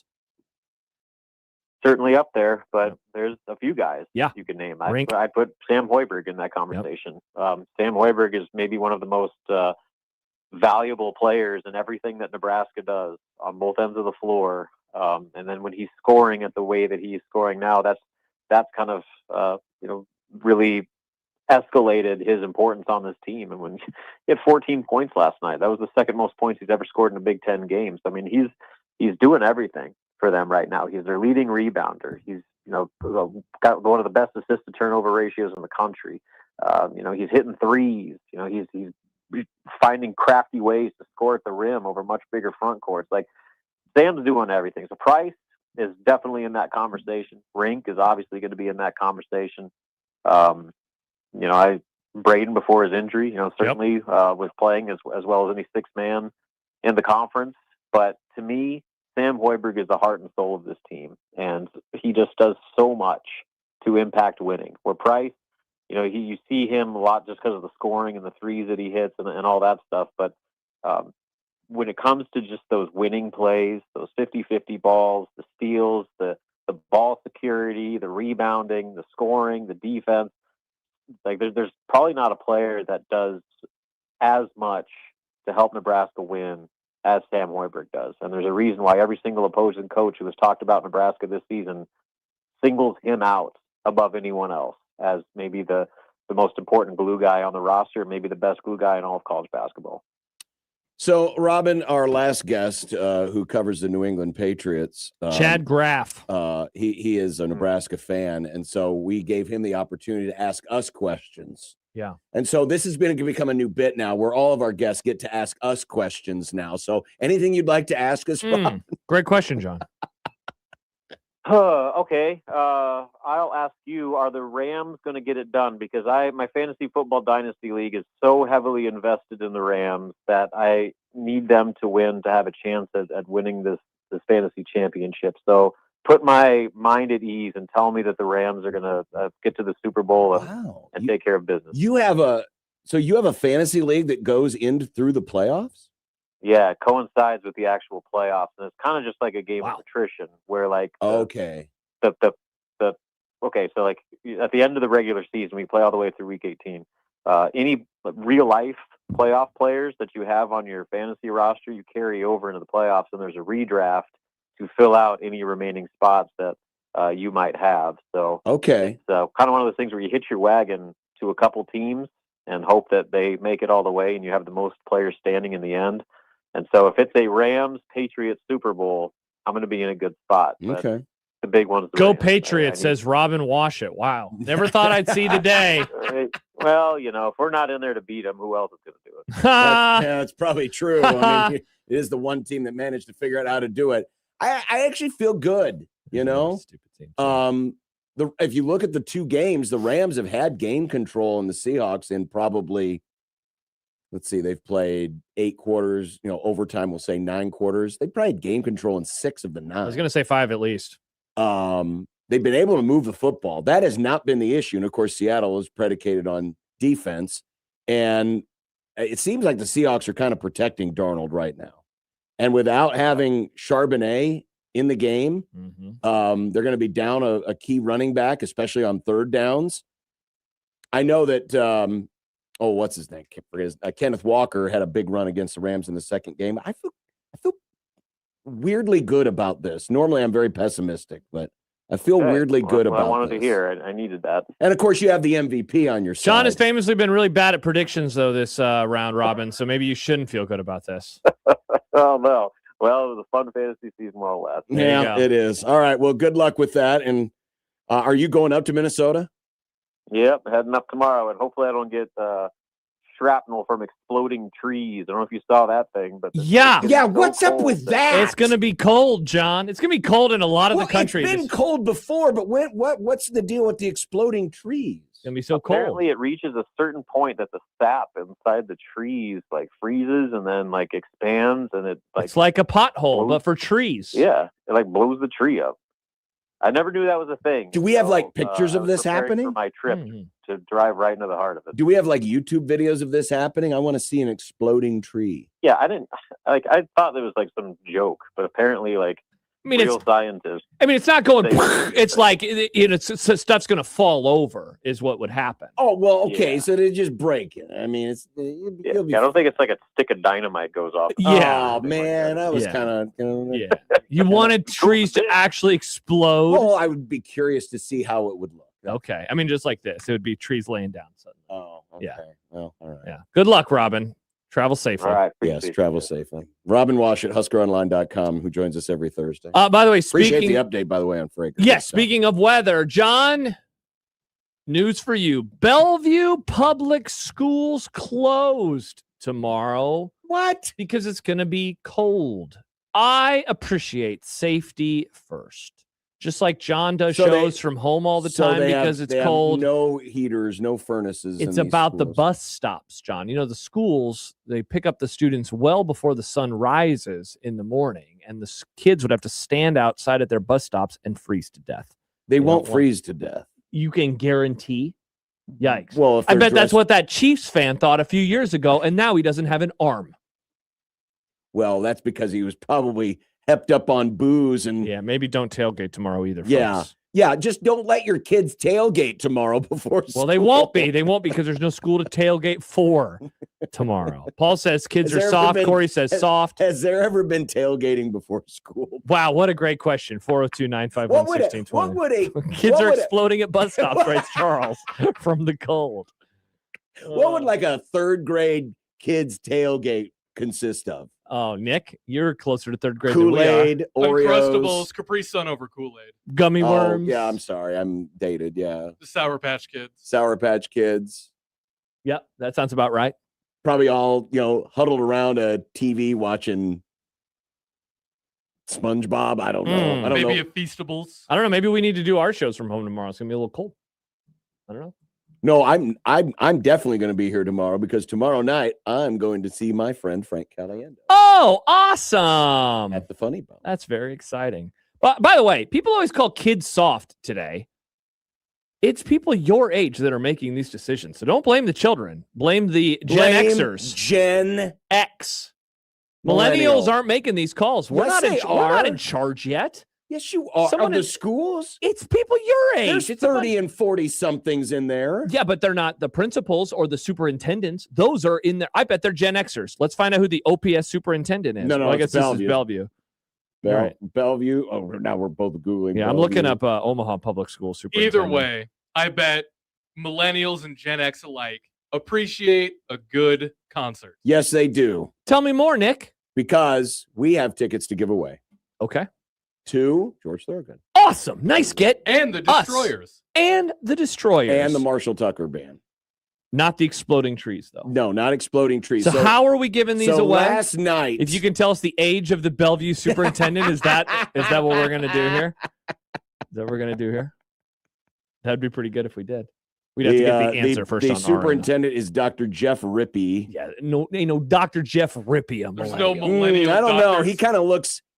Certainly up there, but there's a few guys you can name. I put Sam Hoiberg in that conversation. Sam Hoiberg is maybe one of the most valuable players in everything that Nebraska does on both ends of the floor. And then when he's scoring at the way that he's scoring now, that's kind of really escalated his importance on this team. And when he had 14 points last night, that was the second most points he's ever scored in a Big Ten game. So I mean, he's doing everything for them right now. He's their leading rebounder. He's got one of the best assist to turnover ratios in the country. He's hitting threes. He's finding crafty ways to score at the rim over much bigger front courts. Like, Sam's doing everything. So Price is definitely in that conversation. Rink is obviously going to be in that conversation. Braden before his injury, certainly was playing as well as any sixth man in the conference. But to me, Sam Hoiberg is the heart and soul of this team, and he just does so much to impact winning. Where Price, you see him a lot just because of the scoring and the threes that he hits and all that stuff. But when it comes to just those winning plays, those 50-50 balls, the steals, the ball security, the rebounding, the scoring, the defense, like there's probably not a player that does as much to help Nebraska win as Sam Hoiberg does. And there's a reason why every single opposing coach who has talked about Nebraska this season singles him out above anyone else as maybe the most important glue guy on the roster, maybe the best glue guy in all of college basketball. So, Robin, our last guest who covers the New England Patriots, Chad Graff, he is a Nebraska fan, and so we gave him the opportunity to ask us questions. Yeah. And so this has become a new bit now where all of our guests get to ask us questions now. So anything you'd like to ask us, Rob? Great question, John. Okay. I'll ask you: are the Rams going to get it done? Because my fantasy football dynasty league is so heavily invested in the Rams that I need them to win to have a chance at winning this fantasy championship. So put my mind at ease and tell me that the Rams are going to get to the Super Bowl and take care of business. You have a fantasy league that goes in through the playoffs? Yeah, it coincides with the actual playoffs, and it's kind of just like a game of attrition, where like okay, okay, so like at the end of the regular season, we play all the way through week 18. Any real life playoff players that you have on your fantasy roster, you carry over into the playoffs, and there's a redraft to fill out any remaining spots that you might have. So okay, it's kind of one of those things where you hitch your wagon to a couple teams and hope that they make it all the way, and you have the most players standing in the end. And so if it's a Rams-Patriots Super Bowl, I'm going to be in a good spot. But okay. The big one's the Go Rams. Patriots, says Robin Washit. Wow. Never thought I'd see the day. Well, if we're not in there to beat them, who else is going to do it? That's probably true. I mean, it is the one team that managed to figure out how to do it. I actually feel good, Stupid team. If you look at the two games, the Rams have had game control in the Seahawks in probably, let's see, they've played 8 quarters, overtime, we'll say 9 quarters. They probably had game control in 6 of the 9. I was going to say 5 at least. They've been able to move the football. That has not been the issue. And of course, Seattle is predicated on defense. And it seems like the Seahawks are kind of protecting Darnold right now. And without having Charbonnet in the game, they're going to be down a key running back, especially on third downs. I know that, what's his name? Kenneth Walker had a big run against the Rams in the second game. I feel weirdly good about this. Normally, I'm very pessimistic, but I feel weirdly good about I wanted this. to hear. I needed that. And of course, you have the MVP on your side. John has famously been really bad at predictions, though, this round robin. So maybe you shouldn't feel good about this. Oh, no. Well, it was a fun fantasy season while it lasted. Yeah, it is. All right. Well, good luck with that. And are you going up to Minnesota? Yep, heading up tomorrow, and hopefully I don't get shrapnel from exploding trees. I don't know if you saw that thing, but what's up with that? It's going to be cold, John. It's going to be cold in a lot of the country. It's been cold before, but what's the deal with the exploding trees? It's going to be so cold. Apparently, it reaches a certain point that the sap inside the trees freezes and then expands, and it's like a pothole, but for trees. Yeah, it blows the tree up. I never knew that was a thing. Do we have pictures of this happening? For my trip to drive right into the heart of it. Do we have YouTube videos of this happening? I want to see an exploding tree. Yeah, I didn't I thought it was some joke, but apparently real scientists. I mean, it's not going. It's like stuff's going to fall over is what would happen. Oh well, okay, so they just break it. I mean, it's. I don't think it's like a stick of dynamite goes off. Yeah, man, I was kind of. Yeah, you wanted trees to actually explode. Well, I would be curious to see how it would look. Okay, I mean, just like this, it would be trees laying down. Suddenly. Oh, okay. Yeah. Well, all right. Yeah. Good luck, Robin. Travel safely. All right. Yes, travel safely. Robin Wash at HuskerOnline.com, who joins us every Thursday. By the way, appreciate the update, by the way, on Fraker. Yes, speaking of weather, John, news for you. Bellevue Public Schools closed tomorrow. What? Because it's going to be cold. I appreciate safety first. Just like John does shows from home all the time because it's cold. No heaters, no furnaces. It's about the bus stops, John. The schools, they pick up the students well before the sun rises in the morning, and the kids would have to stand outside at their bus stops and freeze to death. They won't freeze to death. You can guarantee. Yikes. Well, I bet that's what that Chiefs fan thought a few years ago, and now he doesn't have an arm. Well, that's because he was probably hepped up on booze and maybe don't tailgate tomorrow either. Folks. Just don't let your kids tailgate tomorrow before school. Well, they won't because there's no school to tailgate for tomorrow. Paul says kids are soft. Corey says soft. Has there ever been tailgating before school? Wow, what a great question. 402-951-1620. Kids are exploding at bus stops, writes Charles, from the cold. What would a third grade kids tailgate consist of? Oh, Nick, you're closer to third grade Kool-Aid, than we are. Oreos, Uncrustables, Capri Sun over Kool-Aid, gummy worms. Yeah, I'm sorry, I'm dated. Yeah, the Sour Patch Kids. Sour Patch Kids. Yep, that sounds about right. Probably all huddled around a TV watching SpongeBob. I don't know. I don't Maybe know. a Feastables. I don't know. Maybe we need to do our shows from home tomorrow. It's gonna be a little cold. I don't know. No, I'm definitely going to be here tomorrow because tomorrow night I'm going to see my friend Frank Caliendo. Oh, awesome! At the Funny Bone. That's very exciting. But by the way, people always call kids soft today. It's people your age that are making these decisions. So don't blame the children. Blame the Gen Xers. Gen X. Millennials aren't making these calls. We're Yes, we're not in charge yet. Yes, you are. Someone of the is- schools? It's people your age. There's It's 30 and 40 somethings in there. Yeah, but they're not the principals or the superintendents. Those are in there. I bet they're Gen Xers. Let's find out who the OPS superintendent is. No, Well, I it's guess Bellevue. this is Bellevue. All Right. Bellevue. Oh, now we're both Googling. Yeah, I'm looking up Omaha Public School superintendent. Either way, I bet millennials and Gen X alike appreciate a good concert. Yes, they do. Tell me more, Nick. Because we have tickets to give away. Okay. To George Thorogood. Awesome. Nice get. And the Us. Destroyers. And the Destroyers. And the Marshall Tucker Band. Not the Exploding Trees, though. No, not Exploding Trees. So how are we giving these away? Last night. If you can tell us the age of the Bellevue superintendent, is that what we're going to do here? Is that what we're going to do here? That'd be pretty good if we did. We'd have to get the answer first the on our end. superintendent is Dr. Jeff Rippey. Yeah, no, Dr. Jeff Rippey. There's no millennial. I don't know. doctors.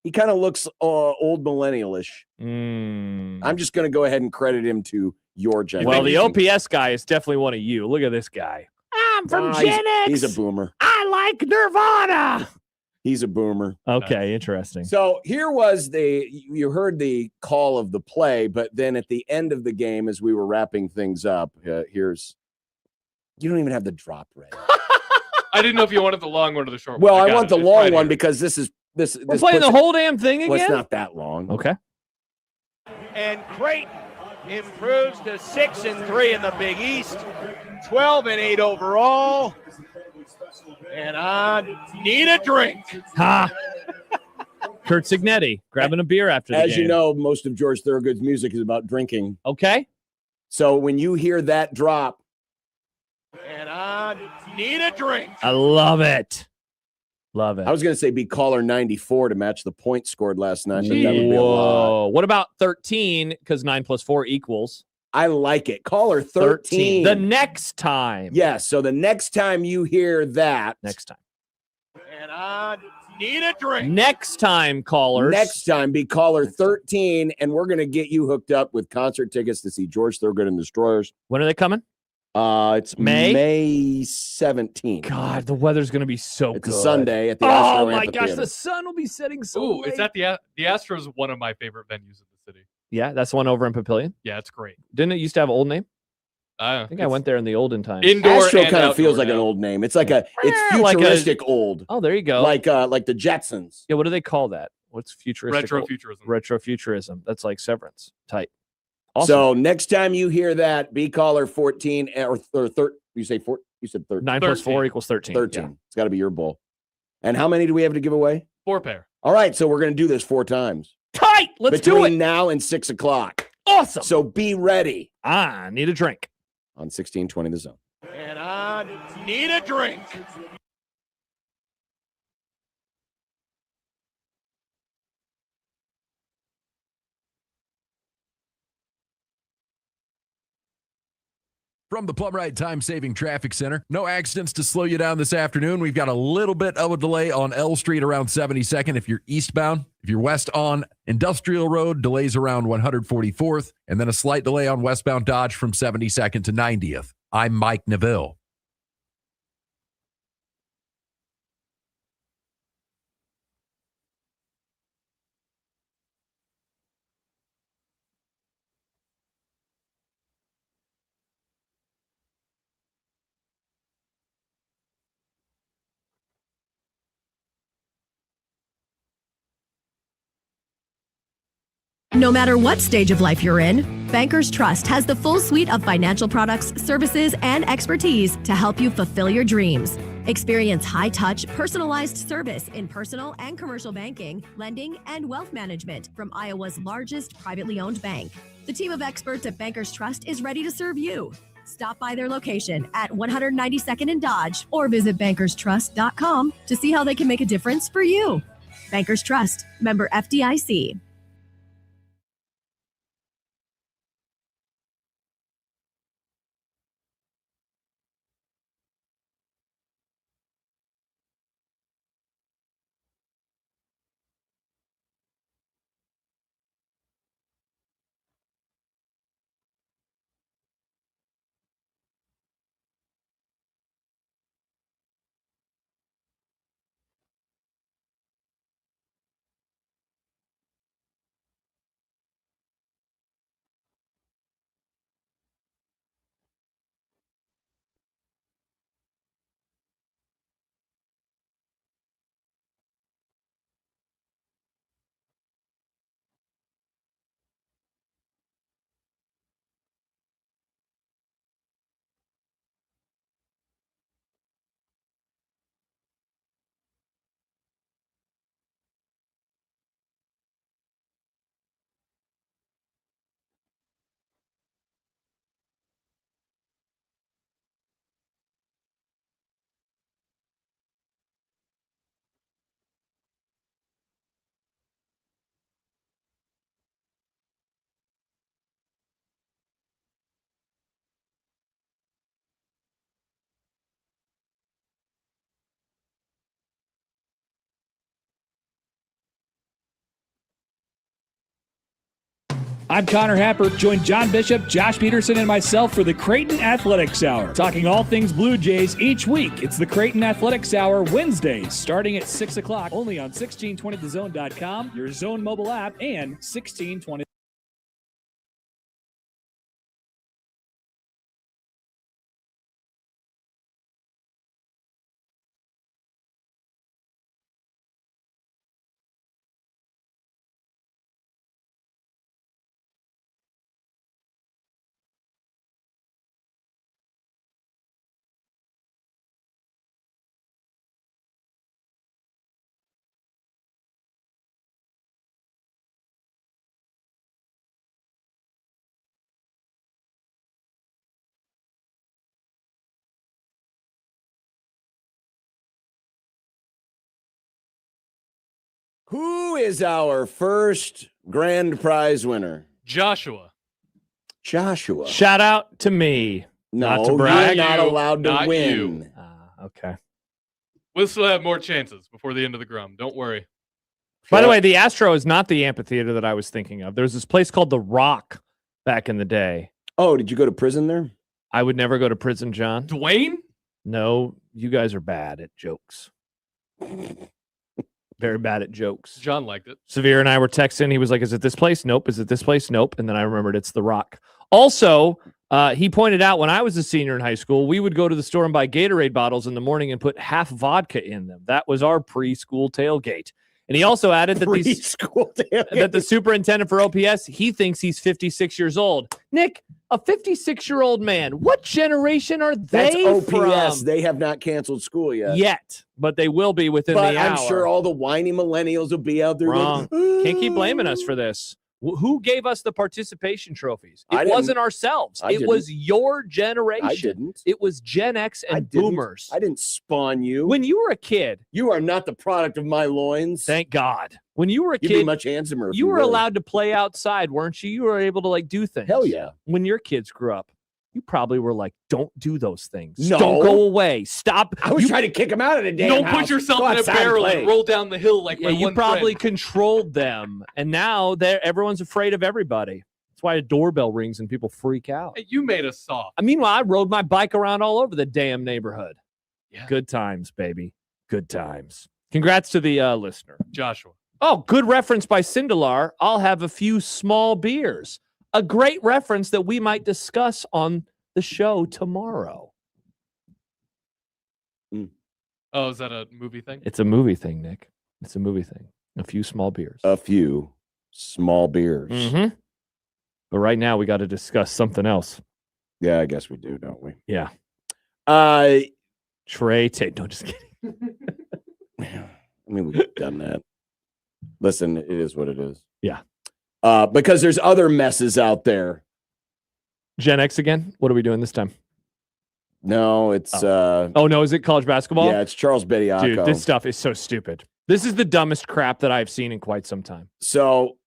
He kind of looks old millennial-ish. I'm just going to go ahead and credit him to your generation. Well, the OPS guy is definitely one of you. Look at this guy. I'm from Gen X. He's a boomer. I like Nirvana. He's a boomer. Okay, interesting. So here was you heard the call of the play, but then at the end of the game, as we were wrapping things up, you don't even have the drop ready. I didn't know if you wanted the long one or the short Well, one. I want the long one because this We're playing the whole damn thing again? Well, it's not that long. Okay. And Creighton improves to 6-3 in the Big East, 12-8 overall. And I need a drink. Ha! Kurt Signetti grabbing a beer after the game. As you know, most of George Thorogood's music is about drinking. Okay. So when you hear that drop, And I need a drink. I love it. Love it. I was going to say be caller 94 to match the points scored last night. But that would be a lot. Whoa. What about 13? Because 9 + 4 equals. I like it. Caller 13. The next time. Yes. So the next time you hear that. Next time. And I need a drink. Next time, callers. Next time, be caller 13, and we're going to get you hooked up with concert tickets to see George Thorogood and the Destroyers. When are they coming? It's May 17th. God, the weather's going to be so It's good. a Sunday at the Oh Astro my Amphitheater. gosh, the sun will be setting so Ooh, late. is that the Astros? One of my favorite venues in the city. Yeah, that's the one over in Papillion. Yeah, it's great. Didn't it used to have an old name? I think I it's went there in the olden times. Indoor Astro and kind of feels outdoor like an now. old name. It's like it's Like a- futuristic old. Oh, there you go. Like the Jetsons. Yeah, what do they call that? What's futuristic? Retrofuturism. Retrofuturism. That's like Severance. Tight. Awesome. So next time you hear that, be caller 14 or 13. You say 4? You said 13. 9 + 4 = 13. 13. Yeah. It's got to be your bowl. And how many do we have to give away? 4 pair. All right, so we're going to do this 4 times. Tight. Let's do Between it. now and 6 o'clock. Awesome. So be ready I need a drink. on 1620 The Zone. And I need a drink. From the Plum Ride Time Saving Traffic Center, no accidents to slow you down this afternoon. We've got a little bit of a delay on L Street around 72nd if you're eastbound. If you're west on Industrial Road, delays around 144th, and then a slight delay on westbound Dodge from 72nd to 90th. I'm Mike Neville. No matter what stage of life you're in, Bankers Trust has the full suite of financial products, services, and expertise to help you fulfill your dreams. Experience high-touch, personalized service in personal and commercial banking, lending, and wealth management from Iowa's largest privately owned bank. The team of experts at Bankers Trust is ready to serve you. Stop by their location at 192nd and Dodge or visit bankerstrust.com to see how they can make a difference for you. Bankers Trust. Member FDIC. I'm Connor Happer. Join John Bishop, Josh Peterson, and myself for the Creighton Athletics Hour, talking all things Blue Jays each week. It's the Creighton Athletics Hour Wednesdays, starting at 6 o'clock, only on 1620thezone.com, your Zone mobile app, and 1620. Who is our first grand prize winner? Joshua. Shout out to me. No, not to brag. you're not allowed to Not win. you. Okay. We'll still have more chances before the end of the Grum. Don't worry. By the way, the Astro is not the amphitheater that I was thinking of. There's this place called The Rock back in the day. Oh, did you go to prison there? I would never go to prison, John. Dwayne? No, you guys are bad at jokes. Very bad at jokes. John liked it. Xavier and I were texting. He was like, is it this place? Nope. Is it this place? Nope. And then I remembered it's The Rock. Also, he pointed out when I was a senior in high school, we would go to the store and buy Gatorade bottles in the morning and put half vodka in them. That was our preschool tailgate. And he also added that that the superintendent for OPS, he thinks he's 56 years old. Nick, a 56-year-old man, what generation are they That's OPS. from? They have not canceled school yet. But they will be within but the hour. I'm sure all the whiny millennials will be out there. Wrong. Going, Can't keep blaming us for this. Who gave us the participation trophies? I It didn't. wasn't ourselves. I It was didn't. your generation. I didn't. It was Gen X I and didn't. boomers. I didn't spawn you. When you were a kid, You are not the product of my loins. thank God. When you were a You'd be kid, much handsomer. if you were were. allowed to play outside, weren't you? You were able to do things. Hell yeah. When your kids grew up, you probably were like, don't do those things. No. Don't go away. Stop. I was trying to kick him out of the damn Don't house. put yourself Go in a outside and barrel play. and roll down the hill like Yeah, my you one probably friend. controlled them. And now everyone's afraid of everybody. That's why a doorbell rings and people freak out. Hey, you made us soft. Meanwhile, I rode my bike around all over the damn neighborhood. Yeah. Good times, baby. Good times. Congrats to the listener. Joshua. Oh, good reference by Sindelar. I'll have a few small beers. A great reference that we might discuss on the show tomorrow. Oh, is that a movie thing? It's a movie thing, Nick. It's a movie thing. A few small beers. A few small beers. Mm-hmm. But right now, we got to discuss something else. Yeah, I guess we do, don't we? Yeah. Trey Tate. No, just kidding. I mean, we've done that. Listen, it is what it is. Yeah. Because there's other messes out there. Gen X again? What are we doing this time? No, it's Oh no, is it college basketball? Yeah, it's Charles Bediako. Dude, this stuff is so stupid. This is the dumbest crap that I've seen in quite some time. So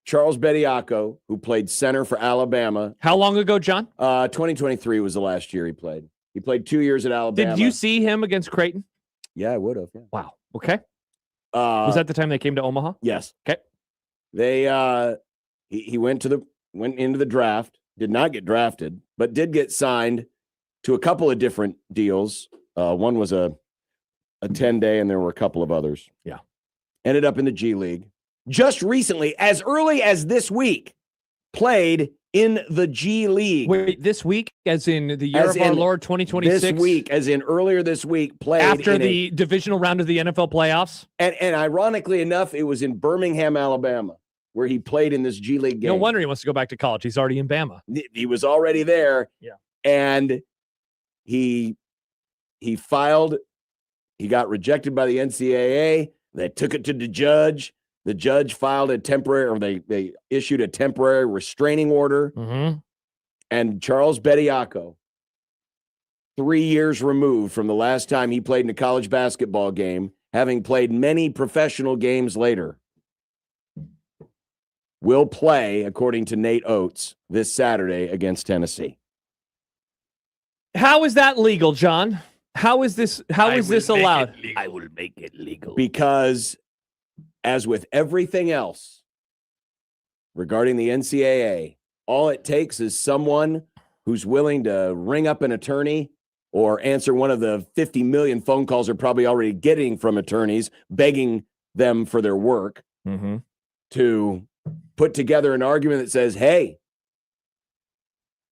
Charles Bediako, who played center for Alabama. How long ago, John? 2023 was the last year he played. He played 2 years at Alabama. Did you see him against Creighton? Yeah, I would have. Yeah. Wow. Okay. Was that the time they came to Omaha? Yes. Okay. They he went into the draft, did not get drafted, but did get signed to a couple of different deals. One was a 10-day, and there were a couple of others. Yeah. Ended up in the G League. Just recently, as early as this week, played in the G League. Wait, this week, as in the year of our Lord 2026? This week, as in earlier this week, played after the divisional round of the NFL playoffs? And ironically enough, it was in Birmingham, Alabama, where he played in this G League game. No wonder he wants to go back to college. He's already in Bama. He was already there. Yeah. And he filed, he got rejected by the NCAA. They took it to the judge. The judge filed a temporary, or they issued a temporary restraining order. Mm-hmm. And Charles Bediako, 3 years removed from the last time he played in a college basketball game, having played many professional games later, will play, according to Nate Oates, this Saturday against Tennessee. How is that legal, John? How is this allowed? I will make it legal. Because, as with everything else regarding the NCAA, all it takes is someone who's willing to ring up an attorney or answer one of the 50 million phone calls they're probably already getting from attorneys begging them for their work to put together an argument that says, hey,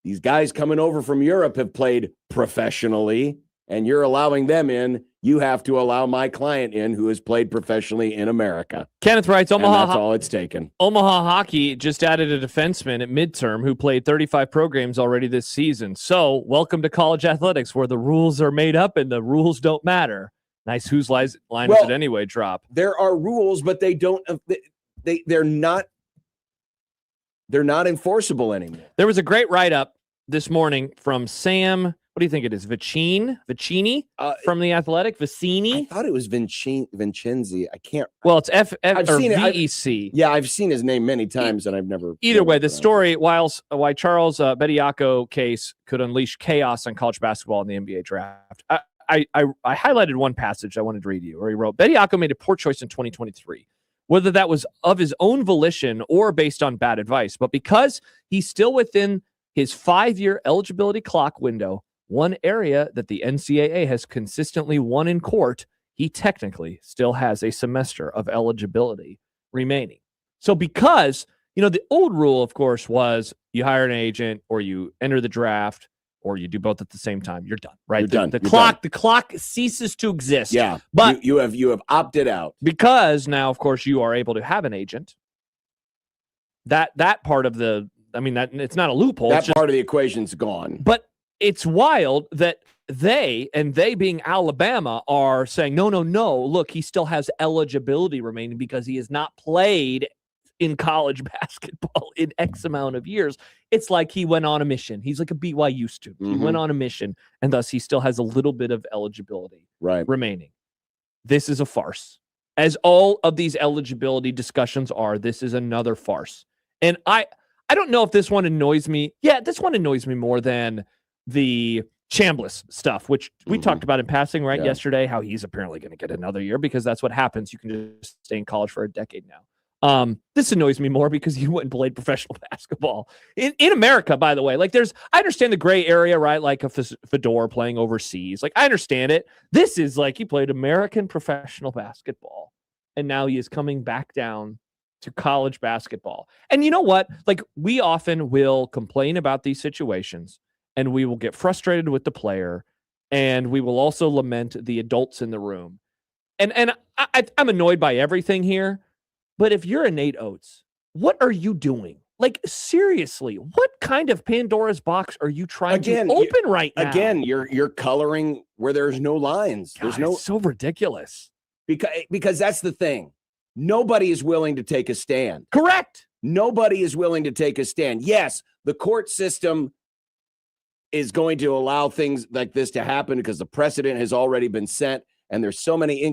these guys coming over from Europe have played professionally, and you're allowing them in. You have to allow my client in who has played professionally in America. Kenneth writes, And that's all it's taken. Omaha Hockey just added a defenseman at midterm who played 35 pro games already this season. So welcome to college athletics, where the rules are made up and the rules don't matter. Nice whose line is it anyway drop. There are rules, but they don't. They're not enforceable anymore. There was a great write-up this morning from Sam. What do you think it is? Vicini from The Athletic? Vicini? I thought it was Vincenzi. I can't. Well, it's I've or seen it. VEC. Yeah, I've seen his name many times, and I've never. Either way, the story, why Charles Bediako case could unleash chaos on college basketball in the NBA draft. I highlighted one passage I wanted to read you, where he wrote, Bediako made a poor choice in 2023. Whether that was of his own volition or based on bad advice, but because he's still within his 5-year eligibility clock window, one area that the NCAA has consistently won in court, he technically still has a semester of eligibility remaining. So because, the old rule, of course, was you hire an agent or you enter the draft or you do both at the same time, you're done, right? The clock ceases to exist. Yeah, but you have opted out. Because now, of course, you are able to have an agent. That part of that it's not a loophole. That part of the equation's gone. But it's wild that they being Alabama are saying, no, look, he still has eligibility remaining because he has not played in college basketball in X amount of years. It's like he went on a mission. He's like a BYU student. He went on a mission, and thus he still has a little bit of eligibility remaining. This is a farce. As all of these eligibility discussions are, this is another farce. And I don't know if this one annoys me. Yeah, this one annoys me more than the Chambliss stuff, which we talked about in passing yesterday, how he's apparently going to get another year because that's what happens. You can just stay in college for a decade now. This annoys me more because you went and played professional basketball in America, by the way. Like I understand the gray area, right? Like a Fedor playing overseas. Like I understand it. This is like he played American professional basketball and now he is coming back down to college basketball. And you know what? Like we often will complain about these situations and we will get frustrated with the player and we will also lament the adults in the room. And I'm annoyed by everything here. But if you're a Nate Oates, what are you doing? Like, seriously, what kind of Pandora's box are you trying to open right now? Again, you're coloring where there's no lines. God, it's so ridiculous. Because that's the thing. Nobody is willing to take a stand. Correct. Nobody is willing to take a stand. Yes, the court system is going to allow things like this to happen because the precedent has already been set, and there's so many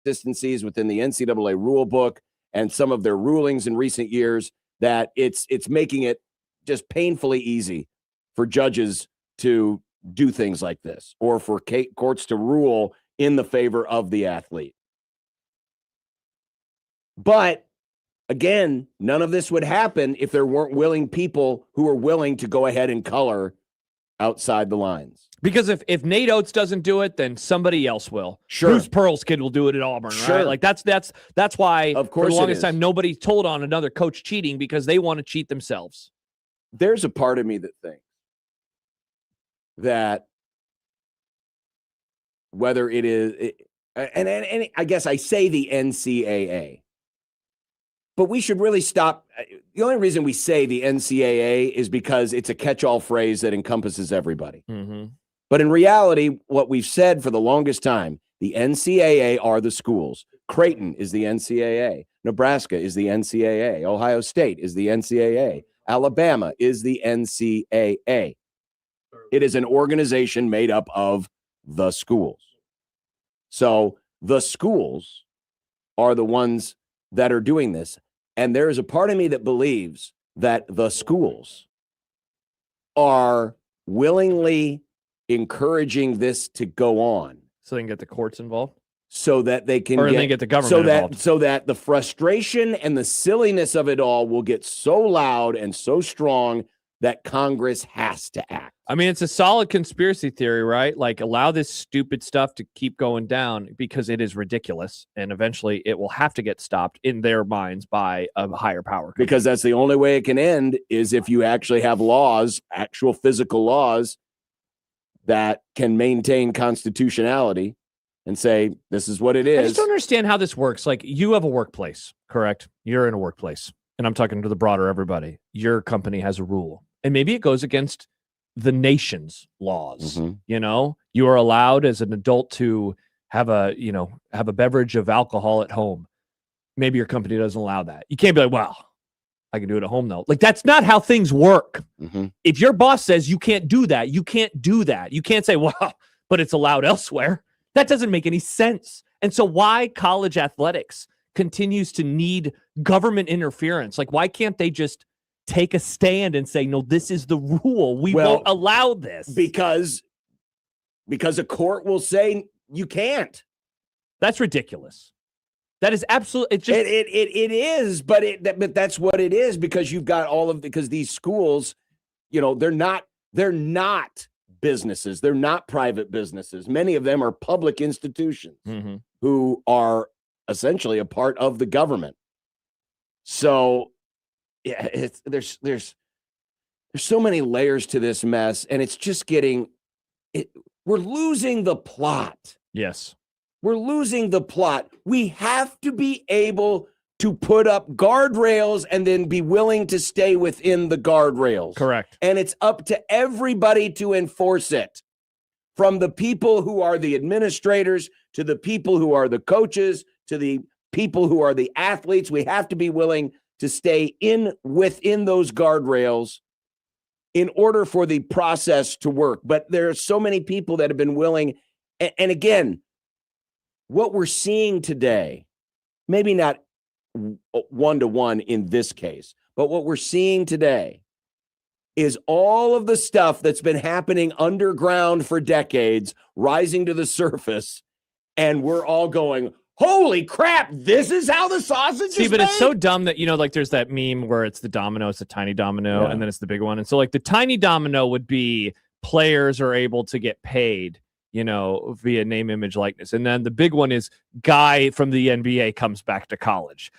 inconsistencies within the NCAA rule book and some of their rulings in recent years that it's making it just painfully easy for judges to do things like this or for courts to rule in the favor of the athlete. But again, none of this would happen if there weren't willing people who are willing to go ahead and color outside the lines. Because if Nate Oates doesn't do it, then somebody else will. Sure. Bruce Pearl's kid will do it at Auburn, Sure. right? Like that's why of for course the longest it is. time nobody told on another coach cheating because they want to cheat themselves. There's a part of me that thinks that whether it is, and I guess I say the NCAA, but we should really stop. The only reason we say the NCAA is because it's a catch-all phrase that encompasses everybody. Mm-hmm. But in reality, what we've said for the longest time, the NCAA are the schools. Creighton is the NCAA. Nebraska is the NCAA. Ohio State is the NCAA. Alabama is the NCAA. It is an organization made up of the schools. So the schools are the ones that are doing this. And there is a part of me that believes that the schools are willingly encouraging this to go on. So they can get the courts involved? So that they can get the government involved. So that the frustration and the silliness of it all will get so loud and so strong that Congress has to act. I mean, it's a solid conspiracy theory, right? Like, allow this stupid stuff to keep going down because it is ridiculous, and eventually it will have to get stopped in their minds by a higher power. Because that's the only way it can end is if you actually have laws, actual physical laws that can maintain constitutionality and say, this is what it is. I just don't understand how this works. Like, you have a workplace, correct? You're in a workplace, and I'm talking to the broader everybody. Your company has a rule, and maybe it goes against the nation's laws. Mm-hmm. You know, you are allowed as an adult to have a beverage of alcohol at home. Maybe your company doesn't allow that. You can't be like, well, I can do it at home though. Like, that's not how things work. Mm-hmm. If your boss says you can't do that, you can't do that. You can't say, well, but it's allowed elsewhere. That doesn't make any sense. And so why college athletics continues to need government interference? Like, why can't they just take a stand and say, no, this is the rule. We won't allow this. Because a court will say you can't. That's ridiculous. That is absolutely. It is, but that's what it is, because you've got because these schools, you know, they're not businesses. They're not private businesses. Many of them are public institutions mm-hmm. who are essentially a part of the government. So yeah, there's so many layers to this mess, and it's just we're losing the plot. Yes. We're losing the plot. We have to be able to put up guardrails and then be willing to stay within the guardrails. Correct. And it's up to everybody to enforce it, from the people who are the administrators to the people who are the coaches to the people who are the athletes. We have to be willing to stay within those guardrails in order for the process to work. But there are so many people that have been willing. And again, what we're seeing today, maybe not one-to-one in this case, but what we're seeing today is all of the stuff that's been happening underground for decades rising to the surface, and we're all going, holy crap, this is how the sausage is but made? It's so dumb that, you know, like there's that meme where it's the domino, it's the tiny domino, and then it's the big one. And so like the tiny domino would be players are able to get paid, you know, via name, image, likeness. And then the big one is guy from the NBA comes back to college.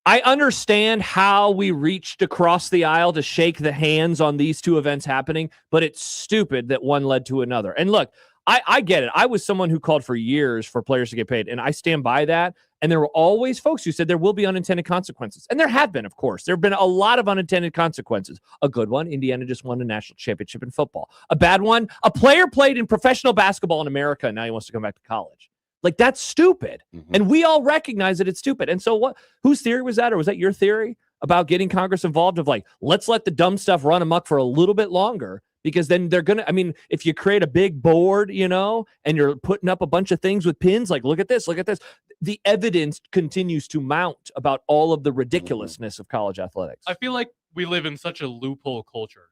I understand how we reached across the aisle to shake the hands on these two events happening, but it's stupid that one led to another. And look, I get it. I was someone who called for years for players to get paid, and I stand by that. And there were always folks who said there will be unintended consequences. And there have been, of course. There have been a lot of unintended consequences. A good one, Indiana just won a national championship in football. A bad one, a player played in professional basketball in America, and now he wants to come back to college. Like, that's stupid. Mm-hmm. And we all recognize that it's stupid. And so what? Whose theory was that? Or was that your theory about getting Congress involved of like, let's let the dumb stuff run amok for a little bit longer because then they're going to, I mean, if you create a big board, you know, and you're putting up a bunch of things with pins, like, look at this, the evidence continues to mount about all of the ridiculousness of college athletics. I feel like we live in such a loophole culture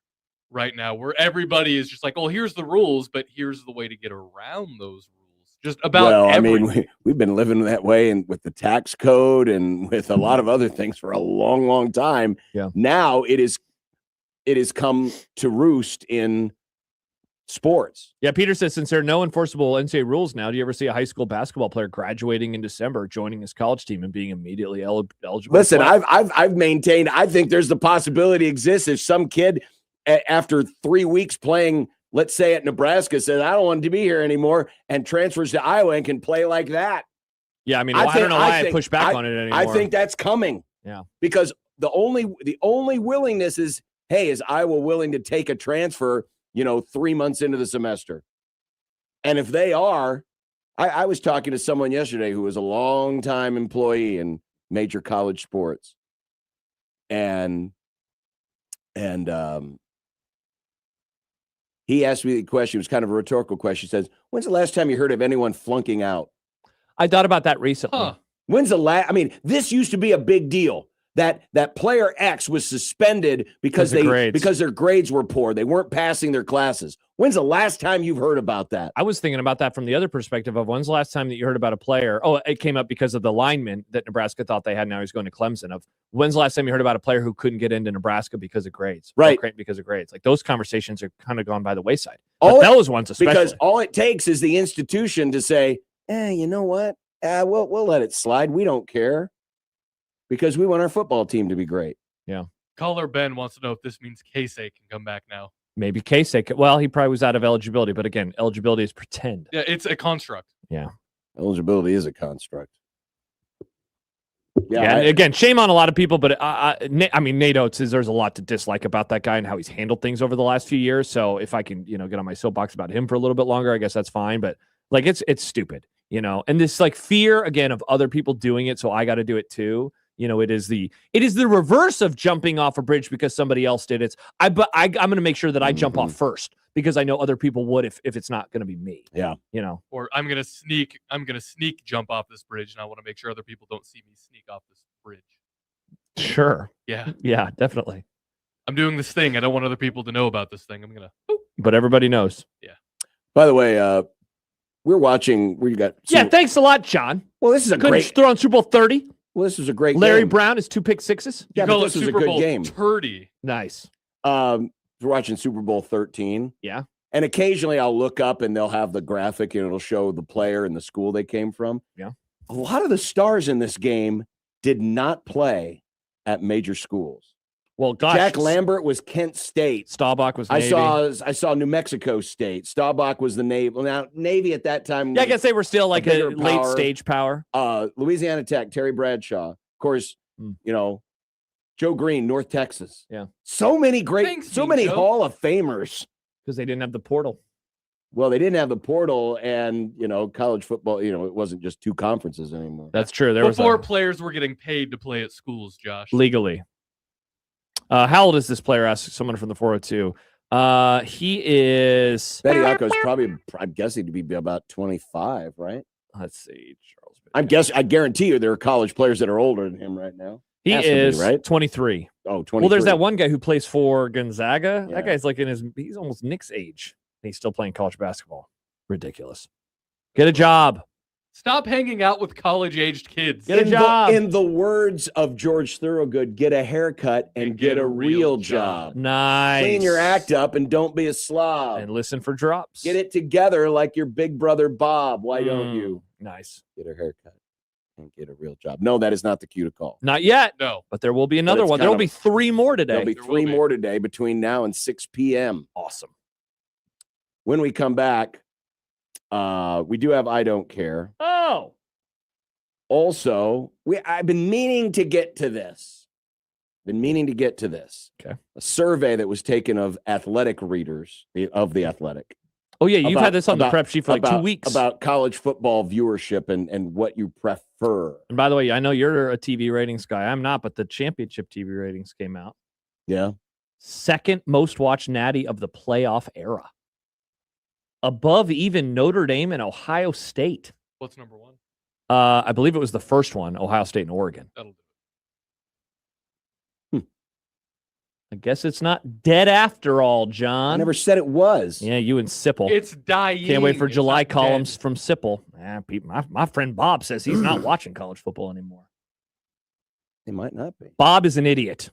right now where everybody is just like, oh, here's the rules, but here's the way to get around those rules. Just about everything. I mean, we've been living that way and with the tax code and with a lot of other things for a long, long time. Yeah. Now it has come to roost in sports. Yeah, Peter says, since there are no enforceable NCAA rules now, do you ever see a high school basketball player graduating in December, joining his college team, and being immediately eligible? Listen, I've maintained, I think there's the possibility exists if some kid after 3 weeks playing, let's say at Nebraska, says, I don't want to be here anymore, and transfers to Iowa and can play like that. Yeah, I mean, I don't know why I push back on it anymore. I think that's coming. Yeah. Because the only willingness is, hey, is Iowa willing to take a transfer, 3 months into the semester? And if they are, I was talking to someone yesterday who was a longtime employee in major college sports. And he asked me the question. It was kind of a rhetorical question. He says, when's the last time you heard of anyone flunking out? I thought about that recently. Huh. When's the last? I mean, this used to be a big deal. That player X was suspended because their grades were poor. They weren't passing their classes. When's the last time you've heard about that? I was thinking about that from the other perspective of when's the last time that you heard about a player? Oh, it came up because of the lineman that Nebraska thought they had. Now he's going to Clemson. Of when's the last time you heard about a player who couldn't get into Nebraska because of grades? Right. Because of grades. Like those conversations are kind of gone by the wayside. Those ones especially. Because all it takes is the institution to say, you know what? We'll let it slide. We don't care. Because we want our football team to be great. Yeah. Caller Ben wants to know if this means Casey can come back now. Maybe Casey. Well, he probably was out of eligibility, but again, eligibility is pretend. Yeah, it's a construct. Yeah. Eligibility is a construct. Yeah. And again, shame on a lot of people, but I mean, Nate Oates says there's a lot to dislike about that guy and how he's handled things over the last few years. So if I can, get on my soapbox about him for a little bit longer, I guess that's fine. But like, it's stupid, and this like fear again of other people doing it. So I got to do it too. It is the reverse of jumping off a bridge because somebody else did it. I'm going to make sure that I jump off first because I know other people would if it's not going to be me. Yeah. Or I'm going to sneak jump off this bridge, and I want to make sure other people don't see me sneak off this bridge. Sure. Yeah. Yeah, definitely. I'm doing this thing. I don't want other people to know about this thing. I'm going to. But everybody knows. Yeah. By the way, we're watching. We got. Thanks a lot, John. Well, this is a great throw on Super Bowl 30. Well, this was a great Larry game. Brown is 2 pick sixes. Yeah, but this was a good game. Turdy. Nice. We're watching Super Bowl 13. Yeah. And occasionally I'll look up and they'll have the graphic and it'll show the player and the school they came from. Yeah. A lot of the stars in this game did not play at major schools. Well, gosh. Jack Lambert was Kent State. Staubach was Navy. I saw New Mexico State. Staubach was the Navy. Well, now Navy at that time. Yeah, I guess they were still like a late power. stage power. Louisiana Tech, Terry Bradshaw. Of course, Joe Green, North Texas. Yeah. So many Hall of Famers. Because they didn't have the portal. Well, they didn't have the portal, and college football. It wasn't just 2 conferences anymore. That's true. Before players were getting paid to play at schools, Josh. Legally. How old is this player? Asked someone from the 402. He is. Bediako's probably, I'm guessing, to be about 25, right? Let's see. Charles. I guarantee you there are college players that are older than him right now. He is right? 23. Oh, 23. Well, there's that one guy who plays for Gonzaga. Yeah. That guy's like he's almost Nick's age. He's still playing college basketball. Ridiculous. Get a job. Stop hanging out with college-aged kids. Get a job. In the words of George Thorogood, get a haircut and get a real job. Nice. Clean your act up and don't be a slob. And listen for drops. Get it together like your big brother Bob. Why don't you? Nice. Get a haircut and get a real job. No, that is not the cue to call. Not yet. No. But there will be another one. There will be 3 more today. There'll be 3 more today between now and 6 p.m. Awesome. When we come back, we do have I Don't Care. Oh. Also, I've been meaning to get to this. Okay. A survey that was taken of athletic readers of The Athletic. Oh, yeah. You've had this on the prep sheet for like 2 weeks. About college football viewership and what you prefer. And by the way, I know you're a TV ratings guy. I'm not, but the championship TV ratings came out. Yeah. Second most watched natty of the playoff era. Above even Notre Dame and Ohio State. What's number one? I believe it was the first one, Ohio State and Oregon. That'll do I guess it's not dead after all, John. I never said it was. Yeah, you and Sipple. It's dying. Can't wait for It's July not columns dead. from Sipple. My friend Bob says he's not watching college football anymore. They might not be. Bob is an idiot.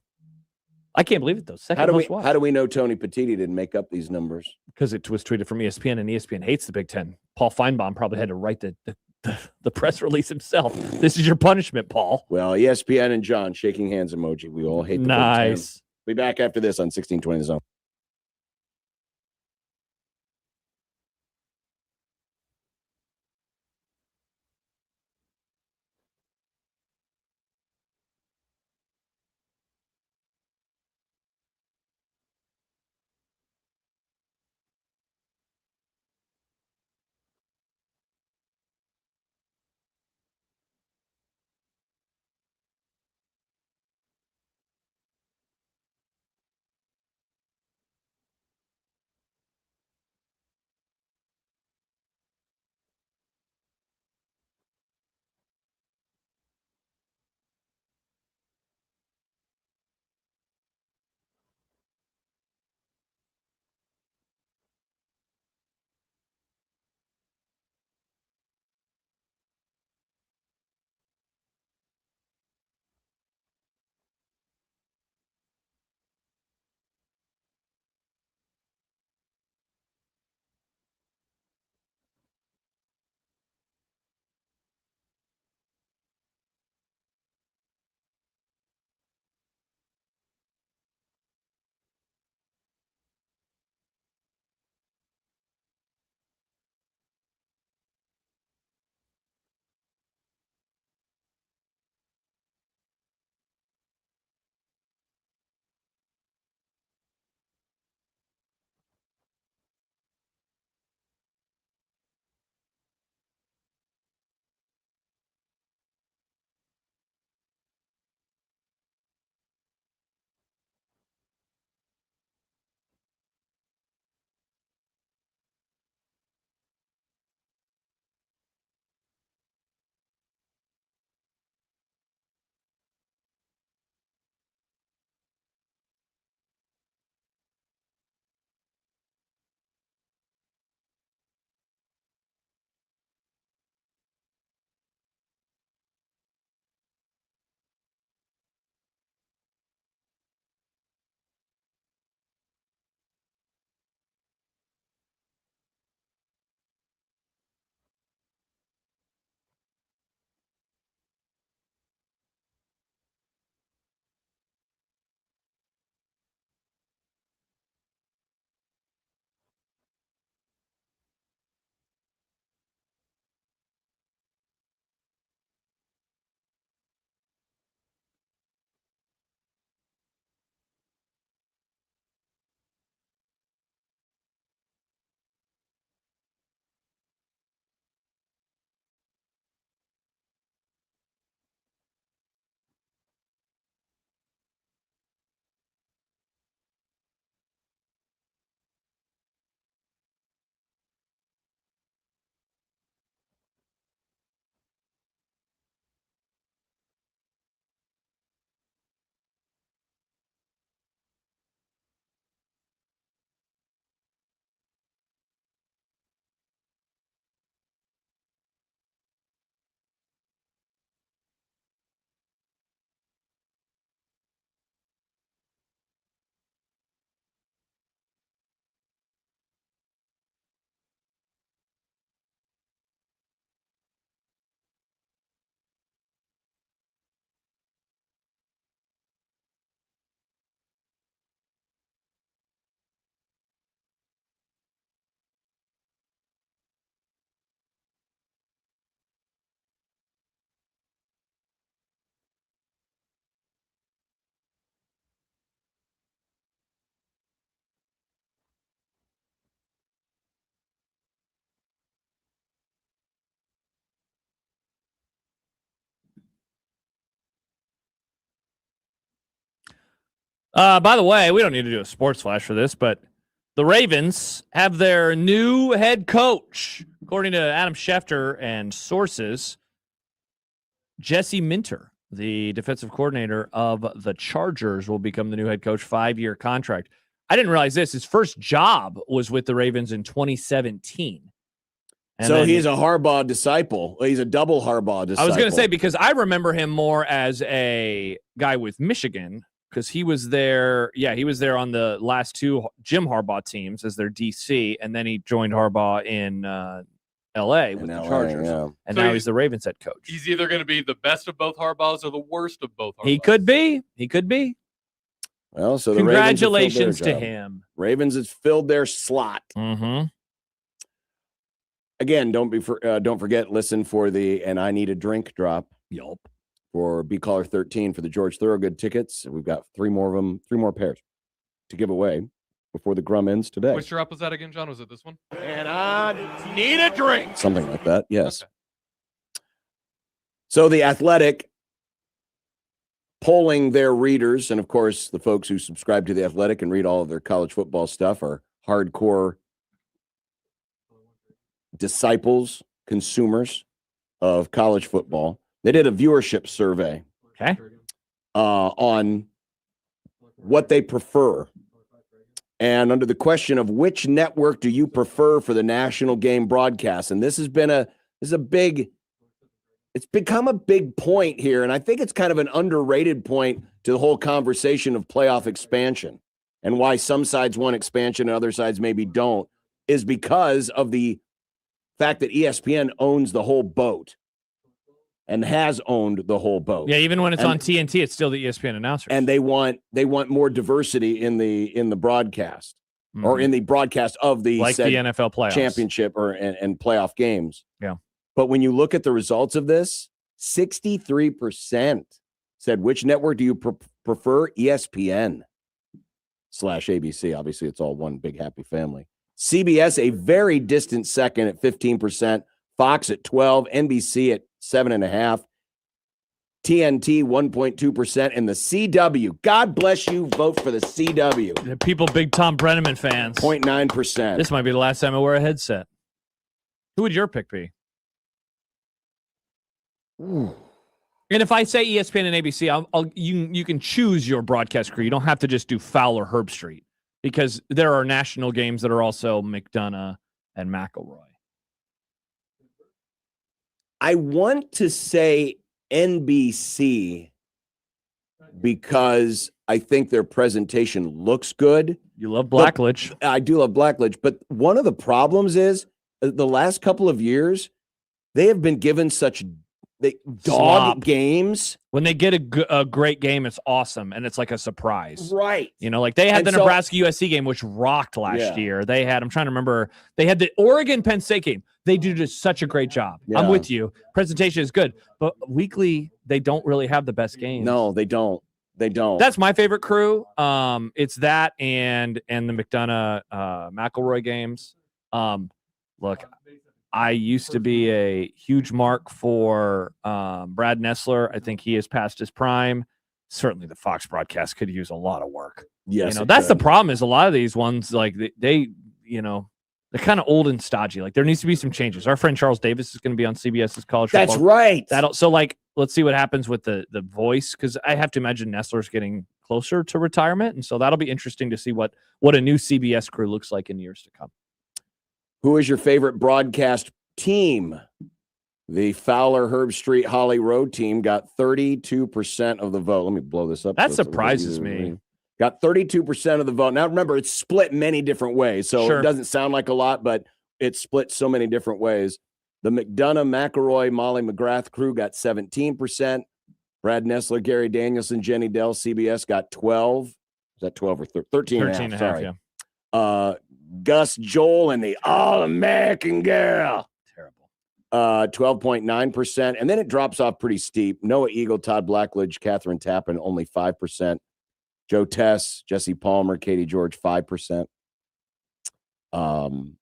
I can't believe it, though. Second most watched. How do we know Tony Petitti didn't make up these numbers? Because it was tweeted from ESPN, and ESPN hates the Big Ten. Paul Feinbaum probably had to write the press release himself. This is your punishment, Paul. Well, ESPN and John shaking hands emoji. We all hate the Big Ten. Nice. Be back after this on 1620 The Zone. By the way, we don't need to do a sports flash for this, but the Ravens have their new head coach. According to Adam Schefter and sources, Jesse Minter, the defensive coordinator of the Chargers, will become the new head coach, 5-year contract. I didn't realize this. His first job was with the Ravens in 2017. And so he's a Harbaugh disciple. He's a double Harbaugh disciple. I was going to say, because I remember him more as a guy with Michigan, because he was there. Yeah, he was there on the last 2 Jim Harbaugh teams as their DC, and then he joined Harbaugh in L.A. with the Chargers. Yeah. And so now he's the Ravens head coach. He's either going to be the best of both Harbaughs or the worst of both Harbaughs. He could be. He could be. Well, so congratulations to him. Ravens has filled their slot. Mm-hmm. Again, don't forget, listen for the "And I Need a Drink" drop. Yup. For B Caller 13 for the George Thorogood tickets. We've got 3 more of them, 3 more pairs to give away before the Grum ends today. Which drop was that again, John? Was it this one? And I need a drink. Something like that, yes. Okay. So the Athletic, polling their readers, and of course the folks who subscribe to the Athletic and read all of their college football stuff are hardcore disciples, consumers of college football. They did a viewership survey on what they prefer. And under the question of which network do you prefer for the national game broadcast? And this has been it's become a big point here. And I think it's kind of an underrated point to the whole conversation of playoff expansion and why some sides want expansion and other sides maybe don't, is because of the fact that ESPN owns the whole boat and has owned the whole boat. Yeah, even when it's on TNT, it's still the ESPN announcers. And they want more diversity in the broadcast or in the broadcast of the the NFL playoffs championship and playoff games. Yeah. But when you look at the results of this, 63% said, which network do you prefer? ESPN/ABC. Obviously, it's all one big happy family. CBS, a very distant second at 15%. Fox at 12%. NBC at 7.5%. TNT 1.2%. And the CW. God bless you. Vote for the CW. The people, big Tom Brenneman fans. 0.9%. This might be the last time I wear a headset. Who would your pick be? Ooh. And if I say ESPN and ABC, you can choose your broadcast crew. You don't have to just do Fowl or Herb Street, because there are national games that are also McDonough and McElroy. I want to say NBC because I think their presentation looks good. You love Blackledge. I do love Blackledge, but one of the problems is the last couple of years, they have been given such dog games. When they get a great game, it's awesome, and it's like a surprise. Right. You know, like they had the Nebraska USC game, which rocked last year. They had, I'm trying to remember, they had the Oregon Penn State game. They do just such a great job. Yeah. I'm with you. Presentation is good, but weekly, they don't really have the best games. No, they don't. They don't. That's my favorite crew. It's that and the McDonough McElroy games. Look, I used to be a huge mark for Brad Nessler. I think he has passed his prime. Certainly the Fox broadcast could use a lot of work. Yes. You know, that's the problem, is a lot of these ones, like they they're kind of old and stodgy. Like there needs to be some changes. Our friend Charles Davis is going to be on CBS's college football. That's right. So like, let's see what happens with the voice, because I have to imagine Nessler's getting closer to retirement. And so that'll be interesting to see what a new CBS crew looks like in years to come. Who is your favorite broadcast team? The Fowler Herb Street Holly Road team got 32% of the vote. Let me blow this up. That surprises me. Got 32% of the vote. Now, remember, it's split many different ways, so It doesn't sound like a lot, but it's split so many different ways. The McDonough, McElroy, Molly McGrath crew got 17%. Brad Nessler, Gary Danielson, Jenny Dell, CBS got 12. Is that 12 or 13? 13 sorry. Yeah. Gus Joel and the All-American Girl. Terrible. 12.9%. And then it drops off pretty steep. Noah Eagle, Todd Blackledge, Catherine Tappan, only 5%. Joe Tess, Jesse Palmer, Katie George, 5%. And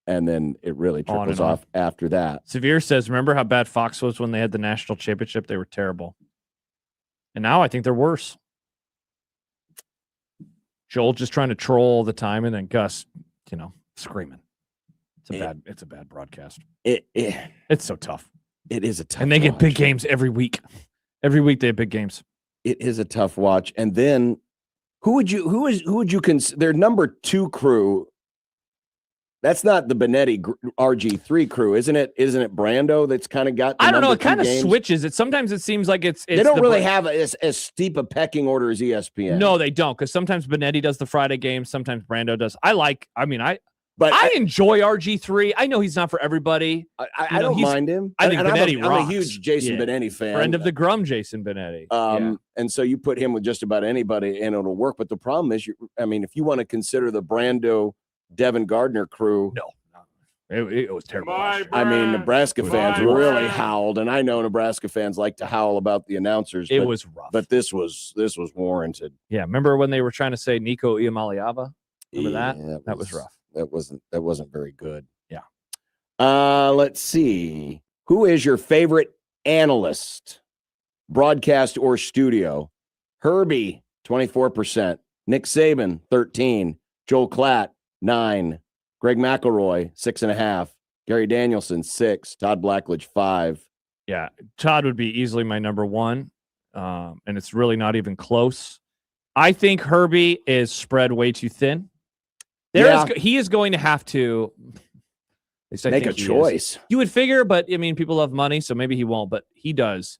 then it really trickles off after that. Xavier says, remember how bad Fox was when they had the national championship? They were terrible. And now I think they're worse. Joel just trying to troll all the time, and then Gus, screaming. It's a bad broadcast. It's so tough. It is a tough. And they get big games every week. Every week they have big games. It is a tough watch. And then who would you consider their number 2 crew? That's not the Benetti RG3 crew, isn't it? Isn't it Brando that's kind of got? I don't know. It kind of switches. Sometimes it seems like it's they don't really have as steep a pecking order as ESPN. No, they don't, because sometimes Benetti does the Friday games, sometimes Brando does. I enjoy RG3. I know he's not for everybody. I don't mind him. I think Benetti I'm a huge Jason Benetti fan. Friend of the Grum, Jason Benetti. And so you put him with just about anybody and it'll work. But the problem is, if you want to consider the Brando, Devin Gardner crew. No. It was terrible. Nebraska fans really howled. And I know Nebraska fans like to howl about the announcers. It was rough. But this was warranted. Yeah. Remember when they were trying to say Nico Iamaleava? Remember that? That was rough. That wasn't very good. Yeah. Let's see. Who is your favorite analyst, broadcast or studio? Herbie, 24%. Nick Saban, 13%. Joel Klatt, 9%. Greg McElroy, 6.5%. Gary Danielson, 6%. Todd Blackledge, 5%. Yeah, Todd would be easily my number 1, and it's really not even close. I think Herbie is spread way too thin. He is going to have to make a choice. You would figure, but people love money, so maybe he won't. But he does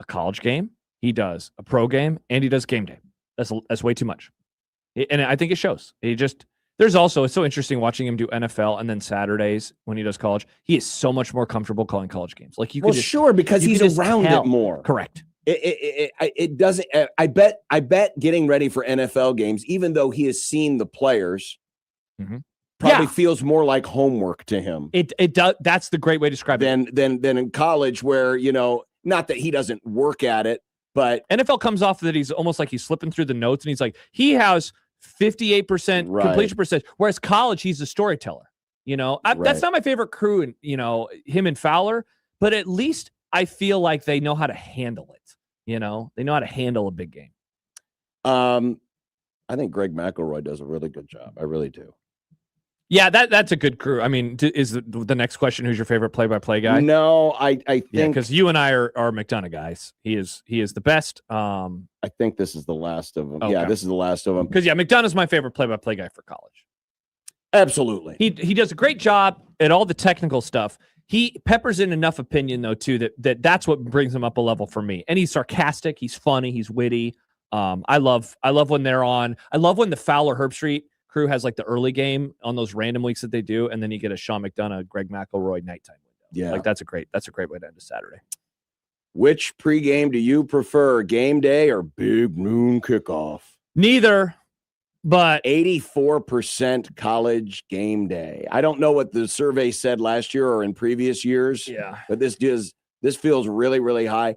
a college game, he does a pro game, and he does game day. That's way too much, and I think it shows. There's also, it's so interesting watching him do NFL and then Saturdays when he does college. He is so much more comfortable calling college games. Like because he's around it more. Correct. It doesn't. I bet getting ready for NFL games, even though he has seen the players, probably feels more like homework to him. It does. That's the great way to describe it. Than in college, where not that he doesn't work at it, but NFL comes off that he's almost like he's slipping through the notes, and he's like he has 58% completion percentage, whereas college he's a storyteller. That's not my favorite crew, and him and Fowler, but at least I feel like they know how to handle it. They know how to handle a big game. I think Greg McElroy does a really good job. I really do. Yeah, that's a good crew. Is the next question who's your favorite play-by-play guy? No, I think because you and I are McDonough guys. He is the best. I think this is the last of them. Okay. Yeah, this is the last of them. Because McDonough's my favorite play-by-play guy for college. Absolutely, he does a great job at all the technical stuff. He peppers in enough opinion though too that's what brings him up a level for me. And he's sarcastic, he's funny, he's witty. I love when they're on. I love when the Fowler Herbstreit crew has like the early game on those random weeks that they do, and then you get a Sean McDonough, Greg McElroy nighttime window. Yeah, that's a great way to end a Saturday. Which pregame do you prefer, game day or big noon kickoff? Neither, but 84% college game day. I don't know what the survey said last year or in previous years. Yeah, but this feels really, really high.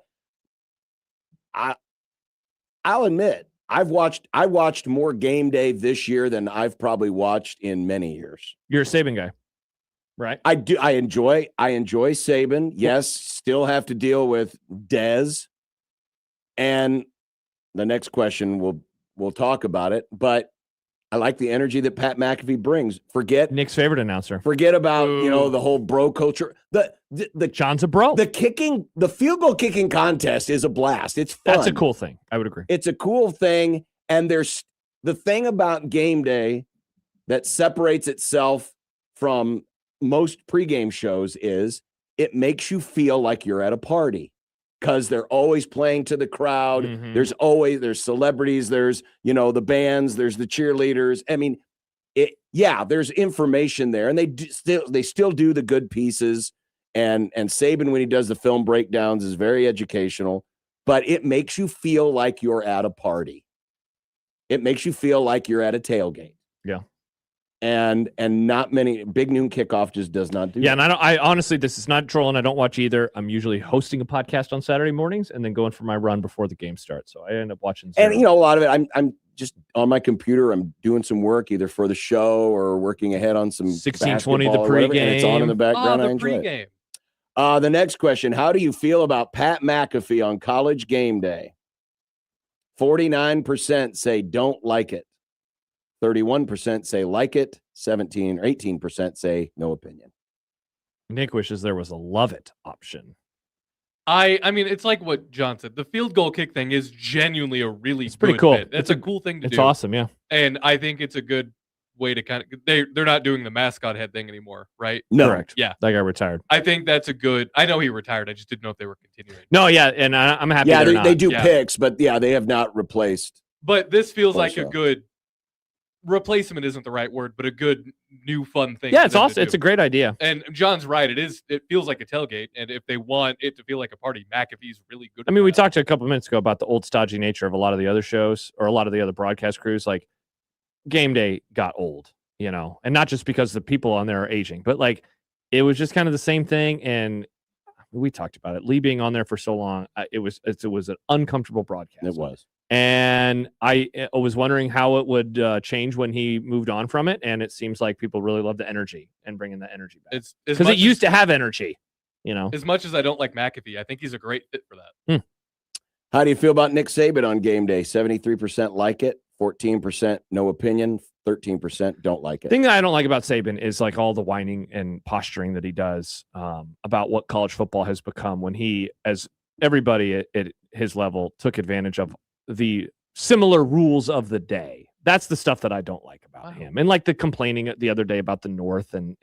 I'll admit, I watched more game day this year than I've probably watched in many years. You're a Saban guy, right? I do. I enjoy Saban. Yes, still have to deal with Dez. And the next question we'll talk about it, but I like the energy that Pat McAfee brings. Forget Nick's favorite announcer. Forget about the whole bro culture. The John's a bro. The field goal kicking contest is a blast. It's fun. That's a cool thing. I would agree. It's a cool thing. And there's the thing about game day that separates itself from most pregame shows is it makes you feel like you're at a party because they're always playing to the crowd. Mm-hmm. There's celebrities, there's, the bands, there's the cheerleaders. There's information there, and they still do the good pieces. And Saban, when he does the film breakdowns, is very educational, but it makes you feel like you're at a party. It makes you feel like you're at a tailgate. Yeah. And not many big noon kickoff just does not do that. And I honestly, this is not trolling. I don't watch either. I'm usually hosting a podcast on Saturday mornings and then going for my run before the game starts. So I end up watching. And a lot of it, I'm just on my computer. I'm doing some work either for the show or working ahead on some 1620 the pregame. And it's on in the background. The I enjoy pregame. The next question: how do you feel about Pat McAfee on College Game Day? 49% say don't like it. 31% say like it. 17 or 18% say no opinion. Nick wishes there was a love it option. I mean, it's like what John said. The field goal kick thing is genuinely a really pretty good cool. bit. That's a cool thing to do. It's awesome, yeah. And I think it's a good way to kind of they're not doing the mascot head thing anymore, right? No. Correct. Yeah. That guy retired. I think that's a good. I know he retired. I just didn't know if they were continuing. No, yeah, and I'm happy. Yeah, they're not. they do Yeah. picks, but yeah, they have not replaced. But this feels like a Also. good replacement. Isn't the right word, but a good new fun thing. Yeah, for it's them to awesome. do. It's a great idea. And John's right. It feels like a tailgate, and if they want it to feel like a party, McAfee's really good. I mean, we talked a couple minutes ago about the old stodgy nature of a lot of the other shows or a lot of the other broadcast crews. Like game day got old, and not just because the people on there are aging, but like it was just kind of the same thing. And we talked about it. Lee being on there for so long, it was an uncomfortable broadcast. It was. And I was wondering how it would change when he moved on from it. And it seems like people really love the energy and bringing the energy back. It's because it used to have energy, As much as I don't like McAfee, I think he's a great fit for that. How do you feel about Nick Saban on game day? 73% like it, 14% no opinion, 13% don't like The it. thing that I don't like about Saban is like all the whining and posturing that he does about what college football has become when he, as everybody at his level, took advantage of the similar rules of the day. That's the stuff that I don't like about him. And like the complaining the other day about the North and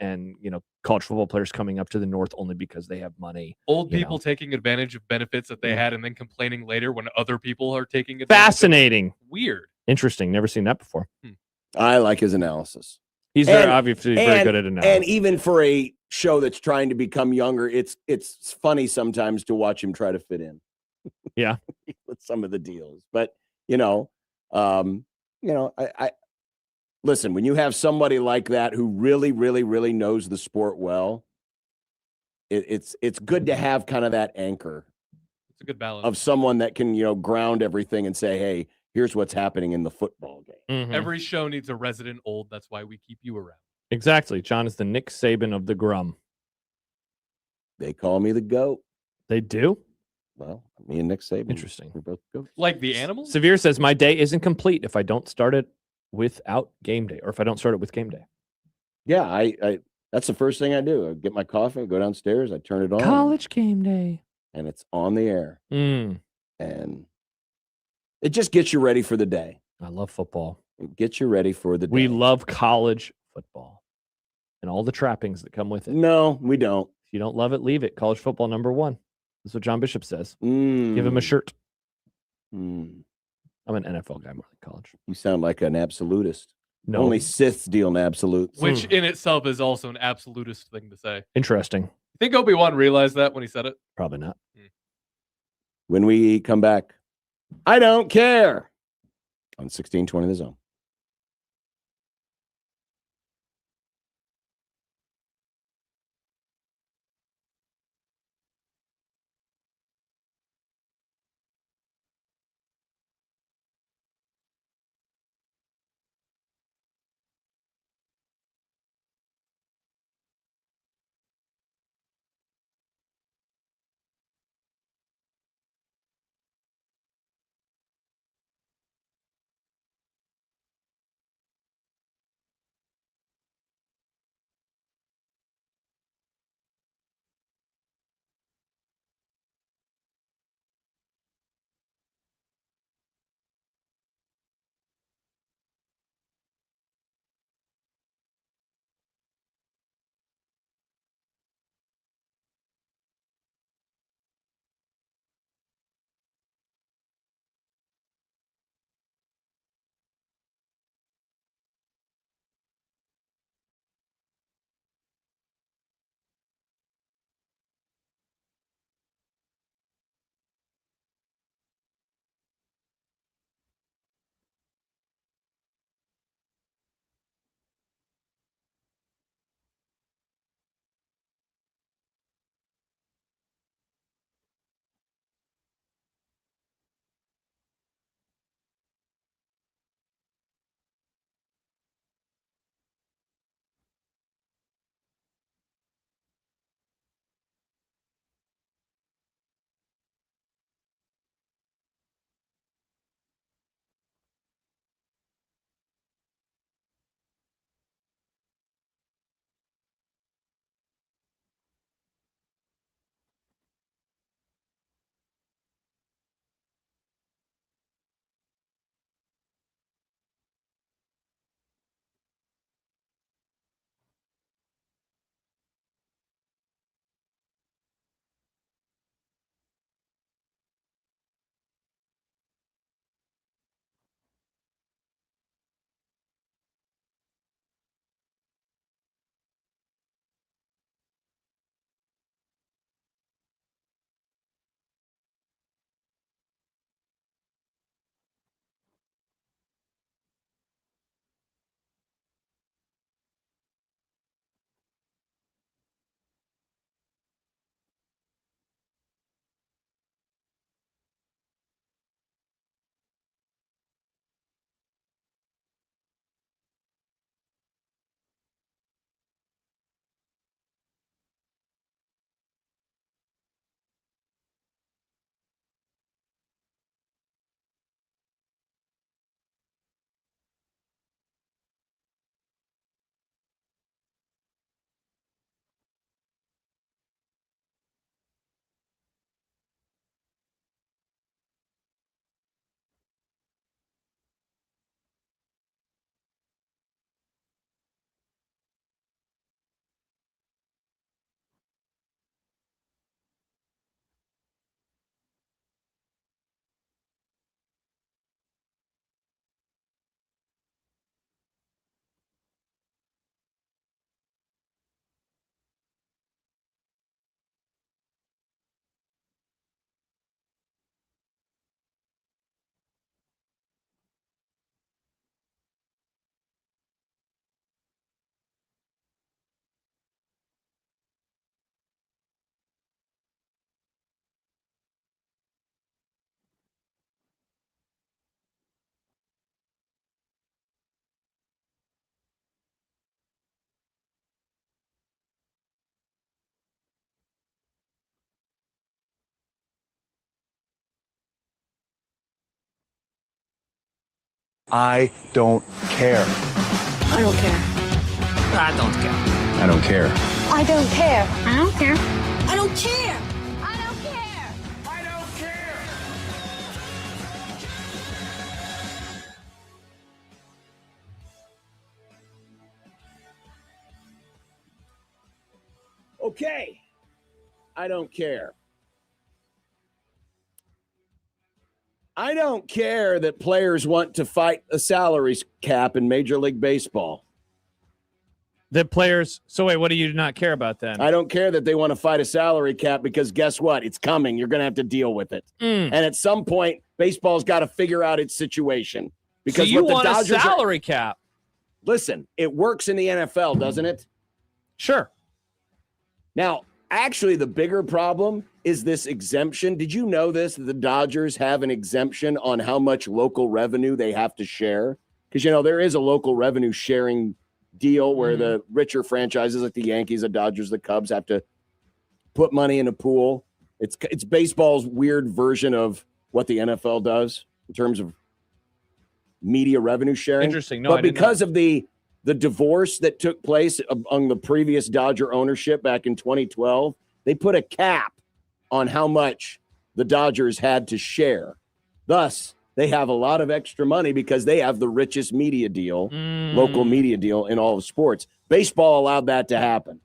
college football players coming up to the North only because they have money. Old people taking advantage of benefits that they had and then complaining later when other people are taking advantage. Fascinating. Weird. Interesting. Never seen that before. I like his analysis. He's obviously very good at analysis. And even for a show that's trying to become younger, it's funny sometimes to watch him try to fit in. Yeah. With some of the deals. But, I listen, when you have somebody like that who really, really, really knows the sport well, it's good to have kind of that anchor. It's a good balance of someone that can, ground everything and say, hey, here's what's happening in the football game. Every show needs a resident old. That's why we keep you around. Exactly. John is the Nick Saban of the Grum. They call me the GOAT. They do? Well, me and Nick Saban. Interesting. We're both GOATs. Like the animals? Xavier says, my day isn't complete if I don't start it without game day, or if I don't start it with game day. Yeah, I that's the first thing I do. I get my coffee, I go downstairs, I turn it on. College game day. And it's on the air. Mm. And it just gets you ready for the day. I love football. It gets you ready for the day. We love college football and all the trappings that come with it. No, we don't. If you don't love it, leave it. College football #1. That's what John Bishop says. Give him a shirt. I'm an NFL guy more than college. You sound like an absolutist. No. Only Siths deal in absolutes. Which in itself is also an absolutist thing to say. Interesting. You think Obi-Wan realized that when he said it? Probably not. When we come back, I don't care on 1620 The Zone. I don't care. I don't care. I don't care. I don't care. I don't care. I don't care. I don't care. I don't care. I don't care. Okay. I don't care. I don't care that players want to fight a salary cap in Major League Baseball. That players. So wait, what do you not care about then? I don't care that they want to fight a salary cap because guess what? It's coming. You're going to have to deal with it. And at some point, baseball's got to figure out its situation. Because so you what the want Dodgers a salary cap? Listen, it works in the NFL, doesn't it? Sure. Now, actually, the bigger problem is this exemption. Did you know this? That the Dodgers have an exemption on how much local revenue they have to share? Because, there is a local revenue sharing deal where the richer franchises like the Yankees, the Dodgers, the Cubs have to put money in a pool. It's baseball's weird version of what the NFL does in terms of media revenue sharing. Interesting. No, but I didn't because know. of the divorce that took place among the previous Dodger ownership back in 2012, they put a cap on how much the Dodgers had to share. Thus, they have a lot of extra money because they have the richest media deal, local media deal in all of sports. Baseball allowed that to happen.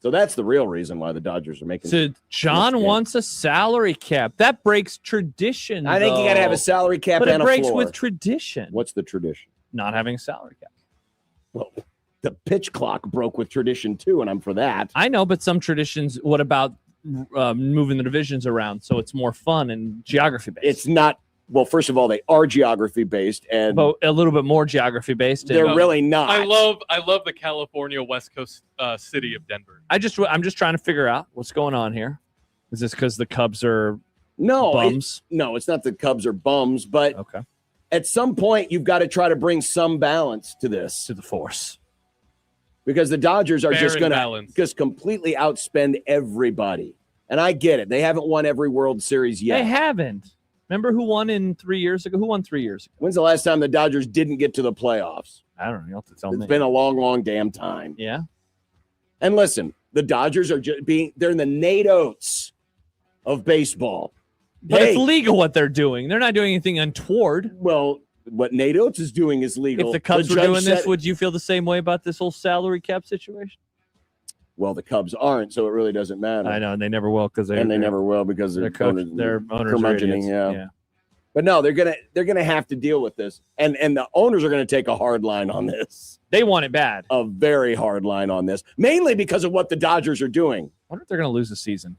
So that's the real reason why the Dodgers are making. So John wants a salary cap. That breaks tradition. I think you got to have a salary cap but and it breaks a floor. with tradition. What's the tradition? Not having a salary cap. Well, the pitch clock broke with tradition too, and I'm for that. I know, but some traditions. What about moving the divisions around so it's more fun and geography based? It's not. Well, first of all, they are geography based, and but a little bit more geography based. They're really not. I love the California West Coast city of Denver. I'm just trying to figure out what's going on here. Is this because the Cubs are bums? No, it's not the Cubs are bums, but okay. At some point, you've got to try to bring some balance to this. To the force. Because the Dodgers are Fair just and going to balanced. just completely outspend everybody. And I get it. They haven't won every World Series yet. They haven't. Remember who won 3 years ago? Who won 3 years ago? When's the last time the Dodgers didn't get to the playoffs? I don't know. You'll have to tell me. It's been a long, long damn time. Yeah. And listen, the Dodgers are just they're in the Nate Oates of baseball. But it's legal what they're doing. They're not doing anything untoward. Well, what Nate Oates is doing is legal. If the Cubs were judge doing this, said- would you feel the same way about this whole salary cap situation? Well, the Cubs aren't, so it really doesn't matter. I know, and they never will because they never will because their owners are curmudgeoning, idiots. yeah. But no, they're gonna have to deal with this, and the owners are gonna take a hard line on this. They want it bad. A very hard line on this, mainly because of what the Dodgers are doing. I wonder if they're going to lose the season.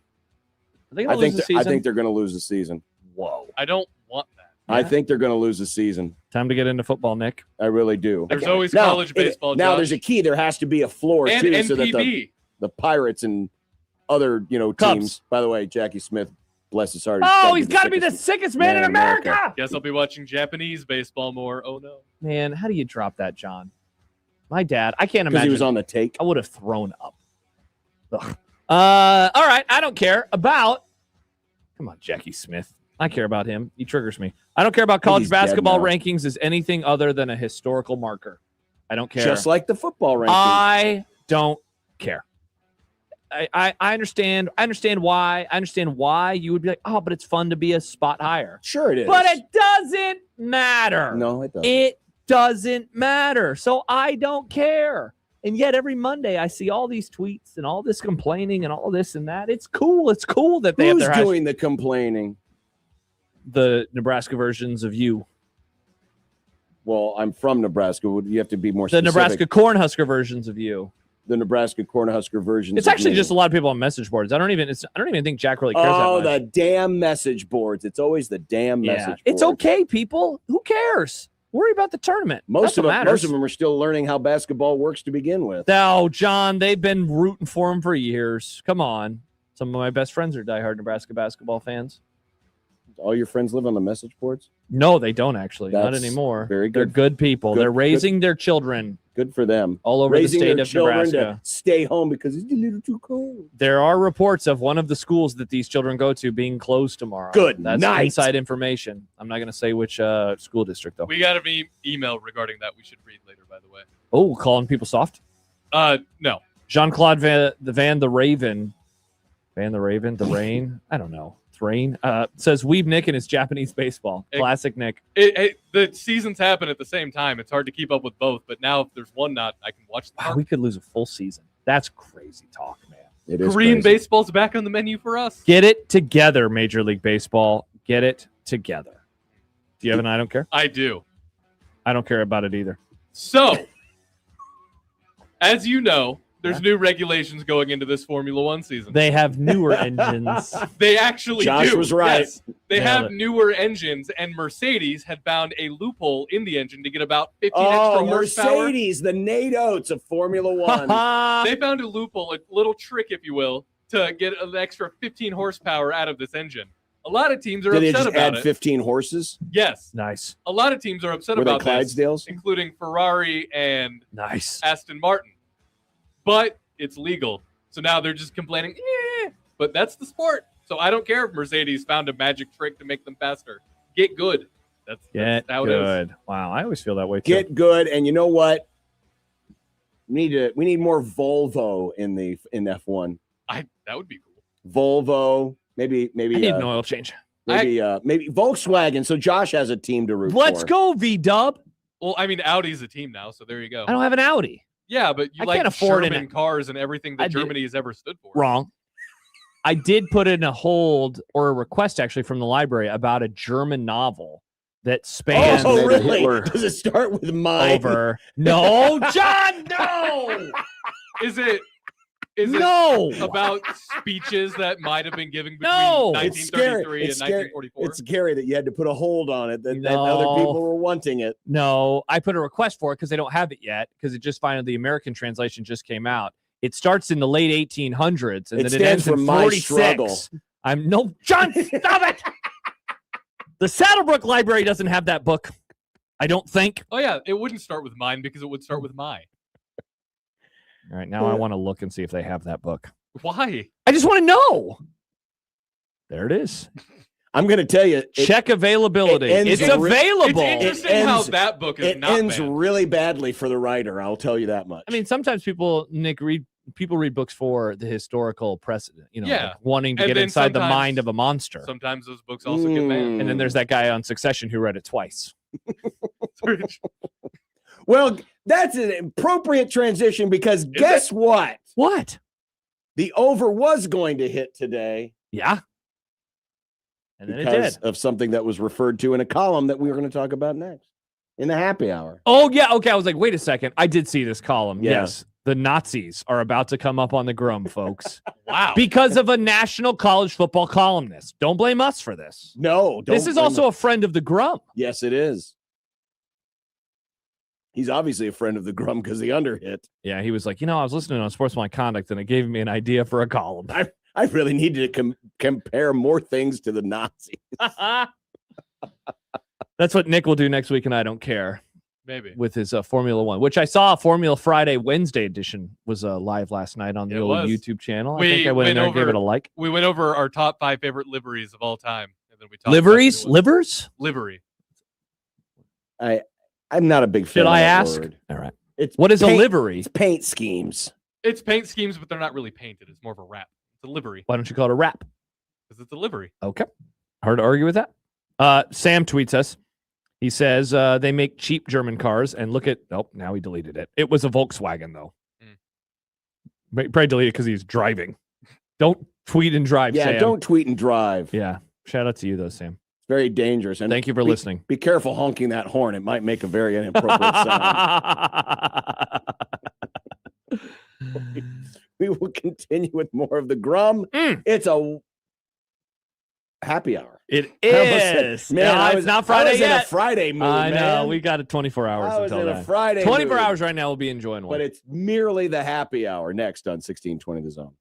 Are they going to lose the season? I think they're going to lose the season. Whoa! I don't want that. I think they're going to lose the season. Time to get into football, Nick. I really do. There's always college baseball. Now Josh. there's a key. There has to be a floor And too, so that NPB. the Pirates and other teams. Cubs. By the way, Jackie Smith, bless his heart. Oh, he's got to be the sickest man in America. Guess I'll be watching Japanese baseball more. Oh no. Man, how do you drop that, John? My dad, I can't Because imagine. he was on the take. I would have thrown up. Ugh. All right, I don't care about. Come on, Jackie Smith. I care about him. He triggers me. I don't care about college he's dead basketball now. rankings as anything other than a historical marker. I don't care. Just like the football rankings. I don't care. I understand. I understand why. I understand why you would be like, oh, but it's fun to be a spot higher. Sure it is. But it doesn't matter. No, it doesn't. It doesn't matter. So I don't care. And yet every Monday I see all these tweets and all this complaining and all this and that. It's cool. It's cool that they Who's have their doing the complaining? the Nebraska versions of you. Well, I'm from Nebraska. You have to be more The specific. Nebraska Cornhusker versions of you. The Nebraska Cornhusker versions. It's of actually me. just a lot of people on message boards. I don't even think Jack really cares that much. the damn message boards. It's always the damn message boards. It's okay, people. Who cares? Worry about the tournament. Most of That's what matters. them are still learning how basketball works to begin with. No, John, they've been rooting for him for years. Come on. Some of my best friends are diehard Nebraska basketball fans. All your friends live on the message boards? No, they don't actually. Not That's anymore. very They're good. good people. Good- They're raising their children Good for them. All over Raising the state their of children Nebraska. to stay home because it's a little too cold. There are reports of one of the schools that these children go to being closed tomorrow. Good That's night. inside information. I'm not going to say which school district, though. We got an email regarding that we should read later, by the way. Oh, calling people soft? No. Jean-Claude Van the Raven. The Rain? I don't know. Thrain says Weeb Nick and his Japanese baseball. Classic Nick. The seasons happen at the same time. It's hard to keep up with both, but now if there's one not, I can watch them. Wow, we could lose a full season. That's crazy talk, man. It is Korean crazy. baseball's back on the menu for us. Get it together, Major League Baseball. Get it together. Do you have an I don't care? I do. I don't care about it either. So, as you know, there's new regulations going into this Formula One season. They have newer engines. They actually Josh do. was right. Yes. They Nailed have it. newer engines, and Mercedes had found a loophole in the engine to get about 15 Oh, extra horsepower. Mercedes, the NATOs of Formula One. They found a loophole, a little trick, if you will, to get an extra 15 horsepower out of this engine. A lot of teams are Did they upset just about add it. 15 horses? Yes. Nice. A lot of teams are upset Were they about this, Clydesdales? including Ferrari and Nice. Aston Martin. But it's legal. So now they're just complaining, but that's the sport. So I don't care if Mercedes found a magic trick to make them faster. Get good. That's how it is. Good. Wow, I always feel that way too. Get good, and you know what? We need more Volvo in F1. That would be cool. Volvo, maybe I need an oil change. maybe Volkswagen. So Josh has a team to root for. Let's go, V-Dub. Well, I mean, Audi's a team now, so there you go. I don't have an Audi. Yeah, but you I like can't afford German an- cars and everything that I did- Germany has ever stood for. Wrong. I did put in a hold or a request actually from the library about a German novel that spans Oh, really? Does it start with mine? over. No, John, no. Is it No. about speeches that might have been given between No. 1933 and It's scary. 1944? It's scary that you had to put a hold on it, that No. other people were wanting it. No, I put a request for it because they don't have it yet because it just finally the American translation just came out. It starts in the late 1800s and It then it ends stands for in My 46. Struggle. I'm no John, stop it. The Saddlebrook Library doesn't have that book. I don't think. Oh, yeah. It wouldn't start with mine because it would start with my. All right, now I want to look and see if they have that book. Why? I just want to know. There it is. I'm going to tell you. Check availability. ends It's re- available. It's interesting how that book is It not ends banned. really badly for the writer. I'll tell you that much. I mean, sometimes people read books for the historical precedent, Yeah. like wanting to And get then inside the sometimes- mind of a monster. Sometimes those books also get banned. And then there's that guy on Succession who read it twice. Well, that's an appropriate transition because guess what? What? The over was going to hit today. Yeah. And then because it did. of something that was referred to in a column that we were going to talk about next in the happy hour. Oh, yeah. Okay. I was like, wait a second. I did see this column. Yeah. Yes. The Nazis are about to come up on the Grum, folks. Wow. Because of a national college football columnist. Don't blame us for this. No. This is also a friend of the Grum. Yes, it is. He's obviously a friend of the Grum because the under hit. Yeah, he was like, I was listening on Sportsmanlike Conduct, and it gave me an idea for a column. I really needed to compare more things to the Nazis. That's what Nick will do next week, and I don't care. Maybe. With his Formula One, which I saw Formula Friday Wednesday edition was live last night on the old was. YouTube channel. I think I went in there and gave it a like. We went over our top 5 favorite liveries of all time. And then we talked Liveries? Livers? Livery. I'm not a big fan Should of I that ask? word. All right. It's What is a paint- livery? It's paint schemes. It's paint schemes, but they're not really painted. It's more of a wrap. It's a livery. Why don't you call it a wrap? Because it's a livery. Okay. Hard to argue with that. Sam tweets us. He says they make cheap German cars, and look at now he deleted it. It was a Volkswagen though. Probably deleted it because he's driving. Don't tweet and drive. Yeah, Sam. don't tweet and drive. Yeah. Shout out to you though, Sam. It's very dangerous. And Thank you for listening. Be careful honking that horn. It might make a very inappropriate sound. We will continue with more of the Grum. It's a happy hour. It I almost said- is. Man, No, I it's was not Friday I was yet. in a Friday mood, I know. man. We got it 24 hours I was until in then. a Friday 24 mood. hours right now. We'll be enjoying one. But it's merely the happy hour next on 1620 The Zone.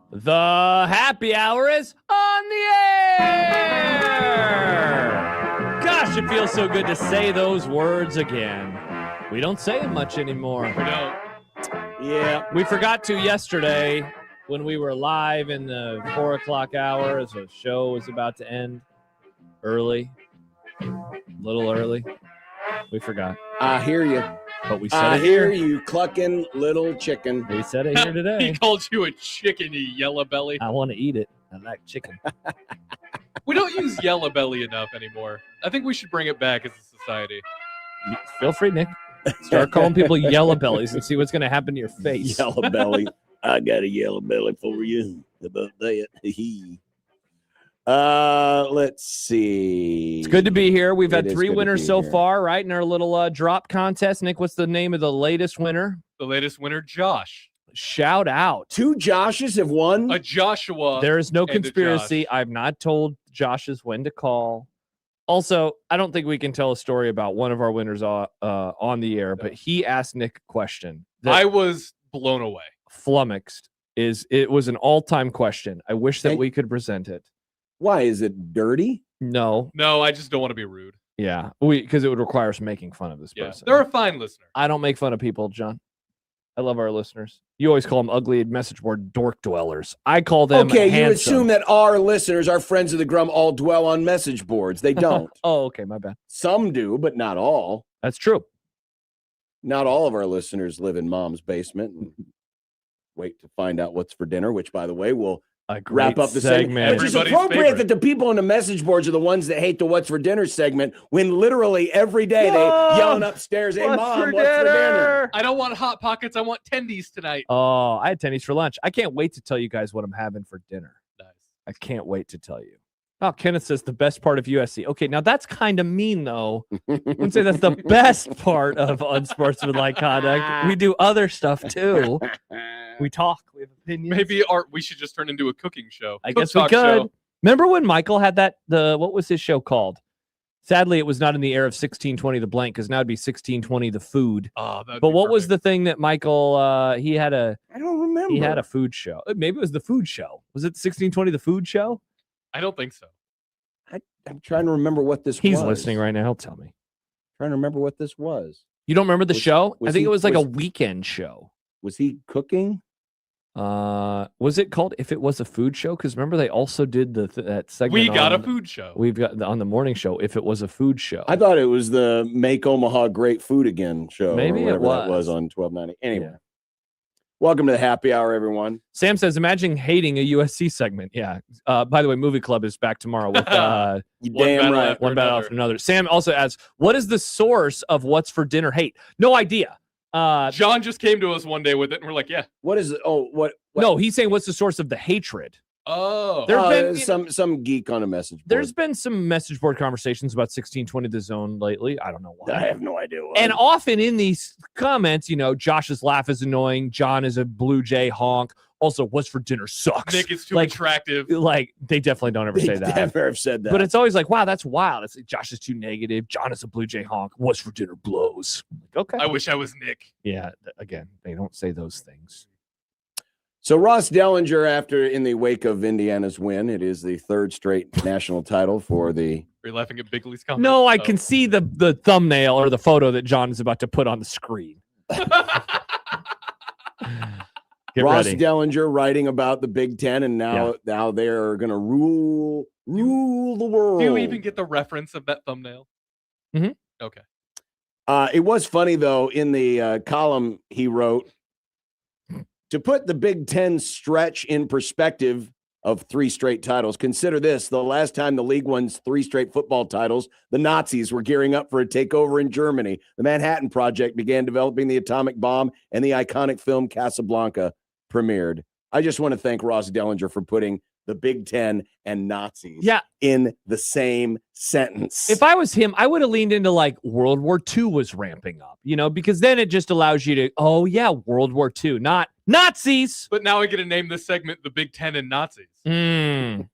The happy hour is on the air. Gosh, it feels so good to say those words again. We don't say it much anymore. We don't. Yeah. We forgot to yesterday when we were live in the 4 o'clock hour as the show was about to end early, a little early. We forgot. I hear you. But we said I it hear here. you clucking little chicken. We said it here today. He called you a chicken, you yellow belly. I want to eat it. I like chicken. We don't use yellow belly enough anymore. I think we should bring it back as a society. Feel free, Nick. Start calling people yellow bellies and see what's going to happen to your face. Yellow belly. I got a yellow belly for you. How about that? Let's see. It's good to be here. We've had It is 3 good to winners be so here. far, right, in our little drop contest. Nick, what's the name of the latest winner? The latest winner, Josh. Shout out. 2 Joshes have won. A Joshua. There is no and a conspiracy. Josh. I've not told Josh's when to call. Also, I don't think we can tell a story about one of our winners on the air, but he asked Nick a question that I was blown away. flummoxed. It was an all-time question. I wish that we could present it. Why? Is it dirty? No. No, I just don't want to be rude. Yeah. Because it would require us making fun of this Yeah. person. They're a fine listener. I don't make fun of people, John. I love our listeners. You always call them ugly message board dork dwellers. I call them Okay, handsome. you assume that our listeners, our friends of the Grum, all dwell on message boards. They don't. Oh, okay, my bad. Some do, but not all. That's true. Not all of our listeners live in mom's basement and wait to find out what's for dinner, which, by the way, will wrap up the segment. Which is appropriate that the people on the message boards are the ones that hate the What's for Dinner segment when literally every day they yelling upstairs, hey, Mom, what's for dinner? I don't want Hot Pockets. I want tendies tonight. Oh, I had tennies for lunch. I can't wait to tell you guys what I'm having for dinner. Nice. I can't wait to tell you. Oh, Kenneth says the best part of USC. Okay, now that's kind of mean, though. I wouldn't say that's the best part of unsportsmanlike conduct. We do other stuff, too. We talk. We have opinions. Maybe we should just turn into a cooking show. I Cook guess we talk could. show. Remember when Michael had what was his show called? Sadly, it was not in the air of 1620 the blank, because now it'd be 1620 the food. Oh, but what was the thing that Michael, he had a... I don't remember. He had a food show. Maybe it was the food show. Was it 1620 the food show? I don't think so. I'm trying to remember what this was. He's listening right now. He'll tell me. Trying to remember what this was. You don't remember the show? I think he- it was like a weekend show. Was he cooking? Was it called If It Was a Food Show? Because remember they also did that segment. We got on- a food show. We've got on the morning show. If It Was a Food Show. I thought it was the Make Omaha Great Food Again show. Maybe or it whatever that was. was on 1290. Anyway, welcome to the happy hour, everyone. Sam says, imagine hating a USC segment. Yeah. By the way, Movie Club is back tomorrow with You damn right. one battle after another. Sam also asks, what is the source of What's for Dinner hate? No idea. John just came to us one day with it, and we're like, yeah. What is it? Oh, what? No, he's saying what's the source of the hatred? Oh. There's been some geek on a message board. There's been some message board conversations about 1620 the zone lately. I don't know why. I have no idea why. And often in these comments, Josh's laugh is annoying. John is a Blue Jay honk. Also, what's for dinner sucks. Nick is too attractive. Like, they definitely don't ever They say that. never have said that. But it's always like, wow, that's wild. It's like, Josh is too negative. John is a Blue Jay honk. What's for dinner blows. Okay. I wish I was Nick. Yeah, again, they don't say those things. So Ross Dellinger, in the wake of Indiana's win, it is the 3rd straight national title for the. Are you laughing at Bigley's comment? No, I can see the thumbnail or the photo that John is about to put on the screen. Get Ross ready. Dellinger writing about the Big Ten, and now they're going to rule the world. Do you even get the reference of that thumbnail? Mm-hmm. Okay. It was funny, though, in the column he wrote, to put the Big Ten stretch in perspective of 3 straight titles, consider this. The last time the league won 3 straight football titles, the Nazis were gearing up for a takeover in Germany. The Manhattan Project began developing the atomic bomb, and the iconic film Casablanca premiered. I just want to thank Ross Dellinger for putting the Big Ten and Nazis in the same sentence. If I was him, I would have leaned into like World War II was ramping up, because then it just allows you to, World War II, not Nazis. But now I get to name this segment the Big Ten and Nazis. I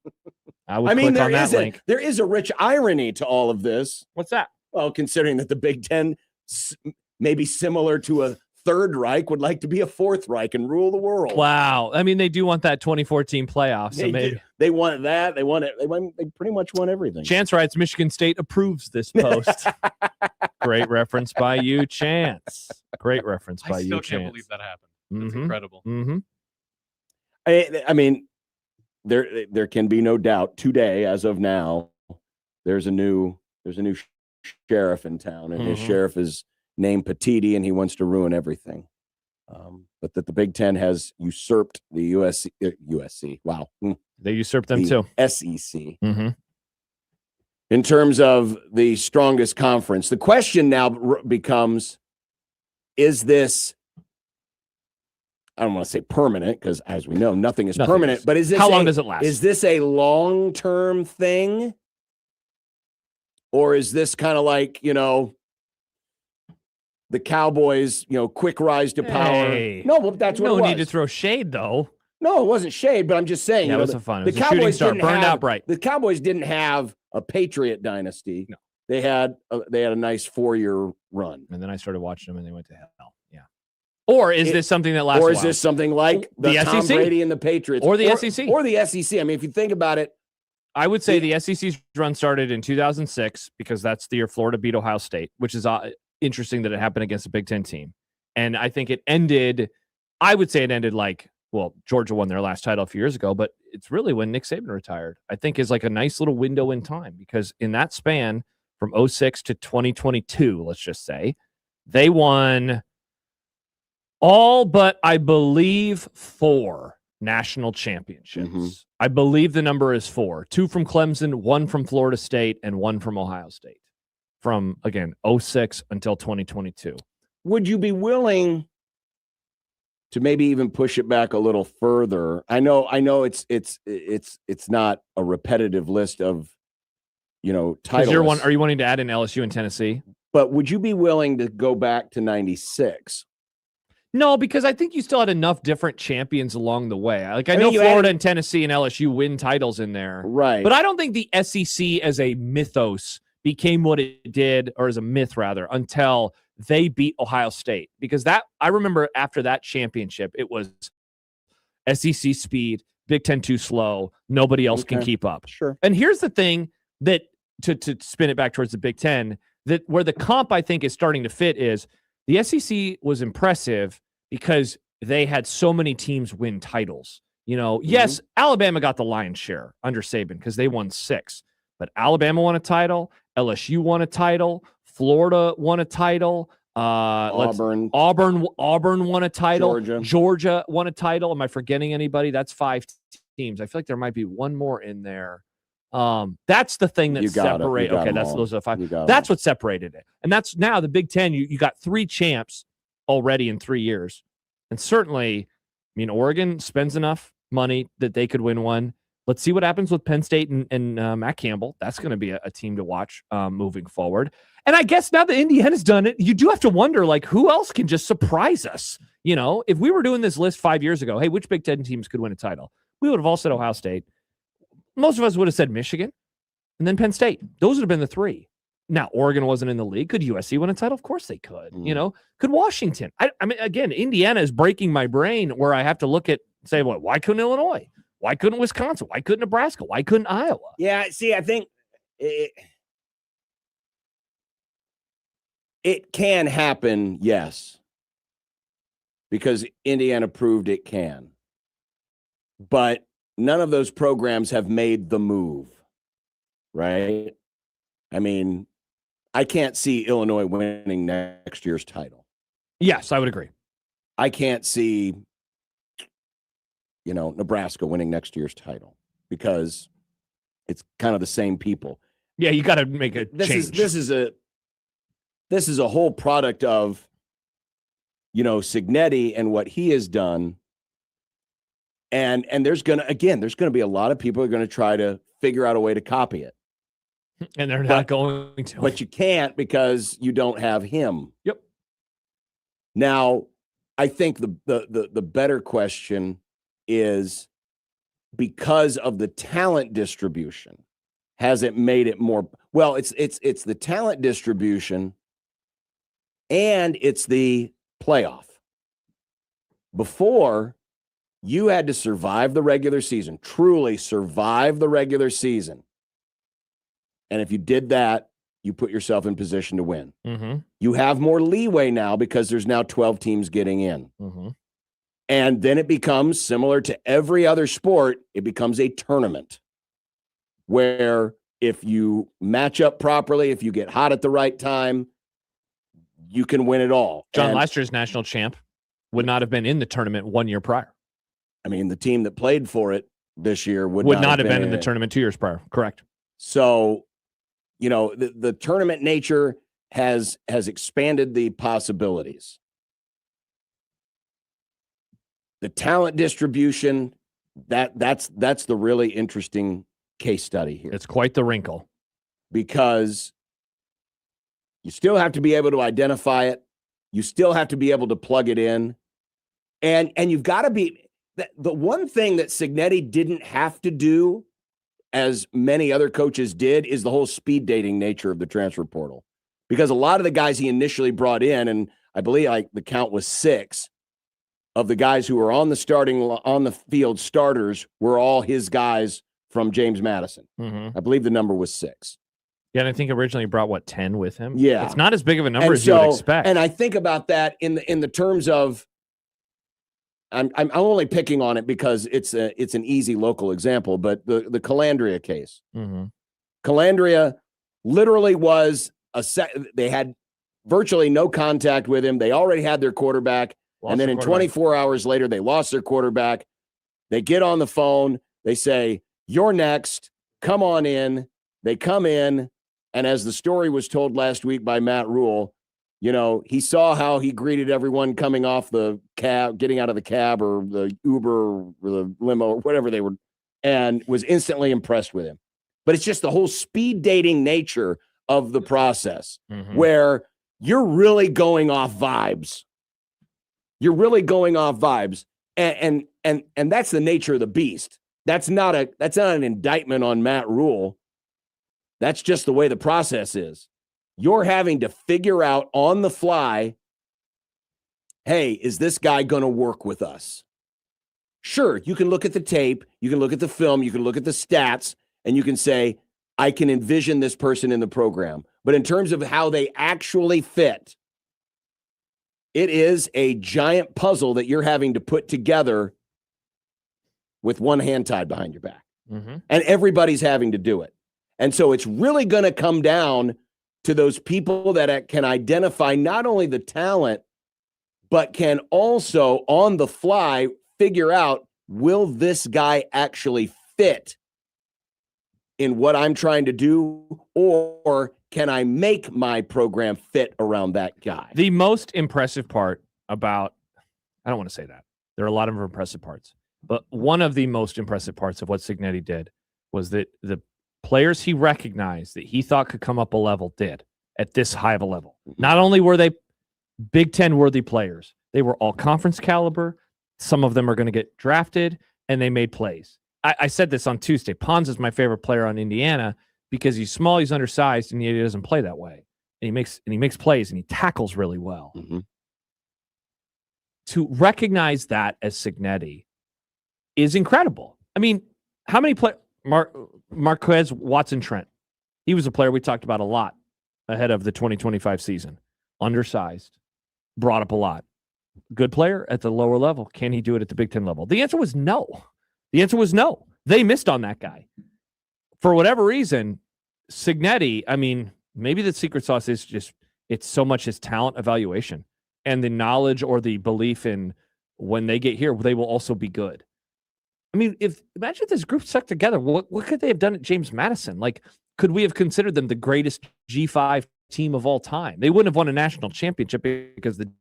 would click on that link. There is a rich irony to all of this. What's that? Well, considering that the Big Ten may be similar to a Third Reich would like to be a Fourth Reich and rule the world. Wow. I mean, they do want that 2014 playoff. So maybe they want that. They want it. They pretty much want everything. Chance writes, Michigan State approves this post. Great reference by you, Chance. Great reference by you, Chance. I still can't believe that happened. It's incredible. Mm-hmm. I mean, there can be no doubt today, as of now, there's a new sheriff in town, and his sheriff is named Petiti, and he wants to ruin everything. But that the Big Ten has usurped the USC. Wow. They usurped them too. SEC. In terms of the strongest conference, the question now becomes, is this, I don't want to say permanent, because as we know, nothing is permanent, but is this how long does it last? Is this a long-term thing? Or is this kind of like, the Cowboys, quick rise to power? Hey. No, well, that's what it was. No need to throw shade, though. No, it wasn't shade, but I'm just saying. Yeah, it was fun. It was the a shooting Cowboys star, burned out bright. The Cowboys didn't have a Patriot dynasty. No. They had a nice 4-year run. And then I started watching them, and they went to hell. Yeah. Or is this something that lasts? Or is this something like the Tom SEC? Brady and the Patriots, or the SEC, or the SEC? I mean, if you think about it, I would say the SEC's run started in 2006 because that's the year Florida beat Ohio State, which is interesting that it happened against a Big Ten team. And I think it ended. I would say it ended like, well, Georgia won their last title a few years ago, but it's really when Nick Saban retired. I think is like a nice little window in time, because in that span from 2006 to 2022, let's just say, they won all but, I believe, 4 national championships. I believe the number is 4. 2 from Clemson, 1 from Florida State, and 1 from Ohio State. From, again, 2006 until 2022. Would you be willing to maybe even push it back a little further? I know it's not a repetitive list of, titles. Are you wanting to add in LSU and Tennessee? But would you be willing to go back to 96? No, because I think you still had enough different champions along the way. Like I know Florida and Tennessee and LSU win titles in there. Right. But I don't think the SEC as a mythos became what it did, or as a myth rather, until they beat Ohio State. Because I remember after that championship, it was SEC speed, Big Ten too slow, nobody else can keep up. Sure. And here's the thing that, to spin it back towards the Big Ten, that where the comp I think is starting to fit is the SEC was impressive because they had so many teams win titles. Yes, Alabama got the lion's share under Saban because they won 6. But Alabama won a title, LSU won a title, Florida won a title, Auburn won a title, Georgia won a title. Am I forgetting anybody? That's 5 teams. I feel like there might be one more in there. That's the thing that separated. Okay, those are the 5. That's what separated it. And that's now the Big Ten. You got 3 champs already in 3 years. And certainly, Oregon spends enough money that they could win one. Let's see what happens with Penn State and Matt Campbell. That's going to be a team to watch moving forward. And I guess now that Indiana's done it, you do have to wonder, like, who else can just surprise us? If we were doing this list 5 years ago, hey, which Big Ten teams could win a title? We would have all said Ohio State. Most of us would have said Michigan and then Penn State. Those would have been the 3. Now, Oregon wasn't in the league. Could USC win a title? Of course they could. Could Washington? I mean, again, Indiana is breaking my brain where I have to look at, say, why couldn't Illinois? Why couldn't Wisconsin? Why couldn't Nebraska? Why couldn't Iowa? Yeah, see, I think it can happen, yes, because Indiana proved it can. But none of those programs have made the move, right? I mean, I can't see Illinois winning next year's title. Yes, I would agree. I can't see, Nebraska winning next year's title because it's kind of the same people. Yeah, you got to make a change. This is a whole product of, Cignetti and what he has done. And there's going to be a lot of people who are going to try to figure out a way to copy it. And they're not going to. But you can't because you don't have him. Yep. Now, I think the better question is, because of the talent distribution, has it made it more? Well, it's the talent distribution and it's the playoff. Before, you had to survive the regular season, truly survive the regular season. And if you did that, you put yourself in position to win. Mm-hmm. You have more leeway now because there's now 12 teams getting in. Mm-hmm. And then it becomes similar to every other sport. It becomes a tournament where if you match up properly, if you get hot at the right time, you can win it all. John, last year's national champ would not have been in the tournament 1 year prior. I mean, the team that played for it this year would not have been in the tournament 2 years prior. Correct. So, you know, the tournament nature has expanded the possibilities. The talent distribution, that's the really interesting case study here. It's quite the wrinkle. Because you still have to be able to identify it. You still have to be able to plug it in. And you've got to be the one thing that Cignetti didn't have to do, as many other coaches did, is the whole speed dating nature of the transfer portal. Because a lot of the guys he initially brought in, and I believe the count was 6 of the guys who were on the field starters were all his guys from James Madison. Mm-hmm. I believe the number was 6. Yeah, and I think originally he brought 10 with him. Yeah, it's not as big of a number as you would expect. And I think about that in the terms of, I'm only picking on it because it's an easy local example, but the Calandria case. Mm-hmm. Calandria literally was they had virtually no contact with him. They already had their quarterback, and then in 24 hours later, they lost their quarterback. They get on the phone. They say, "You're next. Come on in." They come in. And as the story was told last week by Matt Rule, you know, he saw how he greeted everyone coming off the cab, getting out of the cab or the Uber or the limo or whatever they were, and was instantly impressed with him. But it's just the whole speed dating nature of the process where you're really going off vibes. You're really going off vibes. And that's the nature of the beast. That's not an indictment on Matt Rule. That's just the way the process is. You're having to figure out on the fly, hey, is this guy going to work with us? Sure, you can look at the tape, you can look at the film, you can look at the stats, and you can say, I can envision this person in the program. But in terms of how they actually fit, it is a giant puzzle that you're having to put together with one hand tied behind your back. Mm-hmm. And everybody's having to do it. And so it's really going to come down to those people that can identify not only the talent, but can also on the fly figure out, will this guy actually fit in what I'm trying to do, or can I make my program fit around that guy? The most impressive part about, I don't want to say that. There are a lot of impressive parts, but one of the most impressive parts of what Cignetti did was that the players he recognized that he thought could come up a level did at this high of a level. Not only were they Big Ten worthy players, they were all conference caliber. Some of them are going to get drafted, and they made plays. I said this on Tuesday. Pons is my favorite player on Indiana because he's small, he's undersized, and he doesn't play that way. And he makes plays, and he tackles really well. Mm-hmm. To recognize that as Cignetti is incredible. I mean, how many players? Marquez Watson Trent. He was a player we talked about a lot ahead of the 2025 season. Undersized, brought up a lot. Good player at the lower level. Can he do it at the Big Ten level? The answer was no. They missed on that guy. For whatever reason, Cignetti, I mean, maybe the secret sauce is just it's so much his talent evaluation and the knowledge or the belief in when they get here, they will also be good. I mean, imagine if this group stuck together, what could they have done at James Madison? Like, could we have considered them the greatest G5 team of all time? They wouldn't have won a national championship because the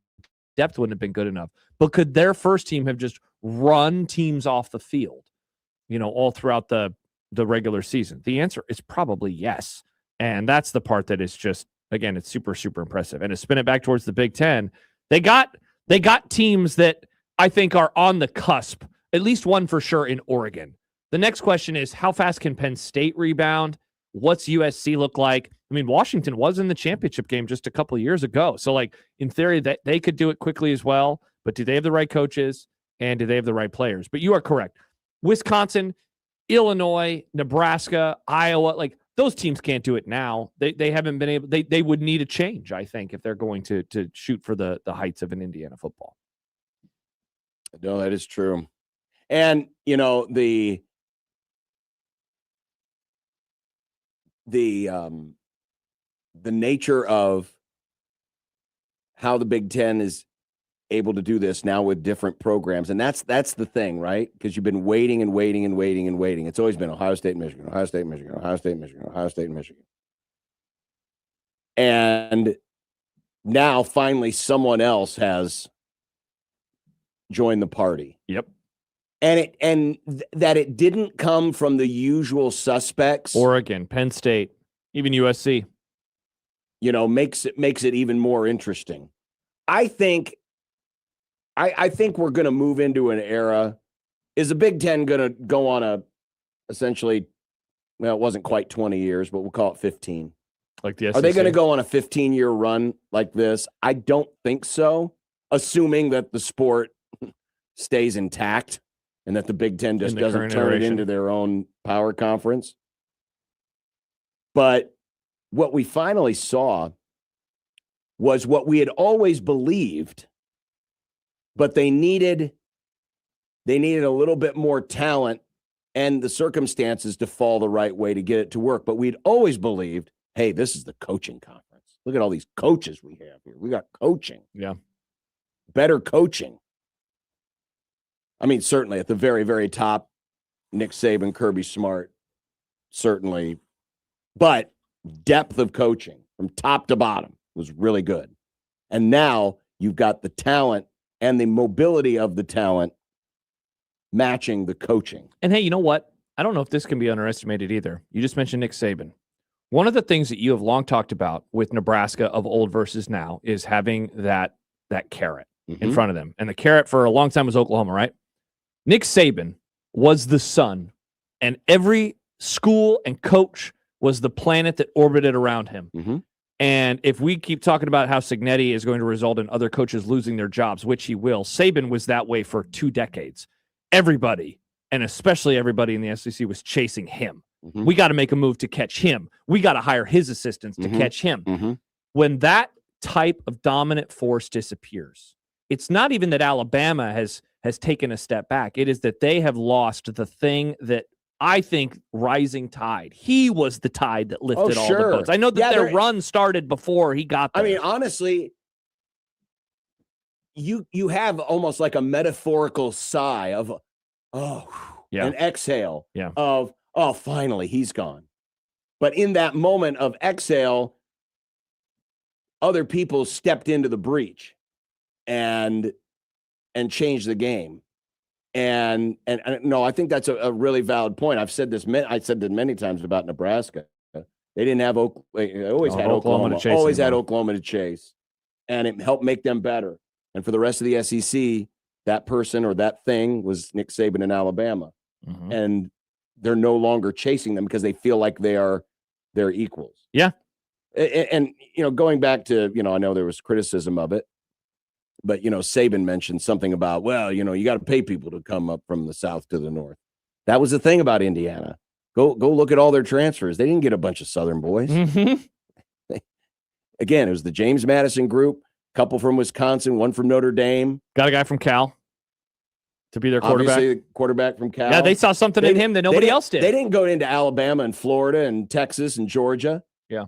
depth wouldn't have been good enough. But could their first team have just run teams off the field, all throughout the regular season? The answer is probably yes. And that's the part that is just, again, it's super, super impressive. And to spin it back towards the Big Ten, they got teams that I think are on the cusp. At least one for sure in Oregon. The next question is, how fast can Penn State rebound? What's USC look like? I mean, Washington was in the championship game just a couple of years ago. So, like, in theory, that they could do it quickly as well. But do they have the right coaches and do they have the right players? But you are correct. Wisconsin, Illinois, Nebraska, Iowa, like those teams can't do it now. They haven't been able. They would need a change, I think, if they're going to shoot for the heights of an Indiana football. No, that is true. And the nature of how the Big Ten is able to do this now with different programs. And that's the thing, right? Because you've been waiting and waiting and waiting and waiting. It's always been Ohio State, Michigan, Ohio State, Michigan, Ohio State, Michigan, Ohio State, Michigan. And now finally someone else has joined the party. Yep. And that it didn't come from the usual suspects. Oregon, Penn State, even USC. Makes it even more interesting. I think we're going to move into an era. Is the Big Ten going to go on essentially, well, it wasn't quite 20 years, but we'll call it 15. Like the SEC? Are they going to go on a 15-year run like this? I don't think so, assuming that the sport stays intact and that the Big Ten just doesn't turn it into their own power conference. But what we finally saw was what we had always believed, but they needed a little bit more talent and the circumstances to fall the right way to get it to work. But we'd always believed, hey, this is the coaching conference. Look at all these coaches we have here. We got coaching. Yeah. Better coaching. I mean, certainly at the very, very top, Nick Saban, Kirby Smart, certainly. But depth of coaching from top to bottom was really good. And now you've got the talent and the mobility of the talent matching the coaching. And hey, you know what? I don't know if this can be underestimated either. You just mentioned Nick Saban. One of the things that you have long talked about with Nebraska of old versus now is having that carrot in front of them. And the carrot for a long time was Oklahoma, right? Nick Saban was the sun, and every school and coach was the planet that orbited around him. And if we keep talking about how Cignetti is going to result in other coaches losing their jobs, which he will, Saban was that way for 2 decades. Everybody, and especially everybody in the SEC, was chasing him. We got to make a move to catch him. We got to hire his assistants to catch him. When that type of dominant force disappears, it's not even that Alabama has taken a step back. It is that they have lost the thing that I think rising tide. He was the tide that lifted all the boats. I know that their run started before he got there. I mean, honestly, you have almost like a metaphorical sigh of, an exhale of, finally, he's gone. But in that moment of exhale, other people stepped into the breach and changed the game. And no, I think that's a really valid point. I said this many times about Nebraska. They didn't have they always had Oklahoma to chase, and it helped make them better. And for the rest of the SEC, that person or that thing was Nick Saban in Alabama, and they're no longer chasing them because they feel like they're equals. Yeah, and going back to I know there was criticism of it. But, Saban mentioned something about, you got to pay people to come up from the south to the north. That was the thing about Indiana. Go look at all their transfers. They didn't get a bunch of Southern boys. Again, it was the James Madison group, a couple from Wisconsin, one from Notre Dame. Got a guy from Cal to be their quarterback. Obviously, the quarterback from Cal. Yeah, they saw something in him that nobody else did. They didn't go into Alabama and Florida and Texas and Georgia. Yeah. I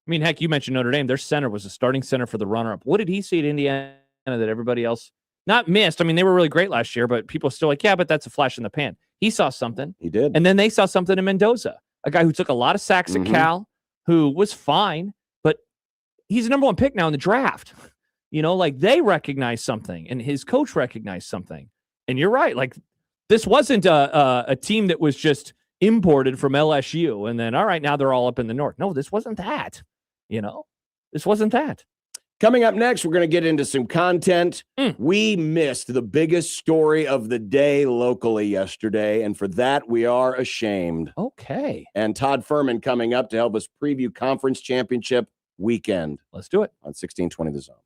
mean, heck, you mentioned Notre Dame. Their center was a starting center for the runner-up. What did he see at Indiana that everybody else not missed? I mean, they were really great last year, but people still like, yeah, but that's a flash in the pan. He saw something. He did. And then they saw something in Mendoza, a guy who took a lot of sacks at Cal, who was fine, but he's the number 1 pick now in the draft. They recognize something, and his coach recognized something. And you're right. Like, this wasn't a team that was just imported from LSU, and then, all right, now they're all up in the north. No, this wasn't that. This wasn't that. Coming up next, we're going to get into some content. We missed the biggest story of the day locally yesterday, and for that, we are ashamed. Okay. And Todd Furman coming up to help us preview Conference Championship weekend. Let's do it. On 1620 The Zone.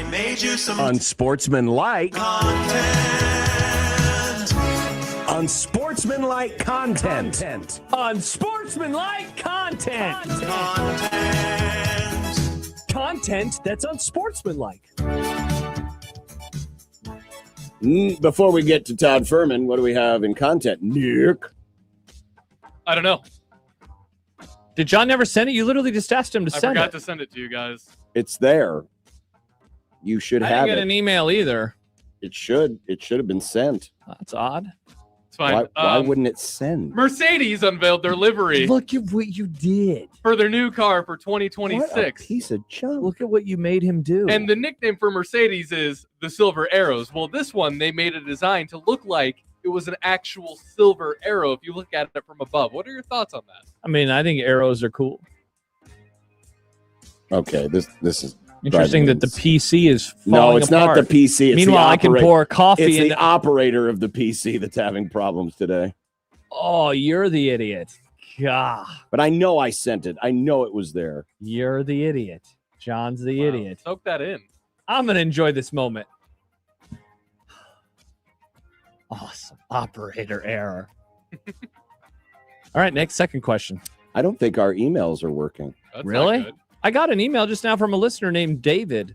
I made you some Unsportsmanlike content. Unsportsmanlike content. Unsportsmanlike content. Content that's unsportsmanlike. Before we get to Todd Furman, what do we have in content? Nick? I don't know. Did John never send it? You literally just asked him to I send forgot it. to send it to you guys. It's there. You should I have didn't get it. an email either. It should have been sent. That's odd. It's fine. Why wouldn't it send? Mercedes unveiled their livery Look at what you did. for their new car for What a 2026. piece of junk. Look at what you made him do. And the nickname for Mercedes is the Silver Arrows. Well, this one, they made a design to look like it was an actual silver arrow if you look at it from above. What are your thoughts on that? I mean, I think arrows are cool. Okay, this is Interesting that the PC is falling no, it's apart. not the PC. It's Meanwhile, the I can pour coffee It's in the operator of the PC that's having problems today. Oh, you're the idiot. God. But I know I sent it. I know it was there. You're the idiot. John's the idiot. Soak that in. I'm going to enjoy this moment. Awesome. Operator error. All right, next, second question. I don't think our emails are working. That's Really? not good. I got an email just now from a listener named David.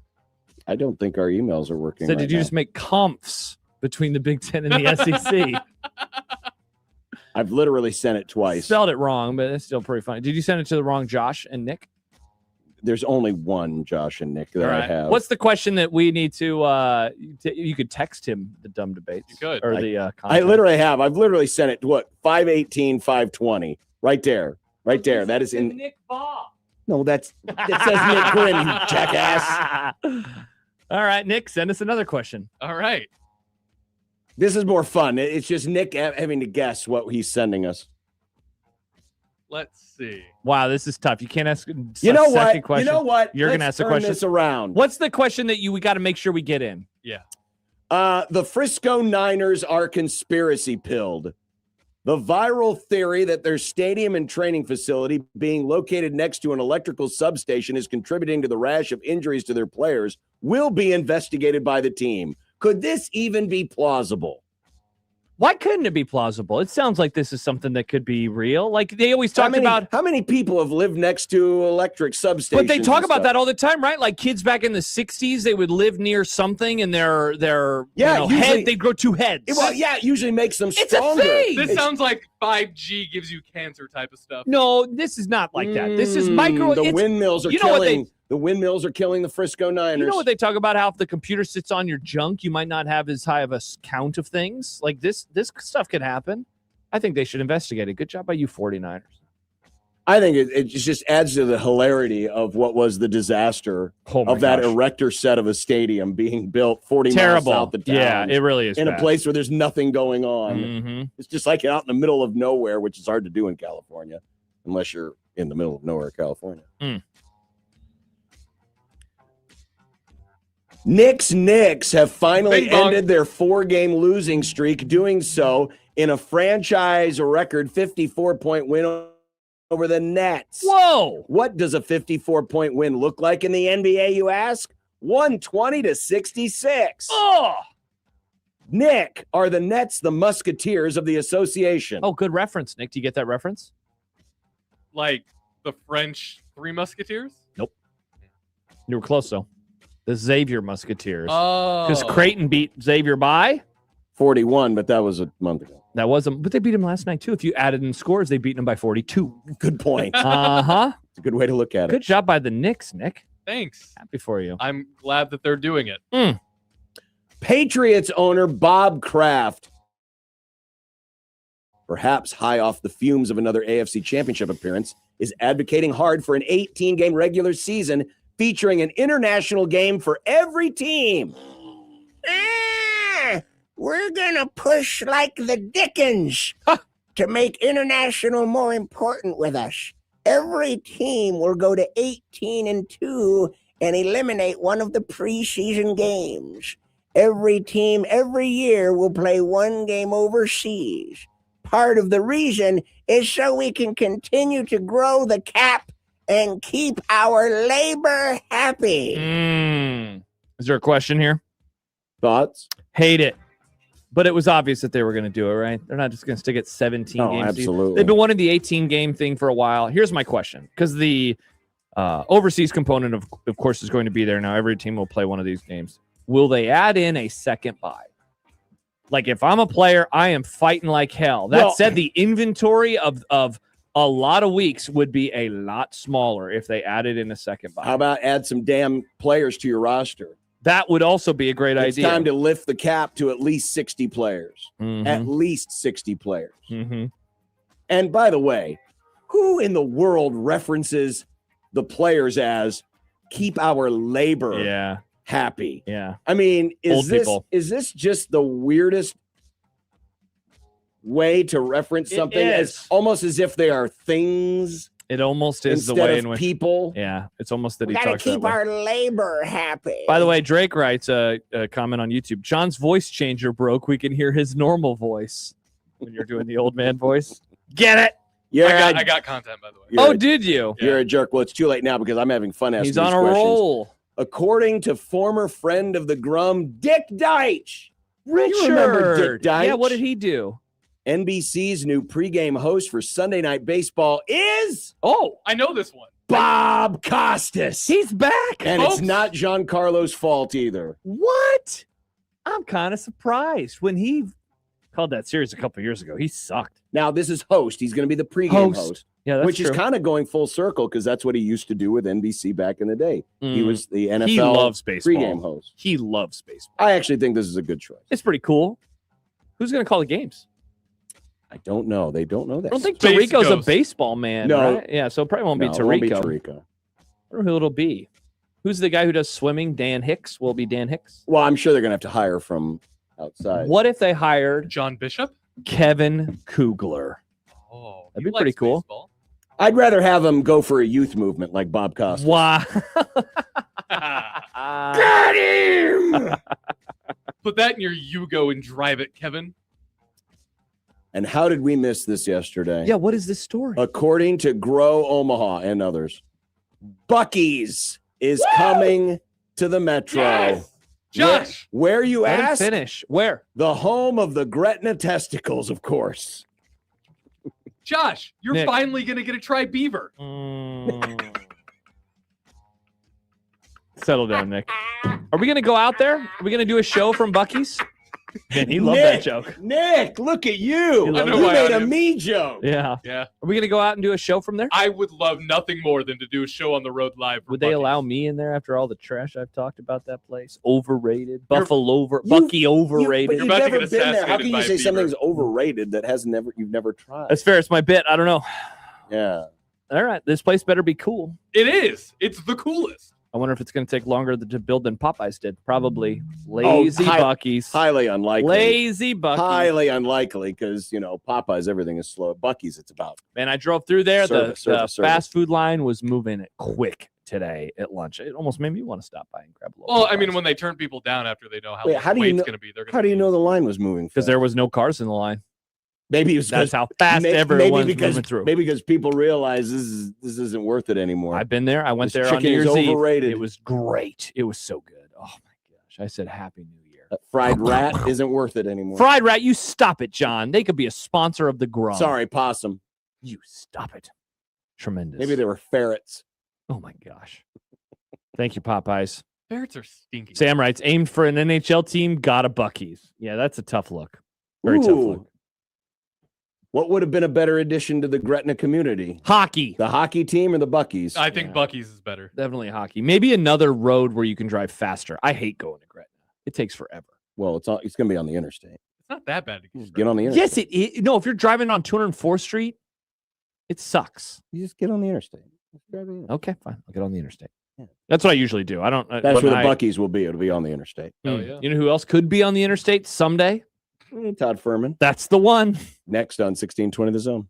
I don't think our emails are working. Said, right did you now. just make comps between the Big Ten and the SEC? I've literally sent it twice. Spelled it wrong, but it's still pretty funny. Did you send it to the wrong Josh and Nick? There's only one Josh and Nick that All I right. have. What's the question that we need to you could text him the dumb debates. You could. Or I content. literally have. I've literally sent it to what? 518, 520. Right there. Right there. That is in Nick Bob. No, that says Nick Grimm, you jackass. All right, Nick, send us another question. All right. This is more fun. It's just Nick having to guess what he's sending us. Let's see. Wow, this is tough. You can't ask You know what? second question. You know what? You're going to Let's ask a turn question. this around. What's the question that we got to make sure we get in? Yeah. The Frisco Niners are conspiracy pilled. The viral theory that their stadium and training facility being located next to an electrical substation is contributing to the rash of injuries to their players will be investigated by the team. Could this even be plausible? Why couldn't it be plausible? It sounds like this is something that could be real. Like they always talk about how many people have lived next to electric substations. But they talk and about stuff? that all the time, right? Like kids back in the 60s, they would live near something and their usually- head, they'd grow two heads. Well, yeah, it usually makes them It's a stronger. thing. This sounds like 5G gives you cancer type of stuff. No, this is not like that. This is micro. The it's- windmills are you know what killing. The windmills are killing the Frisco Niners. You know what they talk about? How if the computer sits on your junk, you might not have as high of a count of things. Like this stuff could happen. I think they should investigate it. Good job by you 49ers. I think it just adds to the hilarity of what was the disaster of that erector set of a stadium being built 40 Terrible. miles south of town. Yeah, it really is in bad. a place where there's nothing going on. Mhm. It's just like out in the middle of nowhere, which is hard to do in California, unless you're in the middle of nowhere, California. Knicks have finally Bing bong. ended their 4-game losing streak, doing so in a franchise record 54-point win over the Nets. Whoa! What does a 54-point win look like in the NBA, you ask? 120-66. Oh! Nick, are the Nets the Musketeers of the association? Oh, good reference, Nick. Do you get that reference? Like the French Three Musketeers? Nope. You were close, though. The Xavier Musketeers. Oh. Because Creighton beat Xavier by 41, but that was a month ago. That wasn't, but they beat him last night, too. If you added in scores, they beat him by 42. Good point. Uh-huh. It's a good way to look at it. Good job by the Knicks, Nick. Thanks. Happy for you. I'm glad that they're doing it. Patriots owner Bob Kraft, perhaps high off the fumes of another AFC Championship appearance, is advocating hard for an 18-game regular season featuring an international game for every team. We're gonna push like the Dickens to make international more important with us. Every team will go to 18-2 and eliminate one of the preseason games. Every team every year will play one game overseas. Part of the reason is so we can continue to grow the cap and keep our labor happy. Is there a question here? Thoughts? Hate it. But it was obvious that they were going to do it, right? They're not just going to stick at 17 games. Absolutely. They've been wanting the 18-game thing for a while. Here's my question, because the overseas component, of course, is going to be there now. Every team will play one of these games. Will they add in a second bye? Like, if I'm a player, I am fighting like hell. That said, the inventory of a lot of weeks would be a lot smaller if they added in a second bye. How about add some damn players to your roster? That would also be a great idea. It's time to lift the cap to at least 60 players. Mm-hmm. At least 60 players. Mm-hmm. And by the way, who in the world references the players as keep our labor happy? Yeah. I mean, Old people. is this just the weirdest way to reference something? As almost as if they are things. It almost is the instead way of in which people. Yeah, it's almost that We he gotta talks that keep way. our labor happy. By the way, Drake writes a comment on YouTube. John's voice changer broke. We can hear his normal voice when you're doing the old man voice. Get it? Yeah, I got content, by the way. Oh, did you? You're a jerk. Well, it's too late now because I'm having fun asking He's these on a questions. roll. According to former friend of the Grum, Dick Deitch. You remember Dick Deitch? Yeah, what did he do? NBC's new pregame host for Sunday Night Baseball is I know this one. Bob Costas. He's back. And it's not Giancarlo's fault either. What? I'm kind of surprised. When he called that series a couple years ago, he sucked. Now, this is host. He's going to be the pregame host. Yeah, that's which true. is kind of going full circle because that's what he used to do with NBC back in the day. He was the NFL He loves baseball. pregame host. He loves baseball. I actually think this is a good choice. It's pretty cool. Who's going to call the games? I don't know. They don't know that. I don't think Tarico's a baseball man. No. Right? Yeah, so it probably won't be No, Tarico. it won't be Tarico. I don't know who it'll be. Who's the guy who does swimming? Dan Hicks? Will it be Dan Hicks? Well, I'm sure they're going to have to hire from outside. What if they hired John Bishop? Kevin Kugler? Oh, That'd be pretty cool. Baseball. I'd rather have him go for a youth movement like Bob Costas. Wow. Got him! Put that in your Yugo and drive it, Kevin. And how did we miss this yesterday? Yeah, what is this story? According to Grow Omaha and others, Buc-ee's is coming to the Metro. Yes! Josh! Where you Let him ask? finish. Where? The home of the Gretna testicles, of course. Josh, you're Nick. finally going to get to try beaver. Settle down, Nick. Are we going to go out there? Are we going to do a show from Buc-ee's? Man, he loved that joke. Nick, look at you. loved You it. made a me joke. Yeah. Yeah. Are we going to go out and do a show from there? I would love nothing more than to do a show on the road live. for Would they Buc-ee's. allow me in there after all the trash I've talked about that place? Overrated. Bucky overrated. You've never been there. How can you say something's overrated that you've never tried? That's fair. It's my bit. I don't know. Yeah. All right. This place better be cool. It is. It's the coolest. I wonder if it's going to take longer to build than Popeyes did. Probably. Lazy Buc-ee's. Highly unlikely. Lazy Buc-ee's. Highly unlikely because, Popeyes, everything is slow. Buc-ee's, it's about. Man, I drove through there. Service. The fast food line was moving quick today at lunch. It almost made me want to stop by and grab a little. Well, I mean, when they turn people down after they know how Wait, long how the do you wait's know- going to be, they're How do you know the line was moving? Because there was no cars in the line. Maybe it was That's how fast everyone's moving through. Maybe because people realize this isn't worth it anymore. I've been there. I went This there on New chicken is Year's Eve. overrated. It was great. It was so good. Oh my gosh! I said Happy New Year. Fried rat isn't worth it anymore. Fried Rat, you stop it, John. They could be a sponsor of the Grum. Sorry, possum. You stop it. Tremendous. Maybe they were ferrets. Oh my gosh. Thank you, Popeyes. Ferrets are stinky. Sam writes, aimed for an NHL team, got a Buc-ee's. Yeah, that's a tough look. Very tough Ooh. look. What would have been a better addition to the Gretna community? Hockey. The hockey team or the Buc-ee's? I think Buc-ee's is better. Definitely hockey. Maybe another road where you can drive faster. I hate going to Gretna. It takes forever. Well, it's going to be on the interstate. It's not that bad. To Get on the interstate. Yes, it is. No, if you're driving on 204th Street, it sucks. You just get on the interstate. Okay, fine. I'll get on the interstate. Yeah. That's what I usually do. I don't. That's where the Buc-ee's will be. It'll be on the interstate. Oh, yeah. You know who else could be on the interstate someday? Todd Furman. That's the one. Next on 1620 The Zone.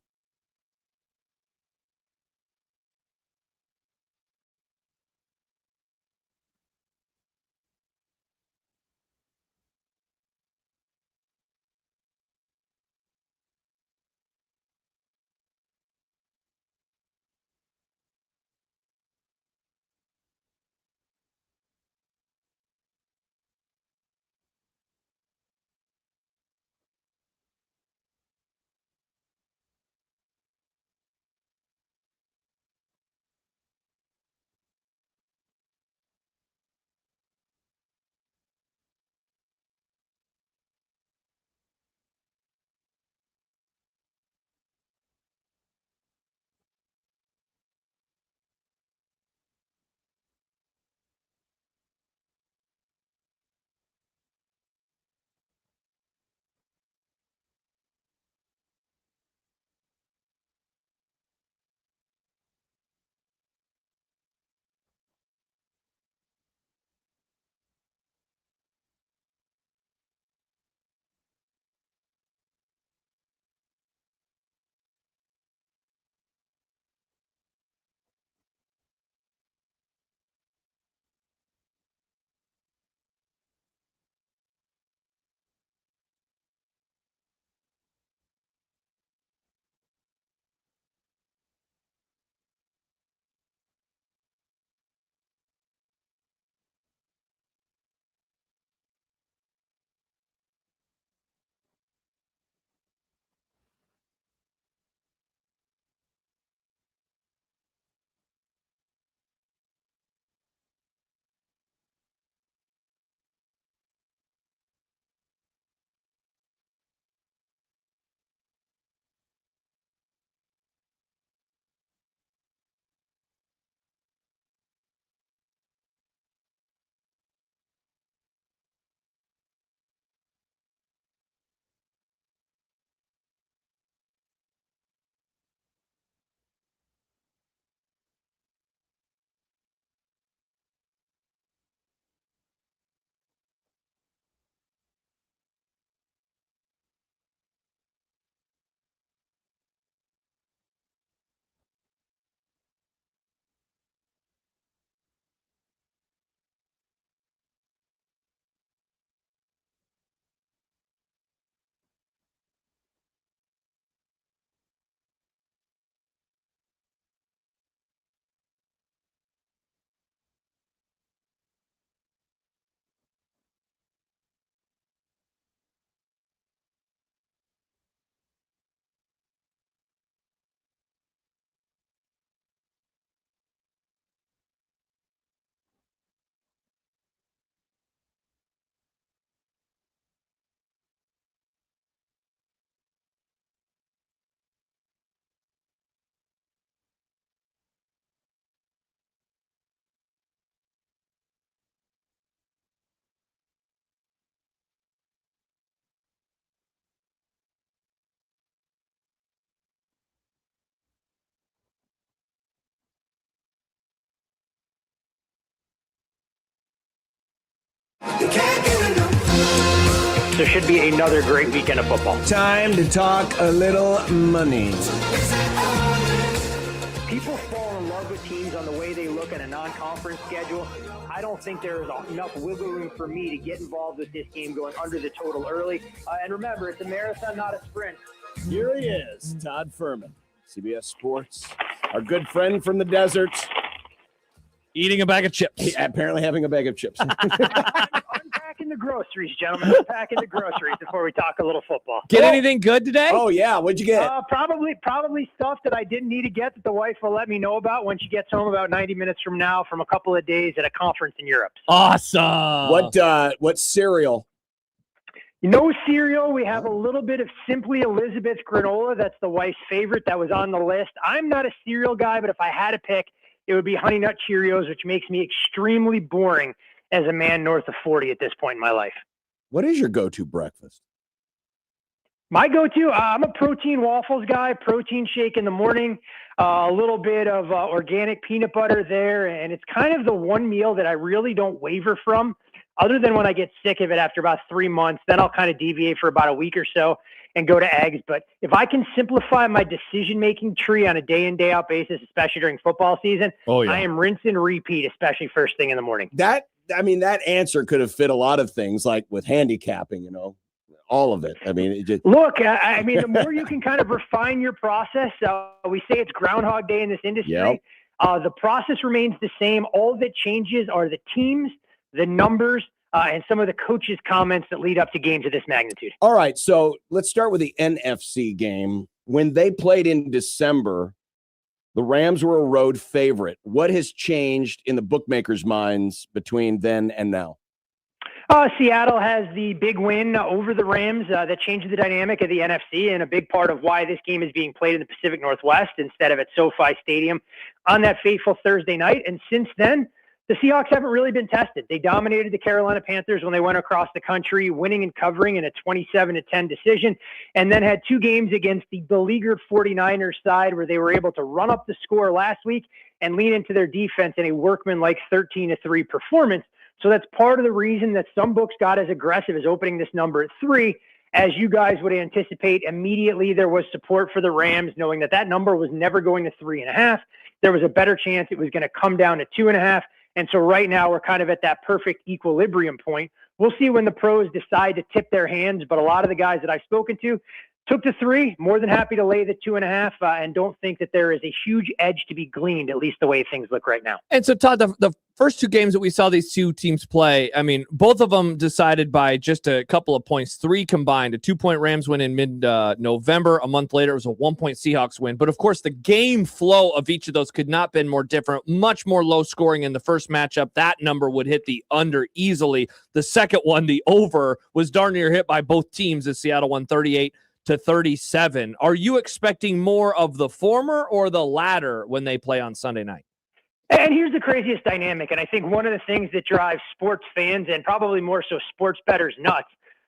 There should be another great weekend of football. Time to talk a little money. People fall in love with teams on the way they look at a non-conference schedule. I don't think there is enough wiggle room for me to get involved with this game going under the total early. And remember, it's a marathon, not a sprint. Here he is, Todd Furman, CBS Sports, our good friend from the desert. Eating a bag of chips. Apparently having a bag of chips. Unpacking the groceries, gentlemen. Unpacking the groceries before we talk a little football. Get anything good today? Oh, yeah. What'd you get? Probably stuff that I didn't need to get that the wife will let me know about when she gets home about 90 minutes from now from a couple of days at a conference in Europe. Awesome. What cereal? No cereal. We have a little bit of Simply Elizabeth granola. That's the wife's favorite. That was on the list. I'm not a cereal guy, but if I had to pick, it would be Honey Nut Cheerios, which makes me extremely boring as a man north of 40 at this point in my life. What is your go-to breakfast? My go-to, I'm a protein waffles guy, protein shake in the morning, a little bit of organic peanut butter there, and it's kind of the one meal that I really don't waver from, other than when I get sick of it after about 3 months. Then I'll kind of deviate for about a week or so and go to eggs. But if I can simplify my decision-making tree on a day-in, day-out basis, especially during football season, I am rinse and repeat, especially first thing in the morning. That answer could have fit a lot of things, like with handicapping, all of it. I mean, it just... Look, the more you can kind of refine your process, we say it's Groundhog Day in this industry. Yep. The process remains the same. All that changes are the teams, the numbers, and some of the coaches' comments that lead up to games of this magnitude. All right, so let's start with the NFC game. When they played in December, the Rams were a road favorite. What has changed in the bookmakers' minds between then and now? Seattle has the big win over the Rams that changed the dynamic of the NFC, and a big part of why this game is being played in the Pacific Northwest instead of at SoFi Stadium on that fateful Thursday night. And since then, the Seahawks haven't really been tested. They dominated the Carolina Panthers when they went across the country, winning and covering in a 27-10 decision, and then had 2 games against the beleaguered 49ers side where they were able to run up the score last week and lean into their defense in a workmanlike 13-3 performance. So that's part of the reason that some books got as aggressive as opening this number at 3. As you guys would anticipate, immediately there was support for the Rams, knowing that that number was never going to 3.5. There was a better chance it was going to come down to 2.5. And so right now we're kind of at that perfect equilibrium point. We'll see when the pros decide to tip their hands, but a lot of the guys that I've spoken to took the 3, more than happy to lay the 2.5, and don't think that there is a huge edge to be gleaned, at least the way things look right now. And so, Todd, the first 2 games that we saw these 2 teams play, I mean, both of them decided by just a couple of points, 3 combined. A 2-point Rams win in mid-November. A month later, it was a 1-point Seahawks win. But, of course, the game flow of each of those could not have been more different. Much more low scoring in the first matchup. That number would hit the under easily. The second one, the over, was darn near hit by both teams as Seattle won 38-37. Are you expecting more of the former or the latter when they play on Sunday night? And here's the craziest dynamic, and I think one of the things that drives sports fans and probably more so sports bettors nuts,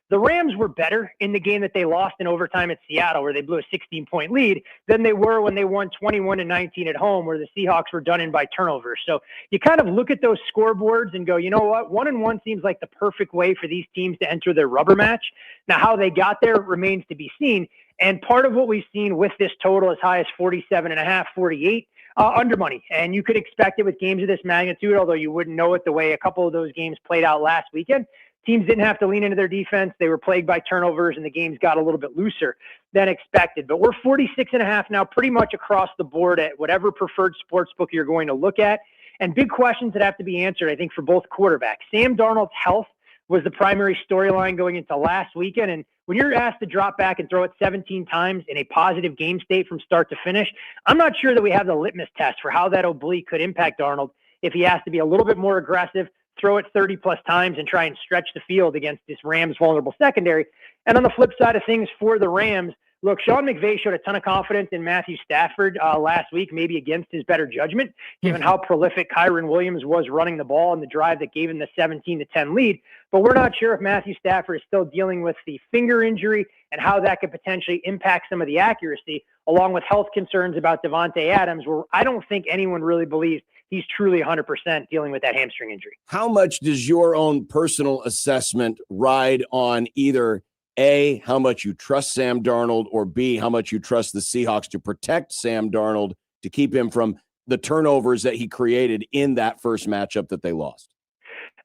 the Rams were better in the game that they lost in overtime at Seattle, where they blew a 16-point lead, than they were when they won 21-19 at home, where the Seahawks were done in by turnovers. So you kind of look at those scoreboards and go, you know what? 1-1 seems like the perfect way for these teams to enter their rubber match. Now, how they got there remains to be seen. And part of what we've seen with this total as high as 47.5, 48, under money. And you could expect it with games of this magnitude, although you wouldn't know it the way a couple of those games played out last weekend. Teams didn't have to lean into their defense. They were plagued by turnovers, and the games got a little bit looser than expected. But we're 46.5 now, pretty much across the board at whatever preferred sports book you're going to look at. And big questions that have to be answered, I think, for both quarterbacks. Sam Darnold's health was the primary storyline going into last weekend. And when you're asked to drop back and throw it 17 times in a positive game state from start to finish, I'm not sure that we have the litmus test for how that oblique could impact Darnold if he has to be a little bit more aggressive, throw it 30-plus times, and try and stretch the field against this Rams vulnerable secondary. And on the flip side of things for the Rams, Look, Sean McVay showed a ton of confidence in Matthew Stafford last week, maybe against his better judgment, given how prolific Kyron Williams was running the ball in the drive that gave him the 17-10 lead. But we're not sure if Matthew Stafford is still dealing with the finger injury and how that could potentially impact some of the accuracy, along with health concerns about Devontae Adams, where I don't think anyone really believes he's truly 100% dealing with that hamstring injury. How much does your own personal assessment ride on either A, how much you trust Sam Darnold, or B, how much you trust the Seahawks to protect Sam Darnold to keep him from the turnovers that he created in that first matchup that they lost?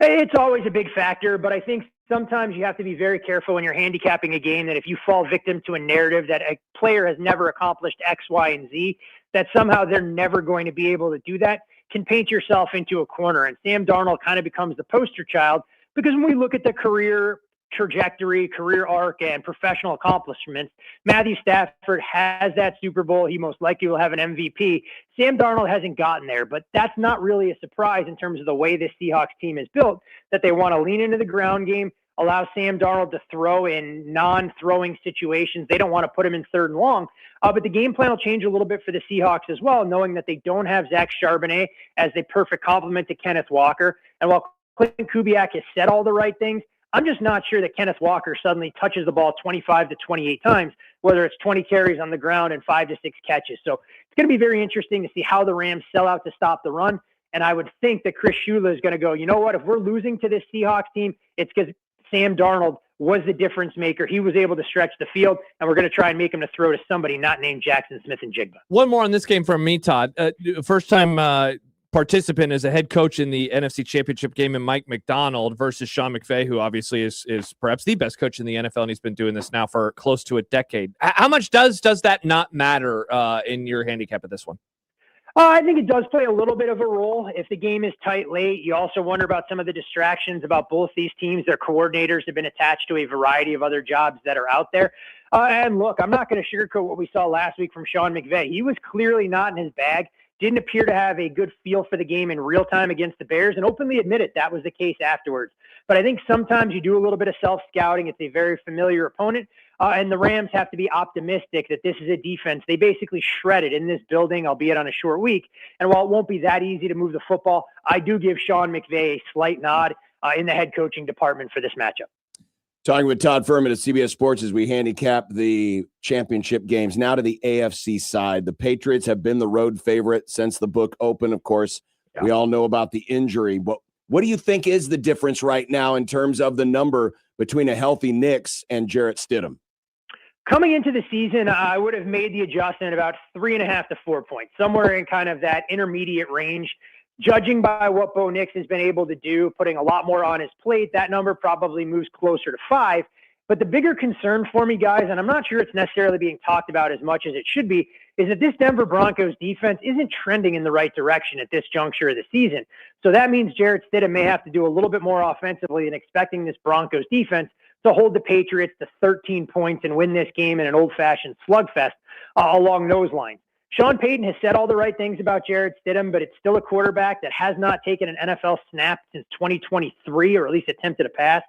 It's always a big factor, but I think sometimes you have to be very careful when you're handicapping a game that if you fall victim to a narrative that a player has never accomplished X, Y, and Z, that somehow they're never going to be able to do that, can paint yourself into a corner. And Sam Darnold kind of becomes the poster child, because when we look at the career trajectory, career arc, and professional accomplishments, Matthew Stafford has that Super Bowl. He most likely will have an MVP. Sam Darnold hasn't gotten there, but that's not really a surprise in terms of the way this Seahawks team is built, that they want to lean into the ground game, allow Sam Darnold to throw in non-throwing situations. They don't want to put him in third and long. But the game plan will change a little bit for the Seahawks as well, knowing that they don't have Zach Charbonnet as a perfect complement to Kenneth Walker. And while Clinton Kubiak has said all the right things, I'm just not sure that Kenneth Walker suddenly touches the ball 25 to 28 times, whether it's 20 carries on the ground and 5 to 6 catches. So it's going to be very interesting to see how the Rams sell out to stop the run. And I would think that Chris Shula is going to go, you know what, if we're losing to this Seahawks team, it's because Sam Darnold was the difference maker. He was able to stretch the field, and we're going to try and make him to throw to somebody not named Jackson Smith and Jigba. One more on this game from me, Todd. First time participant as a head coach in the NFC Championship game in Mike McDonald versus Sean McVay, who obviously is perhaps the best coach in the NFL, and he's been doing this now for close to a decade. How much does that not matter in your handicap at this one? I think it does play a little bit of a role. If the game is tight late, you also wonder about some of the distractions about both these teams. Their coordinators have been attached to a variety of other jobs that are out there. And look, I'm not going to sugarcoat what we saw last week from Sean McVay. He was clearly not in his bag. Didn't appear to have a good feel for the game in real time against the Bears, and openly admitted that was the case afterwards. But I think sometimes you do a little bit of self-scouting. It's a very familiar opponent, and the Rams have to be optimistic that this is a defense they basically shredded in this building, albeit on a short week. And while it won't be that easy to move the football, I do give Sean McVay a slight nod in the head coaching department for this matchup. Talking with Todd Furman at CBS Sports as we handicap the championship games. Now to the AFC side. The Patriots have been the road favorite since the book opened, of course. Yeah. We all know about the injury. But what do you think is the difference right now in terms of the number between a healthy Knicks and Jarrett Stidham? Coming into the season, I would have made the adjustment about 3.5 to 4 points, somewhere in kind of that intermediate range. Judging by what Bo Nix has been able to do, putting a lot more on his plate, that number probably moves closer to 5. But the bigger concern for me, guys, and I'm not sure it's necessarily being talked about as much as it should be, is that this Denver Broncos defense isn't trending in the right direction at this juncture of the season. So that means Jarrett Stidham may have to do a little bit more offensively than expecting this Broncos defense to hold the Patriots to 13 points and win this game in an old-fashioned slugfest along those lines. Sean Payton has said all the right things about Jarrett Stidham, but it's still a quarterback that has not taken an NFL snap since 2023, or at least attempted a pass.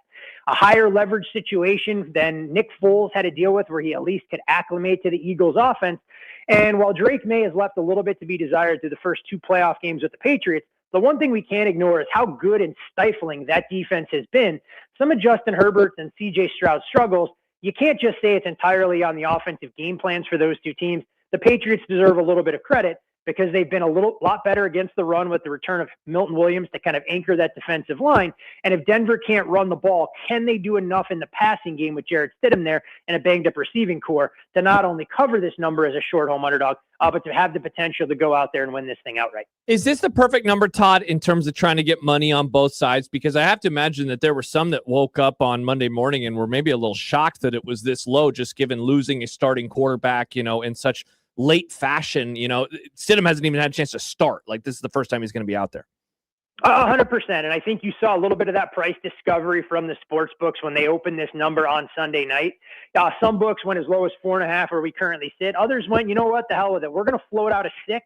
A higher leverage situation than Nick Foles had to deal with, where he at least could acclimate to the Eagles' offense. And while Drake May has left a little bit to be desired through the first 2 playoff games with the Patriots, the one thing we can't ignore is how good and stifling that defense has been. Some of Justin Herbert's and C.J. Stroud's struggles, you can't just say it's entirely on the offensive game plans for those two teams. The Patriots deserve a little bit of credit because they've been a lot better against the run with the return of Milton Williams to kind of anchor that defensive line. And if Denver can't run the ball, can they do enough in the passing game with Jarrett Stidham there and a banged-up receiving core to not only cover this number as a short home underdog, but to have the potential to go out there and win this thing outright? Is this the perfect number, Todd, in terms of trying to get money on both sides? Because I have to imagine that there were some that woke up on Monday morning and were maybe a little shocked that it was this low, just given losing a starting quarterback, in such late fashion. Stidham hasn't even had a chance to start. Like, this is the first time he's going to be out there. 100%. And I think you saw a little bit of that price discovery from the sports books when they opened this number on Sunday night. Some books went as low as 4.5, where we currently sit. Others went, you know what, the hell with it. We're going to float out a 6,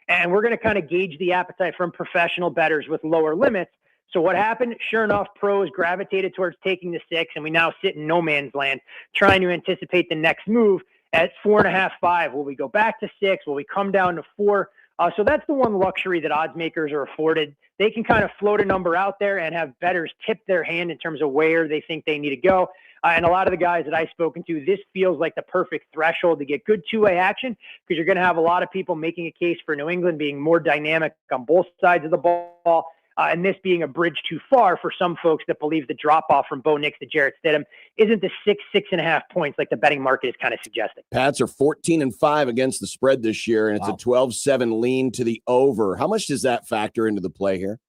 and we're going to kind of gauge the appetite from professional bettors with lower limits. So what happened? Sure enough, pros gravitated towards taking the 6, and we now sit in no man's land trying to anticipate the next move. at 4.5, 5? Will we go back to 6? Will we come down to 4? So that's the one luxury that odds makers are afforded. They can kind of float a number out there and have bettors tip their hand in terms of where they think they need to go. And a lot of the guys that I've spoken to, this feels like the perfect threshold to get good two-way action, because you're going to have a lot of people making a case for New England being more dynamic on both sides of the ball. And this being a bridge too far for some folks that believe the drop-off from Bo Nix to Jarrett Stidham isn't the 6.5 points like the betting market is kind of suggesting. Pats are 14-5 against the spread this year, and it's a 12-7 lean to the over. How much does that factor into the play here?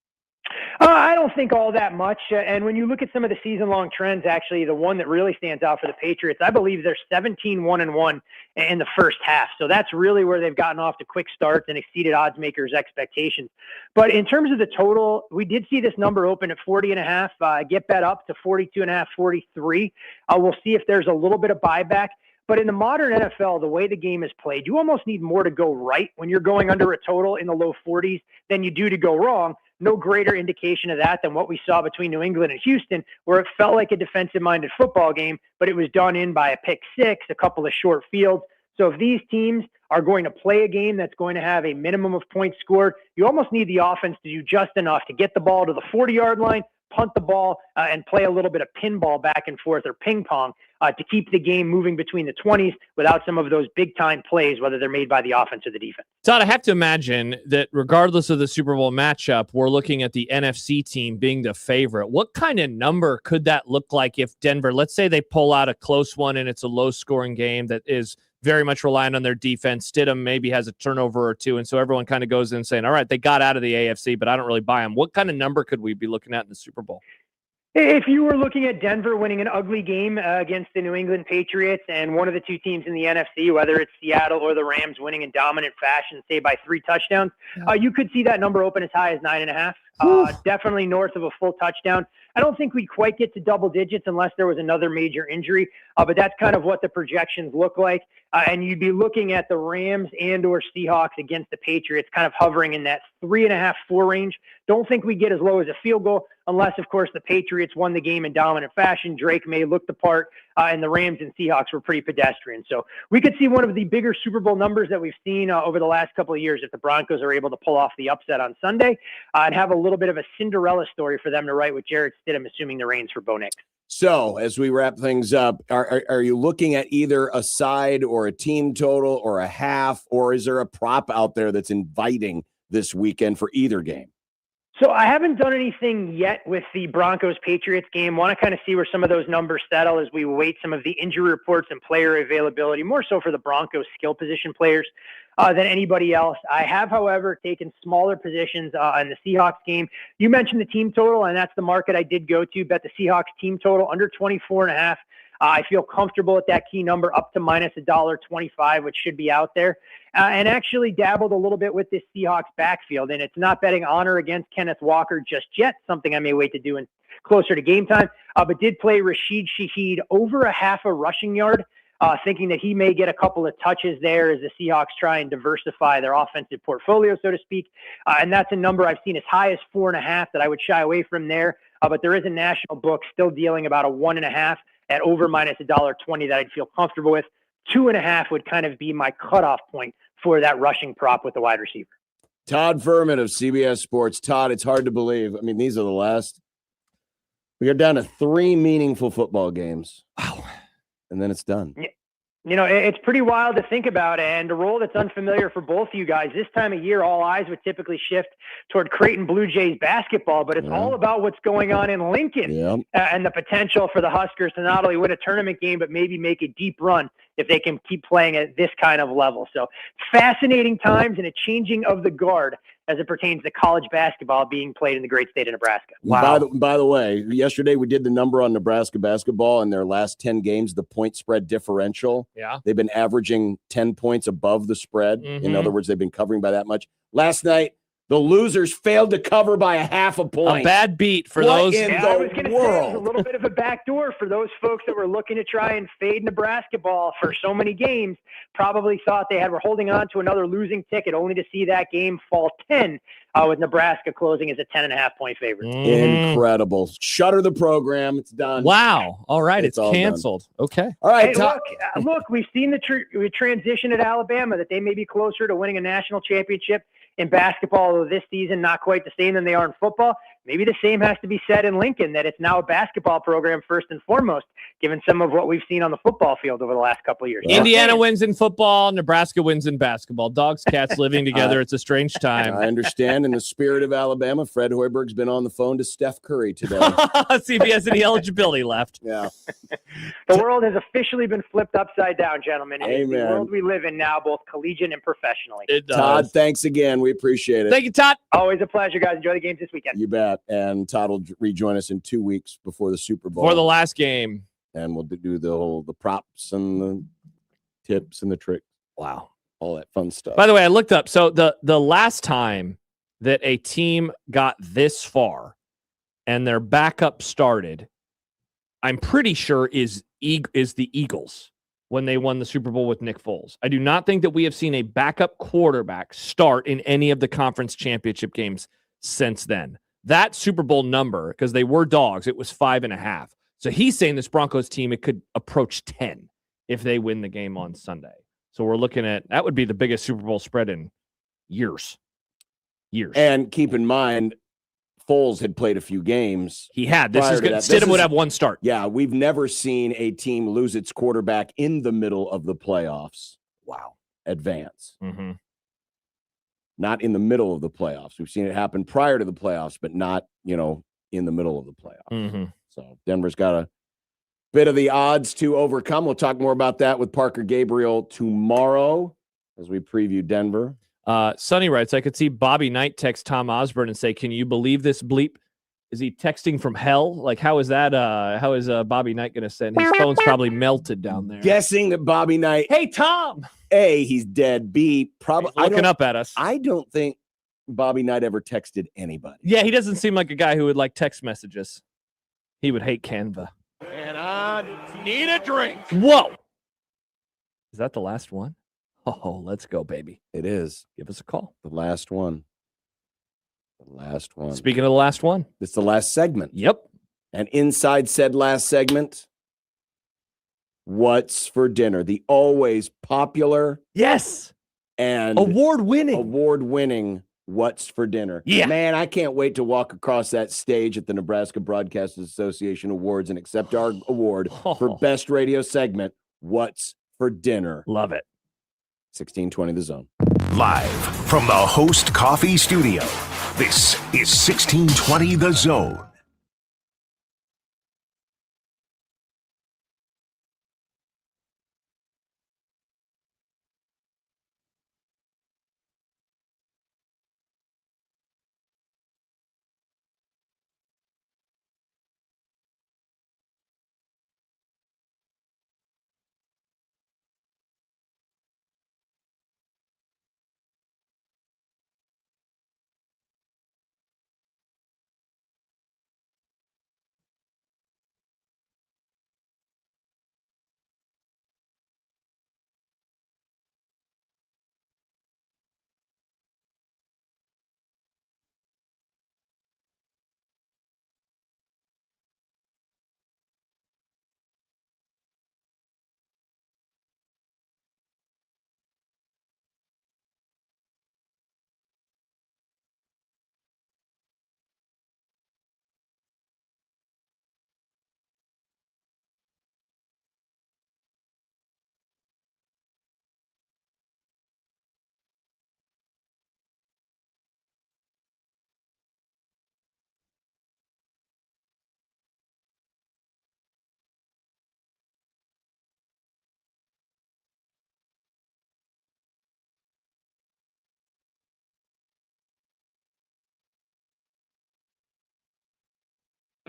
I don't think all that much. And when you look at some of the season-long trends, actually, the one that really stands out for the Patriots, I believe they're 17-1-1 in the first half. So that's really where they've gotten off to quick starts and exceeded odds makers' expectations. But in terms of the total, we did see this number open at 40.5, get bet up to 42.5, 43. We'll see if there's a little bit of buyback. But in the modern NFL, the way the game is played, you almost need more to go right when you're going under a total in the low 40s than you do to go wrong. No greater indication of that than what we saw between New England and Houston, where it felt like a defensive-minded football game, but it was done in by a pick six, a couple of short fields. So if these teams are going to play a game that's going to have a minimum of points scored, you almost need the offense to do just enough to get the ball to the 40-yard line, punt the ball, and play a little bit of pinball back and forth or ping pong to keep the game moving between the 20s without some of those big-time plays, whether they're made by the offense or the defense. Todd, I have to imagine that regardless of the Super Bowl matchup, we're looking at the NFC team being the favorite. What kind of number could that look like if Denver, let's say they pull out a close one and it's a low-scoring game that is very much reliant on their defense. Stidham maybe has a turnover or two, and so everyone kind of goes in saying, all right, they got out of the AFC, but I don't really buy them. What kind of number could we be looking at in the Super Bowl? If you were looking at Denver winning an ugly game against the New England Patriots and one of the two teams in the NFC, whether it's Seattle or the Rams winning in dominant fashion, say by 3 touchdowns, you could see that number open as high as 9.5. Definitely north of a full touchdown. I don't think we'd quite get to double digits unless there was another major injury, but that's kind of what the projections look like. And you'd be looking at the Rams and or Seahawks against the Patriots kind of hovering in that 3.5, 4 range. Don't think we get as low as a field goal unless, of course, the Patriots won the game in dominant fashion. Drake May looked the part, and the Rams and Seahawks were pretty pedestrian. So we could see one of the bigger Super Bowl numbers that we've seen over the last couple of years if the Broncos are able to pull off the upset on Sunday and have a little bit of a Cinderella story for them to write with Jarrett Stidham assuming the reins for Bo Nix. So as we wrap things up, are you looking at either a side or a team total or a half, or is there a prop out there that's inviting this weekend for either game? So I haven't done anything yet with the Broncos-Patriots game. Want to kind of see where some of those numbers settle as we wait some of the injury reports and player availability, more so for the Broncos skill position players than anybody else. I have, however, taken smaller positions in the Seahawks game. You mentioned the team total, and that's the market I did go to, bet the Seahawks team total under 24.5. I feel comfortable at that key number up to minus $1.25, which should be out there. And actually dabbled a little bit with this Seahawks backfield. And it's not betting on or against Kenneth Walker just yet, something I may wait to do in closer to game time. But did play Rashid Shaheed over a half a rushing yard, thinking that he may get a couple of touches there as the Seahawks try and diversify their offensive portfolio, so to speak. And that's a number I've seen as high as 4.5 that I would shy away from there. But there is a national book still dealing about a 1.5 at over minus $1.20 that I'd feel comfortable with. 2.5 would kind of be my cutoff point for that rushing prop with the wide receiver. Todd Furman of CBS Sports. Todd, it's hard to believe. I mean, these are the last. We are down to 3 meaningful football games. Wow. And then it's done. You know, it's pretty wild to think about, and a role that's unfamiliar for both of you guys. This time of year, all eyes would typically shift toward Creighton Blue Jays basketball, but it's all about what's going on in Lincoln and the potential for the Huskers to not only win a tournament game, but maybe make a deep run if they can keep playing at this kind of level. So fascinating times and a changing of the guard as it pertains to college basketball being played in the great state of Nebraska. Wow. By the way, yesterday we did the number on Nebraska basketball in their last 10 games, the point spread differential. Yeah. They've been averaging 10 points above the spread. In other words, they've been covering by that much. Last night, the losers failed to cover by a half a point. A bad beat for those. I was going to say it was a little bit of a backdoor for those folks that were looking to try and fade Nebraska ball for so many games. Probably thought were holding on to another losing ticket only to see that game fall 10 with Nebraska closing as a 10.5-point favorite. Incredible. Shutter the program. It's done. Wow. All right. It's all canceled. Okay. All right. Hey, look, we've seen the transition at Alabama, that they may be closer to winning a national championship in basketball, although this season not quite the same than they are in football. Maybe the same has to be said in Lincoln, that it's now a basketball program first and foremost, given some of what we've seen on the football field over the last couple of years. Indiana wins in football. Nebraska wins in basketball. Dogs, cats living together. It's a strange time. I understand. In the spirit of Alabama, Fred Hoiberg's been on the phone to Steph Curry today. See if he has any eligibility left. Yeah. The world has officially been flipped upside down, gentlemen. It is the Amen. world we live in now, both collegiate and professionally. It does. Todd, thanks again. We appreciate it. Thank you, Todd. Always a pleasure, guys. Enjoy the games this weekend. You bet. And Todd will rejoin us in 2 weeks before the Super Bowl. For the last game. And we'll do the props and the tips and the tricks. Wow. All that fun stuff. By the way, I looked up. So the last time that a team got this far and their backup started, I'm pretty sure is the Eagles when they won the Super Bowl with Nick Foles. I do not think that we have seen a backup quarterback start in any of the conference championship games since then. That Super Bowl number, because they were dogs, it was 5.5. So he's saying this Broncos team, it could approach 10 if they win the game on Sunday. So we're looking at, that would be the biggest Super Bowl spread in years. And keep in mind, Foles had played a few games. He had. Stidham would have one start. Yeah, we've never seen a team lose its quarterback in the middle of the playoffs. Wow. Advance. Mm-hmm. Not in the middle of the playoffs. We've seen it happen prior to the playoffs, but not, in the middle of the playoffs. Mm-hmm. So Denver's got a bit of the odds to overcome. We'll talk more about that with Parker Gabriel tomorrow as we preview Denver. Sonny writes, I could see Bobby Knight text Tom Osborne and say, can you believe this bleep? Is he texting from hell? Like, how is that? How is Bobby Knight going to send? His phone's probably melted down there. Guessing that Bobby Knight. Hey, Tom. A, he's dead. B, probably looking up at us. I don't think Bobby Knight ever texted anybody. Yeah, he doesn't seem like a guy who would like text messages. He would hate Canva. And I need a drink. Whoa. Is that the last one? Oh, let's go, baby. It is. Give us a call. The last one. The last one. Speaking of the last one. It's the last segment. Yep. And inside said last segment, what's for dinner? The always popular. Yes. And award-winning what's for dinner. Yeah. Man, I can't wait to walk across that stage at the Nebraska Broadcasters Association Awards and accept our award for best radio segment, What's for Dinner. Love it. 1620 The Zone. Live from the Host Coffee Studio, this is 1620 The Zone.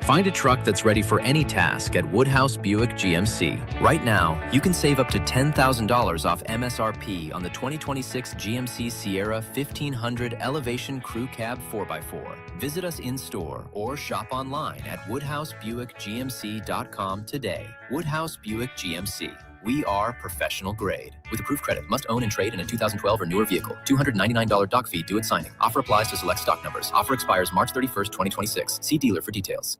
Find a truck that's ready for any task at Woodhouse Buick GMC. Right now, you can save up to $10,000 off MSRP on the 2026 GMC Sierra 1500 Elevation Crew Cab 4x4. Visit us in-store or shop online at WoodhouseBuickGMC.com today. Woodhouse Buick GMC. We are professional grade. With approved credit, must own and trade in a 2012 or newer vehicle. $299 doc fee due at signing. Offer applies to select stock numbers. Offer expires March 31st, 2026. See dealer for details.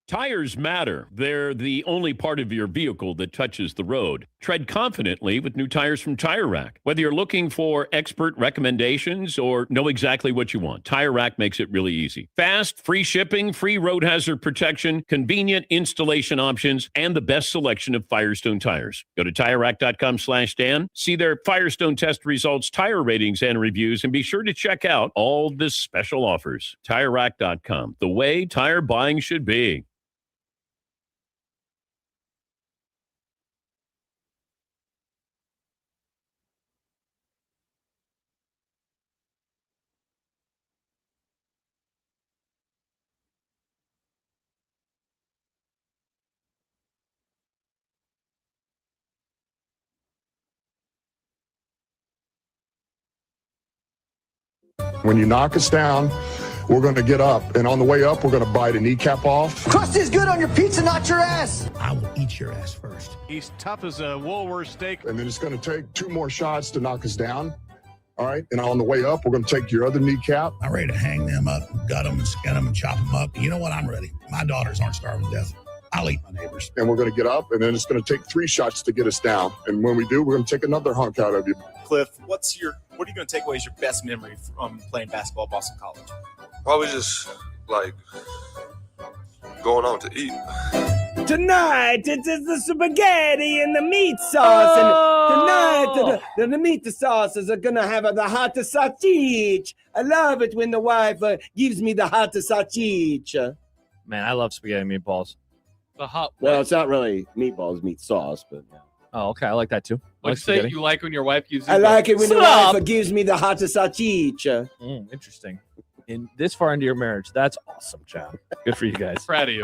Tires matter. They're the only part of your vehicle that touches the road. Tread confidently with new tires from Tire Rack. Whether you're looking for expert recommendations or know exactly what you want, Tire Rack makes it really easy. Fast, free shipping, free road hazard protection, convenient installation options, and the best selection of Firestone tires. Go to TireRack.com/Dan, see their Firestone test results, tire ratings, and reviews, and be sure to check out all the special offers. TireRack.com, the way tire buying should be. When you knock us down, we're going to get up. And on the way up, we're going to bite a kneecap off. Crust is good on your pizza, not your ass. I will eat your ass first. He's tough as a Woolworth steak. And then it's going to take 2 more shots to knock us down. All right. And on the way up, we're going to take your other kneecap. I'm ready to hang them up, gut them and skin them and chop them up. You know what? I'm ready. My daughters aren't starving to death. I'll eat my neighbors. And we're going to get up, and then it's going to take 3 shots to get us down. And when we do, we're going to take another hunk out of you. Cliff, what are you going to take away as your best memory from playing basketball at Boston College? Probably just like going out to eat. Tonight it is the spaghetti and the meat sauce. And tonight the meat sauces are going to have the hot sausage. I love it when the wife gives me the hot sausage. Man, I love spaghetti and meatballs. The hot. Well, it's not really meatballs, meat sauce, but yeah. Oh, okay. I like that too. What'd you say you like when your wife gives you I like it when the wife gives me the hot sausage. Interesting. In this far into your marriage, that's awesome, John. Good for you guys. Proud of you.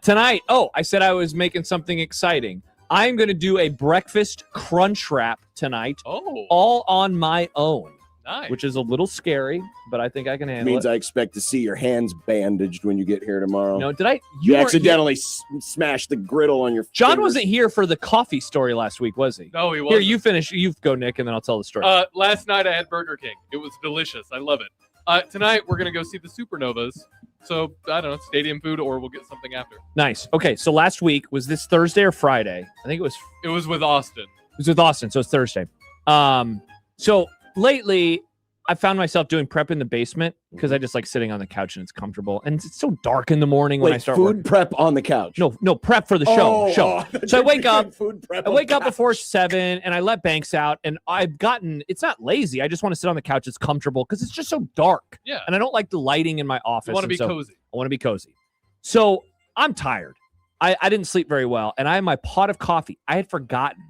Tonight, I said I was making something exciting. I'm going to do a breakfast crunch wrap tonight. Oh. All on my own. Nice. Which is a little scary, but I think I can handle Means it. I expect to see your hands bandaged when you get here tomorrow. No, did I? You weren't accidentally smashed the griddle on your John fingers. wasn't here for the coffee story last week, was he? No, he wasn't. Here, you finish. You go, Nick, and then I'll tell the story. Last night I had Burger King. It was delicious. I love it. Tonight we're going to go see the Supernovas. So, I don't know, stadium food, or we'll get something after. Nice. Okay, so last week, was this Thursday or Friday? I think it was. It was with Austin. It was with Austin, so it's Thursday. So lately, I found myself doing prep in the basement because I just like sitting on the couch and it's comfortable. And it's so dark in the morning when I start food working. prep on the couch. No, prep for the show. So I wake up. Food prep I wake up before 7 and I let Banks out. And I've gotten. It's not lazy. I just want to sit on the couch. It's comfortable because it's just so dark. Yeah. And I don't like the lighting in my office. You want to be cozy. I want to be cozy. So I'm tired. I didn't sleep very well, and I had my pot of coffee. I had forgotten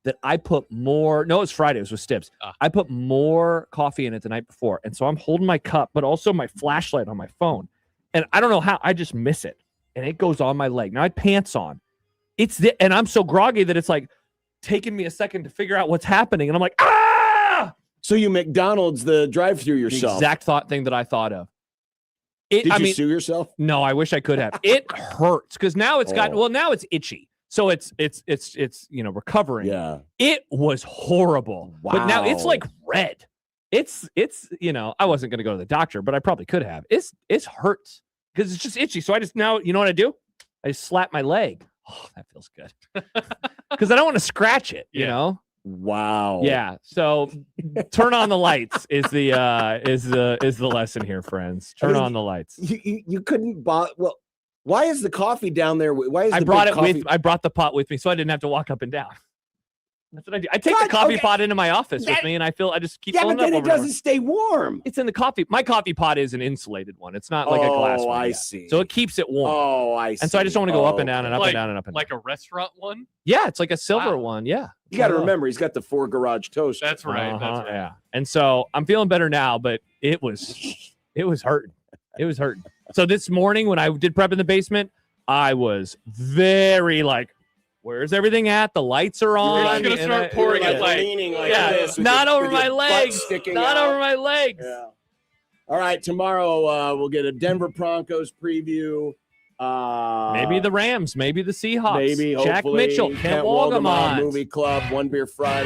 that I put more. No, it was Friday. It was with Stibbs. I put more coffee in it the night before, and so I'm holding my cup, but also my flashlight on my phone, and I don't know how. I just miss it, and it goes on my leg. Now I had pants on. And I'm so groggy that it's like taken me a second to figure out what's happening. And I'm like, ah! So you McDonald's the drive-through yourself. The exact thing that I thought of. Did you sue yourself? No, I wish I could have. It hurts because now it's now it's itchy. So it's recovering. Yeah. It was horrible. Wow. But now it's like red. It's I wasn't going to go to the doctor, but I probably could have. It hurts because it's just itchy. So I just now, you know what I do? I just slap my leg. Oh, that feels good. Because I don't want to scratch it, you know? Wow. Yeah. So turn on the lights is the lesson here, friends. Turn on the lights. You couldn't buy. Well, why is the coffee down there? Why is I brought the pot with me, so I didn't have to walk up and down. That's what I do. I take the coffee pot into my office with me, and I just keep filling but then up. it doesn't stay warm. It's in the coffee. My coffee pot is an insulated one. It's not like a glass one. Oh, I see. So it keeps it warm. Oh, I see. And so I just don't want to go up and down and up and down and up and down. Like a restaurant one? Yeah, it's like a silver one. Yeah. You got to remember, he's got the 4 garage toast. That's right. That's right. Yeah. And so I'm feeling better now, but it was hurting. It was hurting. So this morning when I did prep in the basement, I was very like, where's everything at? The lights are on. You're going to start pouring it leaning like this. Not over my legs. Not over my legs. Yeah. All right. Tomorrow we'll get a Denver Broncos preview. Maybe the Rams. Maybe the Seahawks. Maybe. Jack Hopefully. Mitchell. Kent Wolgamott. Movie Club. One Beer Friday.